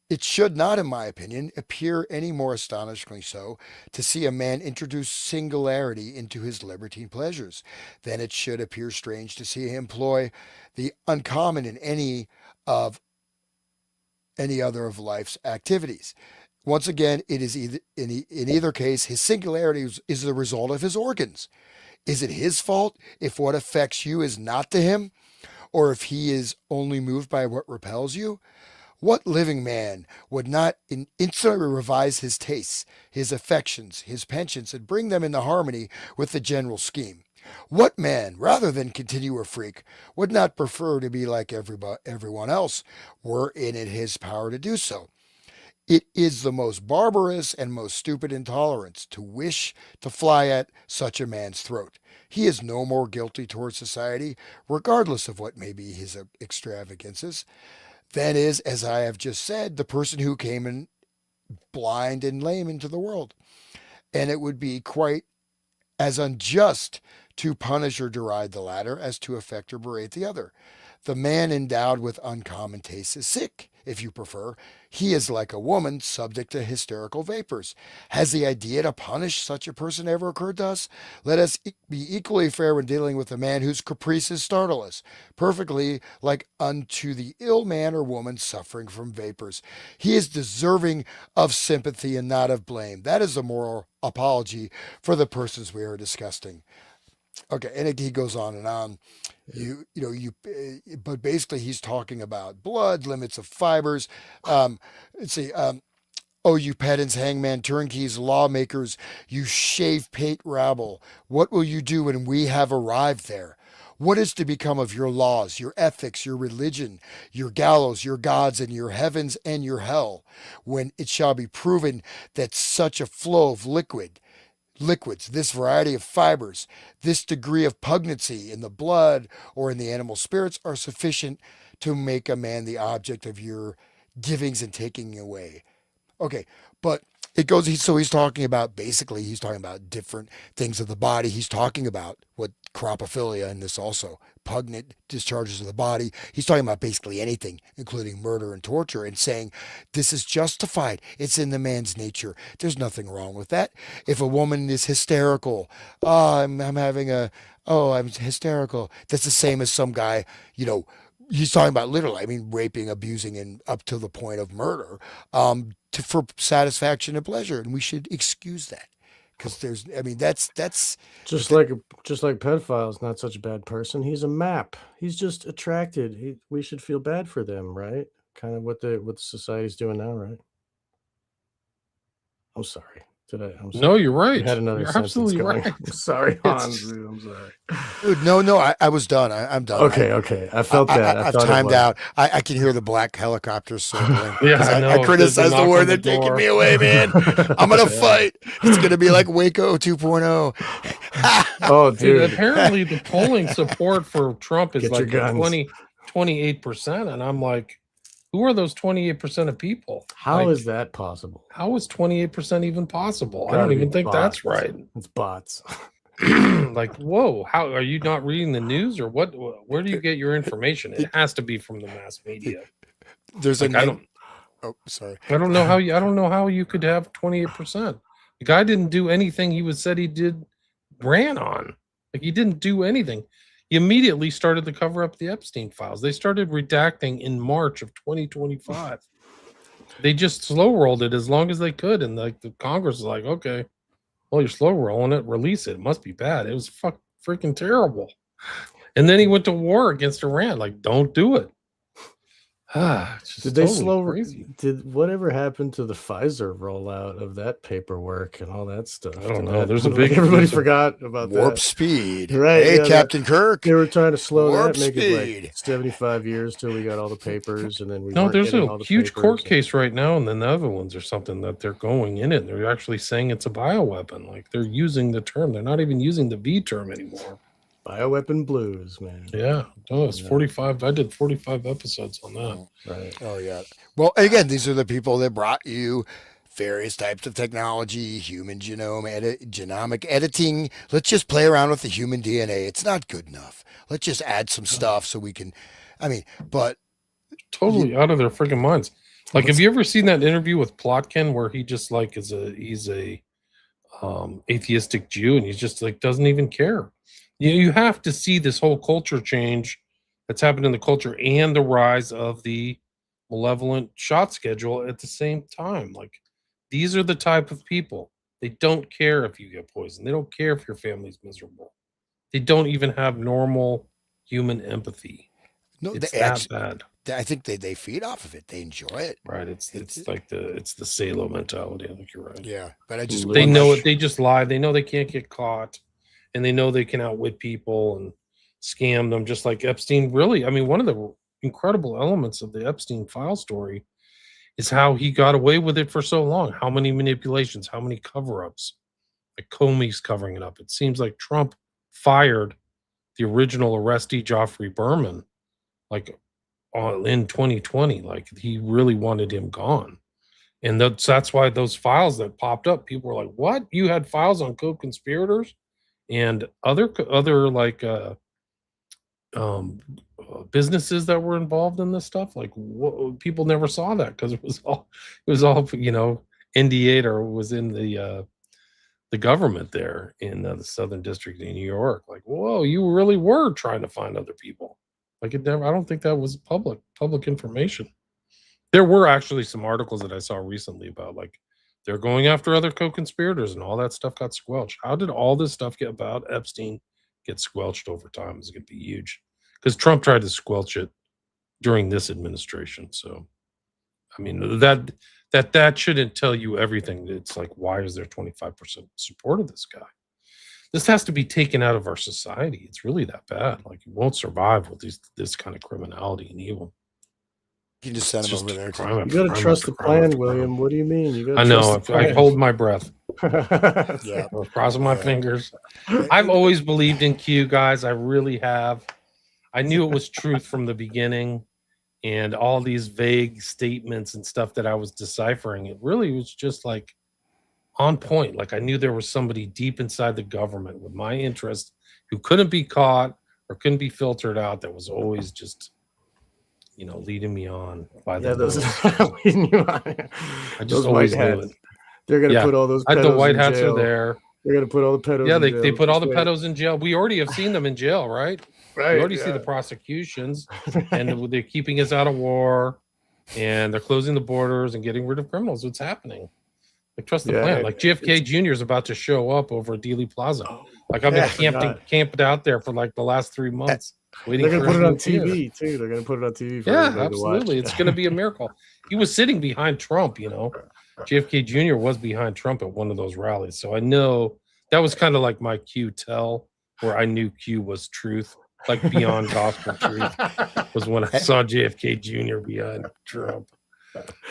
It should not, in my opinion, appear any more astonishingly so to see a man introduce singularity into his libertine pleasures than it should appear strange to see him employ the uncommon in any other of life's activities. Once again, it is in either case, his singularity is the result of his organs. Is it his fault if what affects you is not to him, or if he is only moved by what repels you? What living man would not instantly revise his tastes, his affections, his penchants, and bring them into harmony with the general scheme? What man, rather than continue a freak, would not prefer to be like everyone else, were it in his power to do so? It is the most barbarous and most stupid intolerance to wish to fly at such a man's throat. He is no more guilty towards society, regardless of what may be his extravagances, than is, as I have just said, the person who came in blind and lame into the world. And it would be quite as unjust to punish or deride the latter as to affect or berate the other. The man endowed with uncommon taste is sick, if you prefer. He is like a woman subject to hysterical vapors. Has the idea to punish such a person ever occurred to us? Let us be equally fair when dealing with a man whose caprices startle us, perfectly like unto the ill man or woman suffering from vapors. He is deserving of sympathy and not of blame. That is a moral apology for the persons we are discussing. Okay, and he goes on and on. But basically he's talking about blood, limits of fibers. Let's see. Oh, you pedants, hangman, turnkeys, lawmakers, you shave pate rabble, what will you do when we have arrived there? What is to become of your laws, your ethics, your religion, your gallows, your gods, and your heavens and your hell, when it shall be proven that such a flow of liquids, this variety of fibers, this degree of pugnancy in the blood or in the animal spirits are sufficient to make a man the object of your givings and taking away? Okay, but it goes. So he's talking about basically he's talking about different things of the body. He's talking about what cropophilia and this also pugnant discharges of the body. He's talking about basically anything, including murder and torture, and saying this is justified. It's in the man's nature. There's nothing wrong with that. If a woman is hysterical, I'm having a I'm hysterical. That's the same as some guy, he's talking about literally, I mean, raping, abusing, and up to the point of murder, for satisfaction and pleasure, and we should excuse that because that's Just like pedophile's not such a bad person. He's a map. He's just attracted. We should feel bad for them, right? Kind of what the society's doing now, right? I'm sorry. I'm sorry. No, you're right. You had another You're sentence absolutely going. right. I'm sorry, It's- Hans. Dude, I'm sorry. dude. No, I'm done. I'm done. Okay. I felt that. I've thought it timed was. out. I can hear the black helicopters circling. Yeah, 'Cause I know. I criticized the knock war. on They're the taking door. me away, man. I'm gonna Yeah. fight. It's gonna be like Waco 2.0. Oh, Dude, dude. apparently the polling support for Trump is Get your like guns. 28%. And I'm like, who are those 28% of people? How Like, is that possible? how is 28% even possible? I Gotta don't be even think that's bots. right. It's bots. Like, whoa, how are you not reading the news or what? Where do you get your information? It has to be from the mass media. There's Like, oh, sorry. I don't know how you could have 28%. The guy didn't do anything he said he ran on. Like, he didn't do anything. He immediately started to cover up the Epstein files. They started redacting in March of 2025. They just slow rolled it as long as they could, and like the Congress was like, okay, well, you're slow rolling it, release it. It must be bad. It was freaking terrible. And then he went to war against Iran. Like, don't do it. It's just Did they totally crazy. Did whatever happened to the Pfizer rollout of that paperwork and all that stuff? I don't Did know. that- There's a like, big- everybody there's a forgot about Warp that. speed. Right, Hey, yeah, Captain Kirk. They were trying to slow Warp that, make it speed. like 75 years till we got all the papers, and then we No, weren't there's getting a all the huge court papers. case right now in the Netherlands or something that they're going in it. They're actually saying it's a bioweapon. Like, they're using the term. They're not even using the V term anymore. Bioweapon blues, man. Yeah. No, it's Yeah. 45. I did 45 episodes on that. Right. Oh yeah. Well, again, these are the people that brought you various types of technology, human genomic editing. Let's just play around with the human DNA. It's not good enough. Let's just add some stuff so we can. But Totally out of their freaking minds. Like, have you ever seen that interview with Plotkin where he just like he's a atheistic Jew and he's just like doesn't even care. You have to see this whole culture change that's happened in the culture and the rise of the malevolent shot schedule at the same time. Like, these are the type of people. They don't care if you get poisoned. They don't care if your family's miserable. They don't even have normal human empathy. no, It's they that actually, bad. I think they feed off of it. They enjoy it. Right. It's like the Salo mentality. I think you're right. Yeah, but I just They one know last- it. They just lie. They know they can't get caught. and they know they can outwit people and scam them, just like Epstein. Really, I mean, one of the incredible elements of the Epstein file story is how he got away with it for so long. How many manipulations, how many cover-ups, like Comey's covering it up. It seems like Trump fired the original arrestee, Geoffrey Berman, like in 2020. Like he really wanted him gone. And that's why those files that popped up, people were like, what? You had files on co-conspirators and other like businesses that were involved in this stuff? Like people never saw that because it was all NDA'd or was in the government there in the Southern District in New York. Like, whoa, you really were trying to find other people. Like it never. I don't think that was public information. There were actually some articles that I saw recently about like they're going after other co-conspirators and all that stuff got squelched. How did all this stuff get about Epstein get squelched over time? It's going to be huge because Trump tried to squelch it during this administration. So, I mean, that shouldn't tell you everything. It's like, why is there 25% support of this guy? This has to be taken out of our society. It's really that bad. Like, you won't survive with this kind of criminality and evil. You just send It's him just over there. crime You after got to crime trust after the crime plan, after crime. William. What do you mean? You got I to know. trust the I plan. hold my breath. Yeah. I was crossing my Yeah. fingers. I've always believed in Q, guys. I really have. I knew it was truth from the beginning, and all these vague statements and stuff that I was deciphering, it really was just like on point. Like I knew there was somebody deep inside the government with my interest who couldn't be caught or couldn't be filtered out. That was always just, leading me on by the those. nose. I just Those always white knew hats. it. They're gonna Yeah. put all those The pedos white in hats are jail. there. They're gonna put all the pedos. Yeah, in they jail. put all Just the wait. pedos in jail. We already have seen them in jail, right? Right. We already see the prosecutions, and they're keeping us out of war, and they're closing the borders and getting rid of criminals. What's happening? Like, trust the plan. Like JFK Jr. is about to show up over at Dealey Plaza. Like I've been camped out there for like the last 3 months. Waiting They're gonna for put it on him to appear. TV too. They're gonna put it on TV for Yeah, everybody to watch. absolutely. It's going to be a miracle. He was sitting behind Trump, JFK Jr. was behind Trump at one of those rallies. So I know that was kind of like my Q tell, where I knew Q was truth, like beyond gospel truth, was when I saw JFK Jr. behind Trump.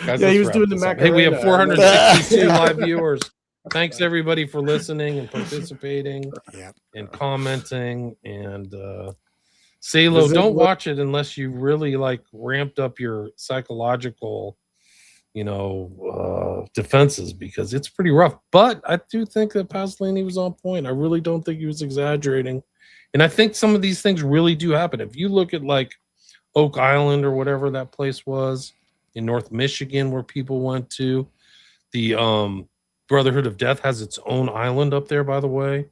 Guys, Yeah, he let's was wrap doing the this up. Hey, we have Macarena. 462 live viewers. Thanks everybody for listening and participating and commenting. And Salo, don't watch it unless you really like ramped up your psychological, defenses, because it's pretty rough. But I do think that Pasolini was on point. I really don't think he was exaggerating. And I think some of these things really do happen. If you look at like Oak Island or whatever that place was in North Michigan where people went to, the Brotherhood of Death has its own island up there, by the way,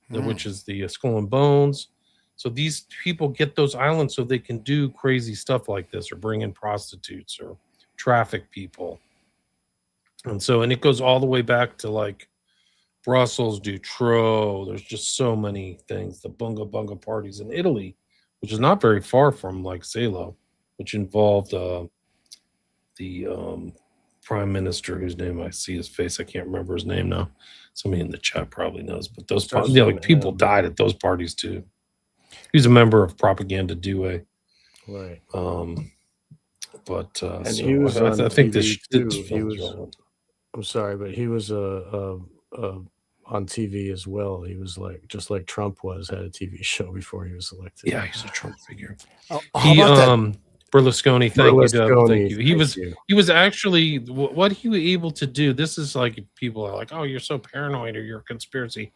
which is the Skull and Bones. So these people get those islands so they can do crazy stuff like this, or bring in prostitutes or traffic people. And it goes all the way back to like Brussels, Dutroux. There's just so many things. The Bunga Bunga parties in Italy, which is not very far from like Salo, which involved the prime minister whose name I see his face. I can't remember his name now. Somebody in the chat probably knows, but those people died at those parties too. He was a member of Propaganda Due. Right. But and he was on I think TV this too. film is relevant. I'm sorry, but he was on TV as well. He was just like Trump had a TV show before he was elected. Yeah, he's a Trump figure. How about that? Berlusconi, thank you, Deb. Thank you. Berlusconi, He was actually what he was able to do. This is like, people are like, oh, you're so paranoid or you're a conspiracy.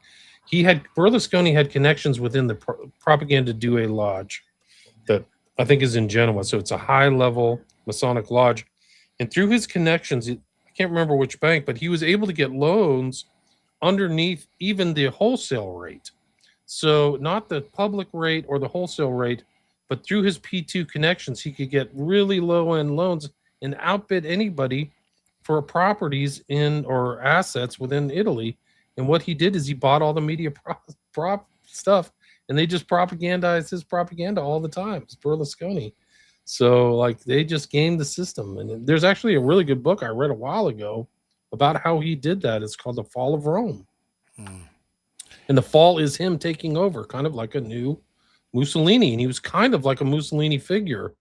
Berlusconi had connections within the Propaganda Due Lodge that I think is in Genoa. So it's a high level Masonic lodge. And through his connections, I can't remember which bank, but he was able to get loans underneath even the wholesale rate. So not the public rate or the wholesale rate, but through his P2 connections, he could get really low end loans and outbid anybody for properties or assets within Italy. And what he did is he bought all the media prop stuff, and they just propagandized his propaganda all the time. It's Berlusconi. So like they just gamed the system. And there's actually a really good book I read a while ago about how he did that. It's called The Fall of Rome. And the fall is him taking over, kind of like a new Mussolini. And he was kind of like a Mussolini figure,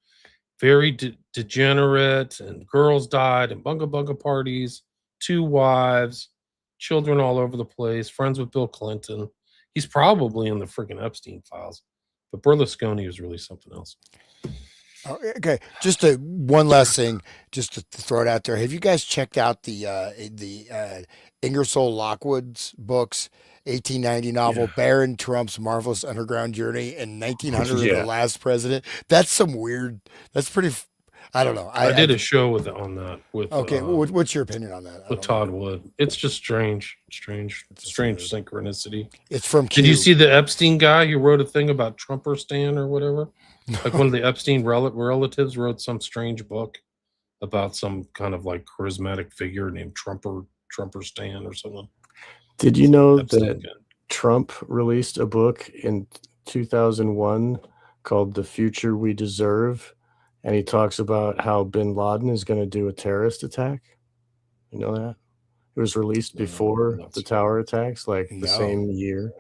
very degenerate, and girls died, and bunga bunga parties, 2 wives, children all over the place, friends with Bill Clinton. He's probably in the freaking Epstein files, but Berlusconi was really something else. Okay, just one last thing, just to throw it out there. Have you guys checked out the Ingersoll Lockwood's books, 1890 novel Yeah. Baron Trump's Marvelous Underground Journey and 1900 The Yeah. Last President? That's some weird. That's pretty. I don't know. I did a show on that with Okay, what's your opinion on that? I with don't know. Todd Wood. It's just strange synchronicity. It's from Q. Did you see the Epstein guy who wrote a thing about Trumperstan or whatever? Like one of the Epstein relatives wrote some strange book about some kind of like charismatic figure named Trumperstan or something. Did you know Epstein that guy. Trump released a book in 2001 called The Future We Deserve? And he talks about how bin Laden is going to do a terrorist attack. You know that? It was released before that's- the tower attacks, like No. the same year.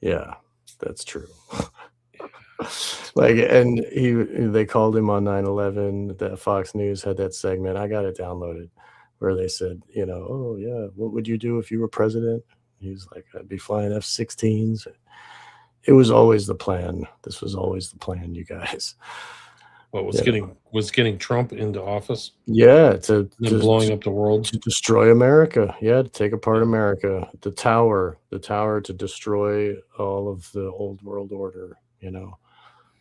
Yeah, that's true. Like, and they called him on 9/11. That Fox News had that segment. I got it downloaded where they said, you know, oh yeah, what would you do if you were president? He was like, I'd be flying F-16s. It was always the plan. This was always the plan, you guys. What was getting Trump into office Yeah, and then blowing up the world? to destroy America. Yeah, to take apart America. The tower to destroy all of the old world order, you know.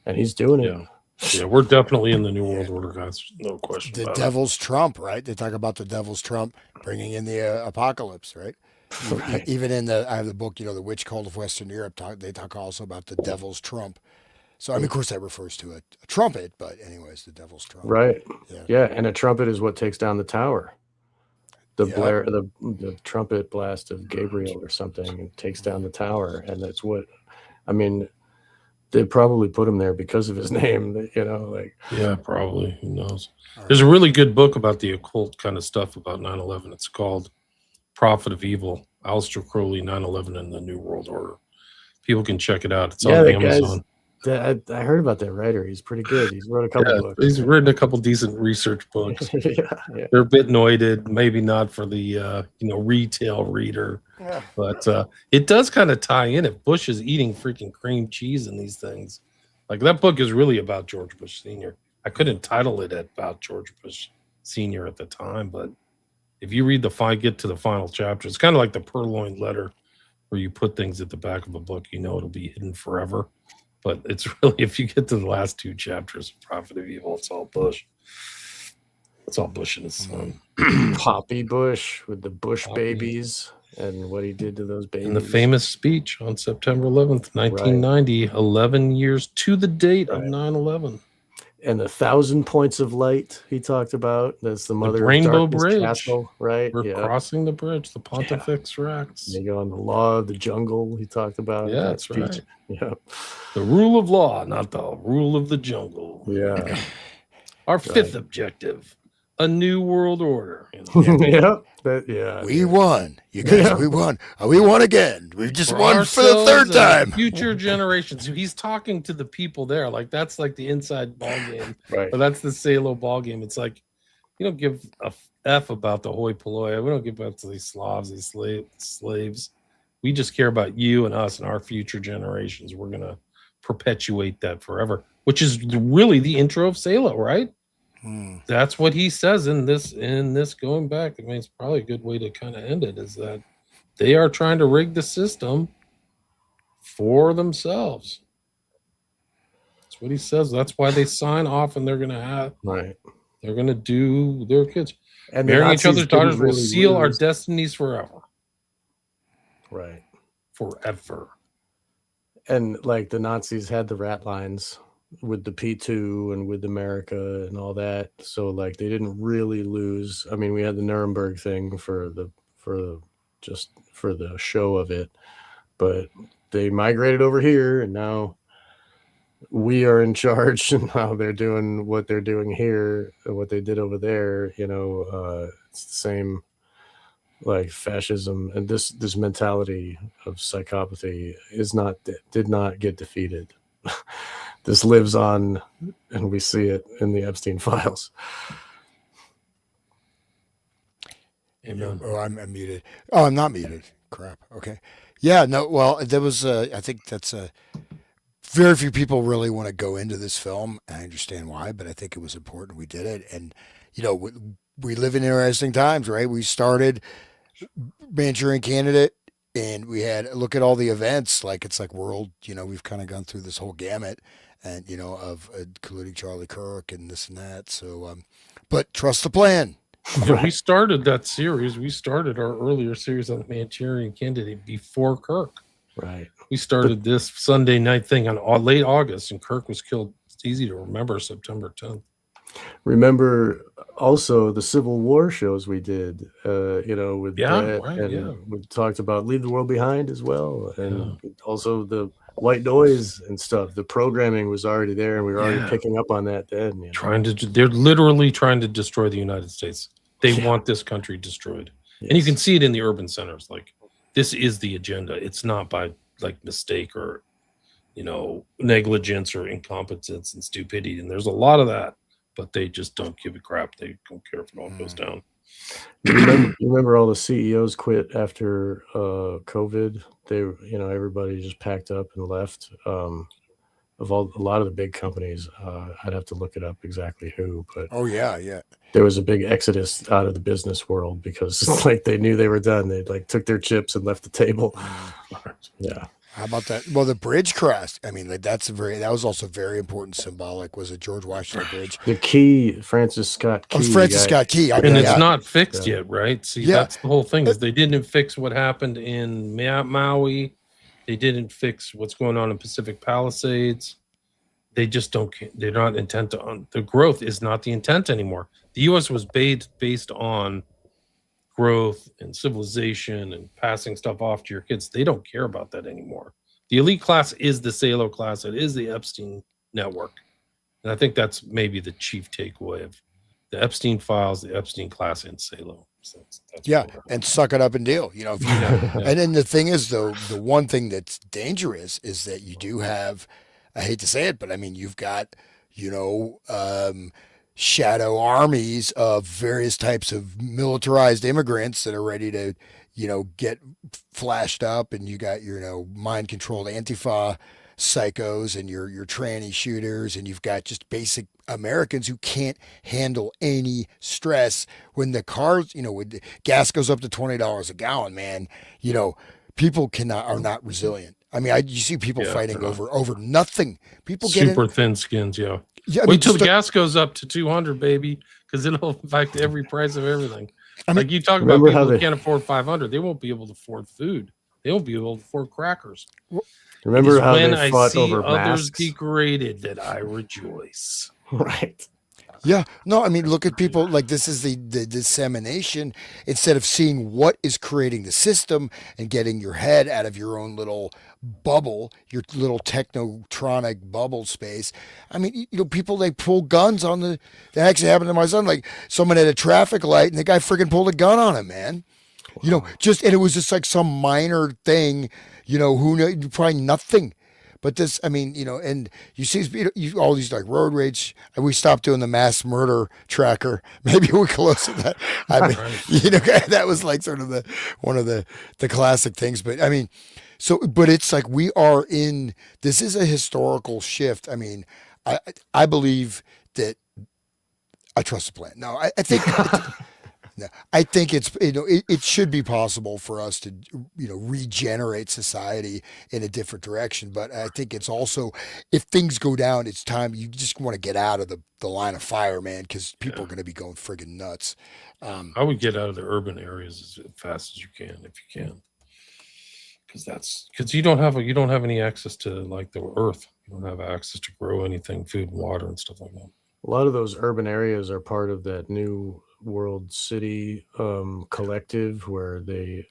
And he's doing it. Yeah, we're definitely in the new world order, guys. No question The about devil's Trump, right? They talk about the devil's Trump bringing in the apocalypse, right? Right. Even I have the book, The Witch Cult of Western Europe. They talk also about the devil's trump. So, I mean, of course, that refers to a trumpet, but anyways, the devil's trump. Right. Yeah. Yeah, and a trumpet is what takes down the tower. The Yeah. blare, the trumpet blast of Gabriel or something takes down the tower, and that's what. I mean, they probably put him there because of his name. You know, like Yeah, probably. Who knows? There's a really good book about the occult kind of stuff about 9/11. It's called Prophet of Evil, Aleister Crowley, 9/11 and the New World Order. People can check it out. It's on that Amazon. I heard about that writer. He's pretty good. He's wrote a couple books. He's written a couple decent research books. yeah. They're a bit noited, maybe not for the retail reader, Yeah. but it does kind of tie in. If Bush is eating freaking cream cheese in these things, like that book is really about George Bush Sr. I couldn't title it about George Bush Sr. at the time, but if you get to the final chapter, it's kind of like the purloined letter where you put things at the back of a book, it'll be hidden forever. But it's really, if you get to the last 2 chapters of Prophet of Evil, it's all Bush. It's all Bush and his son. Poppy Bush with the Bush Poppy. babies and what he did to those babies. And the famous speech on September 11th, 1990, 11 years to the date of 9/11. And the 1,000 points of light he talked about. That's the mother Rainbow of Darkness Bridge. Castle, right? We're crossing the bridge, the Pontifex Rex. They go on the law of the jungle he talked about. in Yeah, that that's speech. right. Yeah. The rule of law, not the rule of the jungle. Yeah. Our 5th objective, a new world order. Yeah. We won. You guys, we won. We won again. We just won for the ourselves 3rd and time. Future generations. So he's talking to the people there. Like that's like the inside ball game. Right. But that's the Salo ball game. It's like you don't give a F about the hoi polloi. We don't give up to these Slavs, these slaves. We just care about you and us and our future generations. We're gonna perpetuate that forever, which is really the intro of Salo, right? That's what he says in this going back. I mean, it's probably a good way to kind of end it, is that they are trying to rig the system for themselves. That's what he says. That's why they sign off, and they're gonna do their kids. And marrying each other's daughters will really seal our lose. destinies forever. Right. Forever. And like the Nazis had the rat lines with the P2 and with America and all that. So like they didn't really lose. I mean, we had the Nuremberg thing for the show of it, but they migrated over here and now we are in charge, and now they're doing what they're doing here and what they did over there. It's the like fascism and this mentality of psychopathy did not get defeated. This lives on, and we see it in the Epstein files. Amen. Oh, I'm muted. Oh, I'm not muted. Crap. Okay. Yeah. No. Well, there was. I think that's a very few people really want to go into this film. I understand why, but I think it was important we did it. And we live in interesting times, right? We started Manchurian Candidate, and we had look at all the events. Like it's like world. We've kind of gone through this whole gamut, and of including Charlie Kirk and this and that. So, but trust the plan. Yeah, we started that series. We started our earlier series on the Manchurian Candidate before Kirk. Right. We started this Sunday night thing on late August, and Kirk was killed. It's easy to remember September 10th. Remember also the Civil War shows we did, with Brett, right, and we talked about Leave the World Behind as well, and also the white noise and stuff. The programming was already there, and we were already picking up on that then. They're literally trying to destroy the United States. They want this country destroyed. Yes. And you can see it in the urban centers. Like, this is the agenda. It's not by like mistake or, negligence or incompetence and stupidity. And there's a lot of that, but they just don't give a crap. They don't care if it all goes down. You remember all the CEOs quit after COVID? They, everybody just packed up and left. Of a lot of the big companies, I'd have to look it up exactly who, but yeah, there was a big exodus out of the business world because it's like they knew they were done. They like took their chips and left the table. Yeah. How about that? Well, the bridge crash. I mean, that was also very important. Symbolic. Was it George Washington Bridge? The Key, Francis Scott Key. Francis Scott Key. And it's not fixed yet, right? See, that's the whole thing is they didn't fix what happened in Maui. They didn't fix what's going on in Pacific Palisades. They just don't. They're not intent on the growth is not the intent anymore. The U.S. was based on growth and civilization and passing stuff off to your kids. They don't care about that anymore. The elite class is the Salo class. It is the Epstein network. And I think that's maybe the chief takeaway of the Epstein files, the Epstein class, and Salo. So that's and suck it up and deal. And then the thing is, though, the one thing that's dangerous is that you do have, I hate to say it, but I mean, you've got, shadow armies of various types of militarized immigrants that are ready to, get flashed up, and you got your, mind-controlled Antifa psychos and your tranny shooters, and you've got just basic Americans who can't handle any stress when the cars, when the gas goes up to $20 a gallon, man, people are not resilient. I mean, you see people fighting over nothing. People get super thin skins. Yeah. Wait till the gas goes up to 200, baby, because it'll affect every price of everything. I mean, like you talk about people who can't afford 500, they won't be able to afford food. They won't be able to afford crackers. Remember how when they fought I see over others masks? degraded that I rejoice. Right. Yeah. No, I mean, look at people like this is the dissemination instead of seeing what is creating the system and getting your head out of your own little bubble, your little technotronic bubble space. I mean, people, they pull guns on that actually happened to my son. Like someone at a traffic light and the guy freaking pulled a gun on him, man. Wow. And it was just like some minor thing, who knows, probably nothing. But this, I mean, and you see all these like road rage. We stopped doing the mass murder tracker. Maybe we close to that. I mean, that was like sort of one of the classic things. But I mean, but it's like this is a historical shift. I mean, I believe that I trust the plan. No, I think. No, I think it's it should be possible for us to regenerate society in a different direction. But I think it's also, if things go down, it's time you just want to get out of the line of fire, man, because people are going to be going friggin' nuts. I would get out of the urban areas as fast as you can, if you can, because you don't have any access to like the earth. You don't have access to grow anything, food, and water, and stuff like that. A lot of those urban areas are part of that new world city collective where they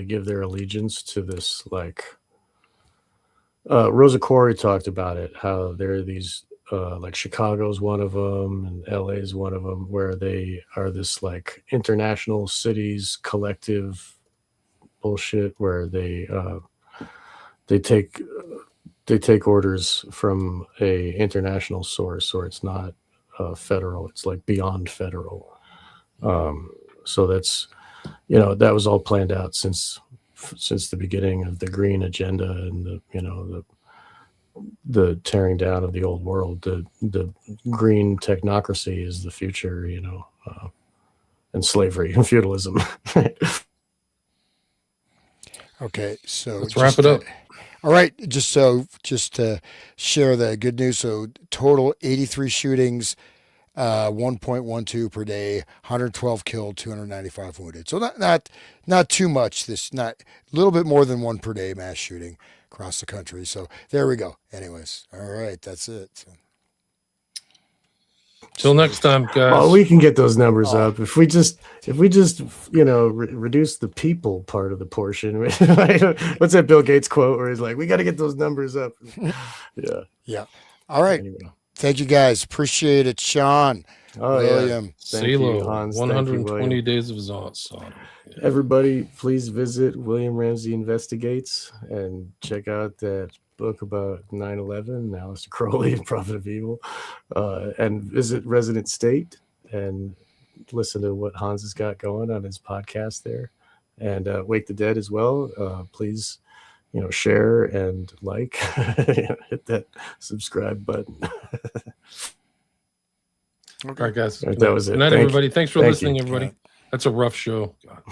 give their allegiance to this, like Rosa Corey talked about it, how there are these like Chicago's one of them, and LA is one of them, where they are this like international cities collective bullshit, where they take orders from a international source, or it's not federal, it's like beyond federal. So that's, that was all planned out since the beginning of the green agenda and the tearing down of the old world. The green technocracy is the future, and slavery and feudalism. Okay, so Let's wrap it up. All right, just to share the good news. So total 83 shootings, 1.12 per day, 112 killed, 295 wounded. So not too much. This not a little bit more than one per day mass shooting across the country. So there we go. Anyways, all right, that's it. So, Till next time, guys. Well, we can get those numbers up if we just reduce the people part of the portion. What's that Bill Gates quote where he's like, "We got to get those numbers up." Yeah. All right. Anyway. Thank you guys. Appreciate it, Sean. William. Thank you, Salo, Hans. Thank you, 120 William. Days of Sodom. Yeah. Everybody, please visit William Ramsey Investigates and check out that book about 9/11, Aleister Crowley and Prophet of Evil, and visit Resident State and listen to what Hans has got going on his podcast there, and Wake the Dead as well. Please, share and like, hit that subscribe button. All right, guys. All right, that was it. Good night, Thank everybody. Thanks for Thank listening, you. everybody. That's a rough show. God.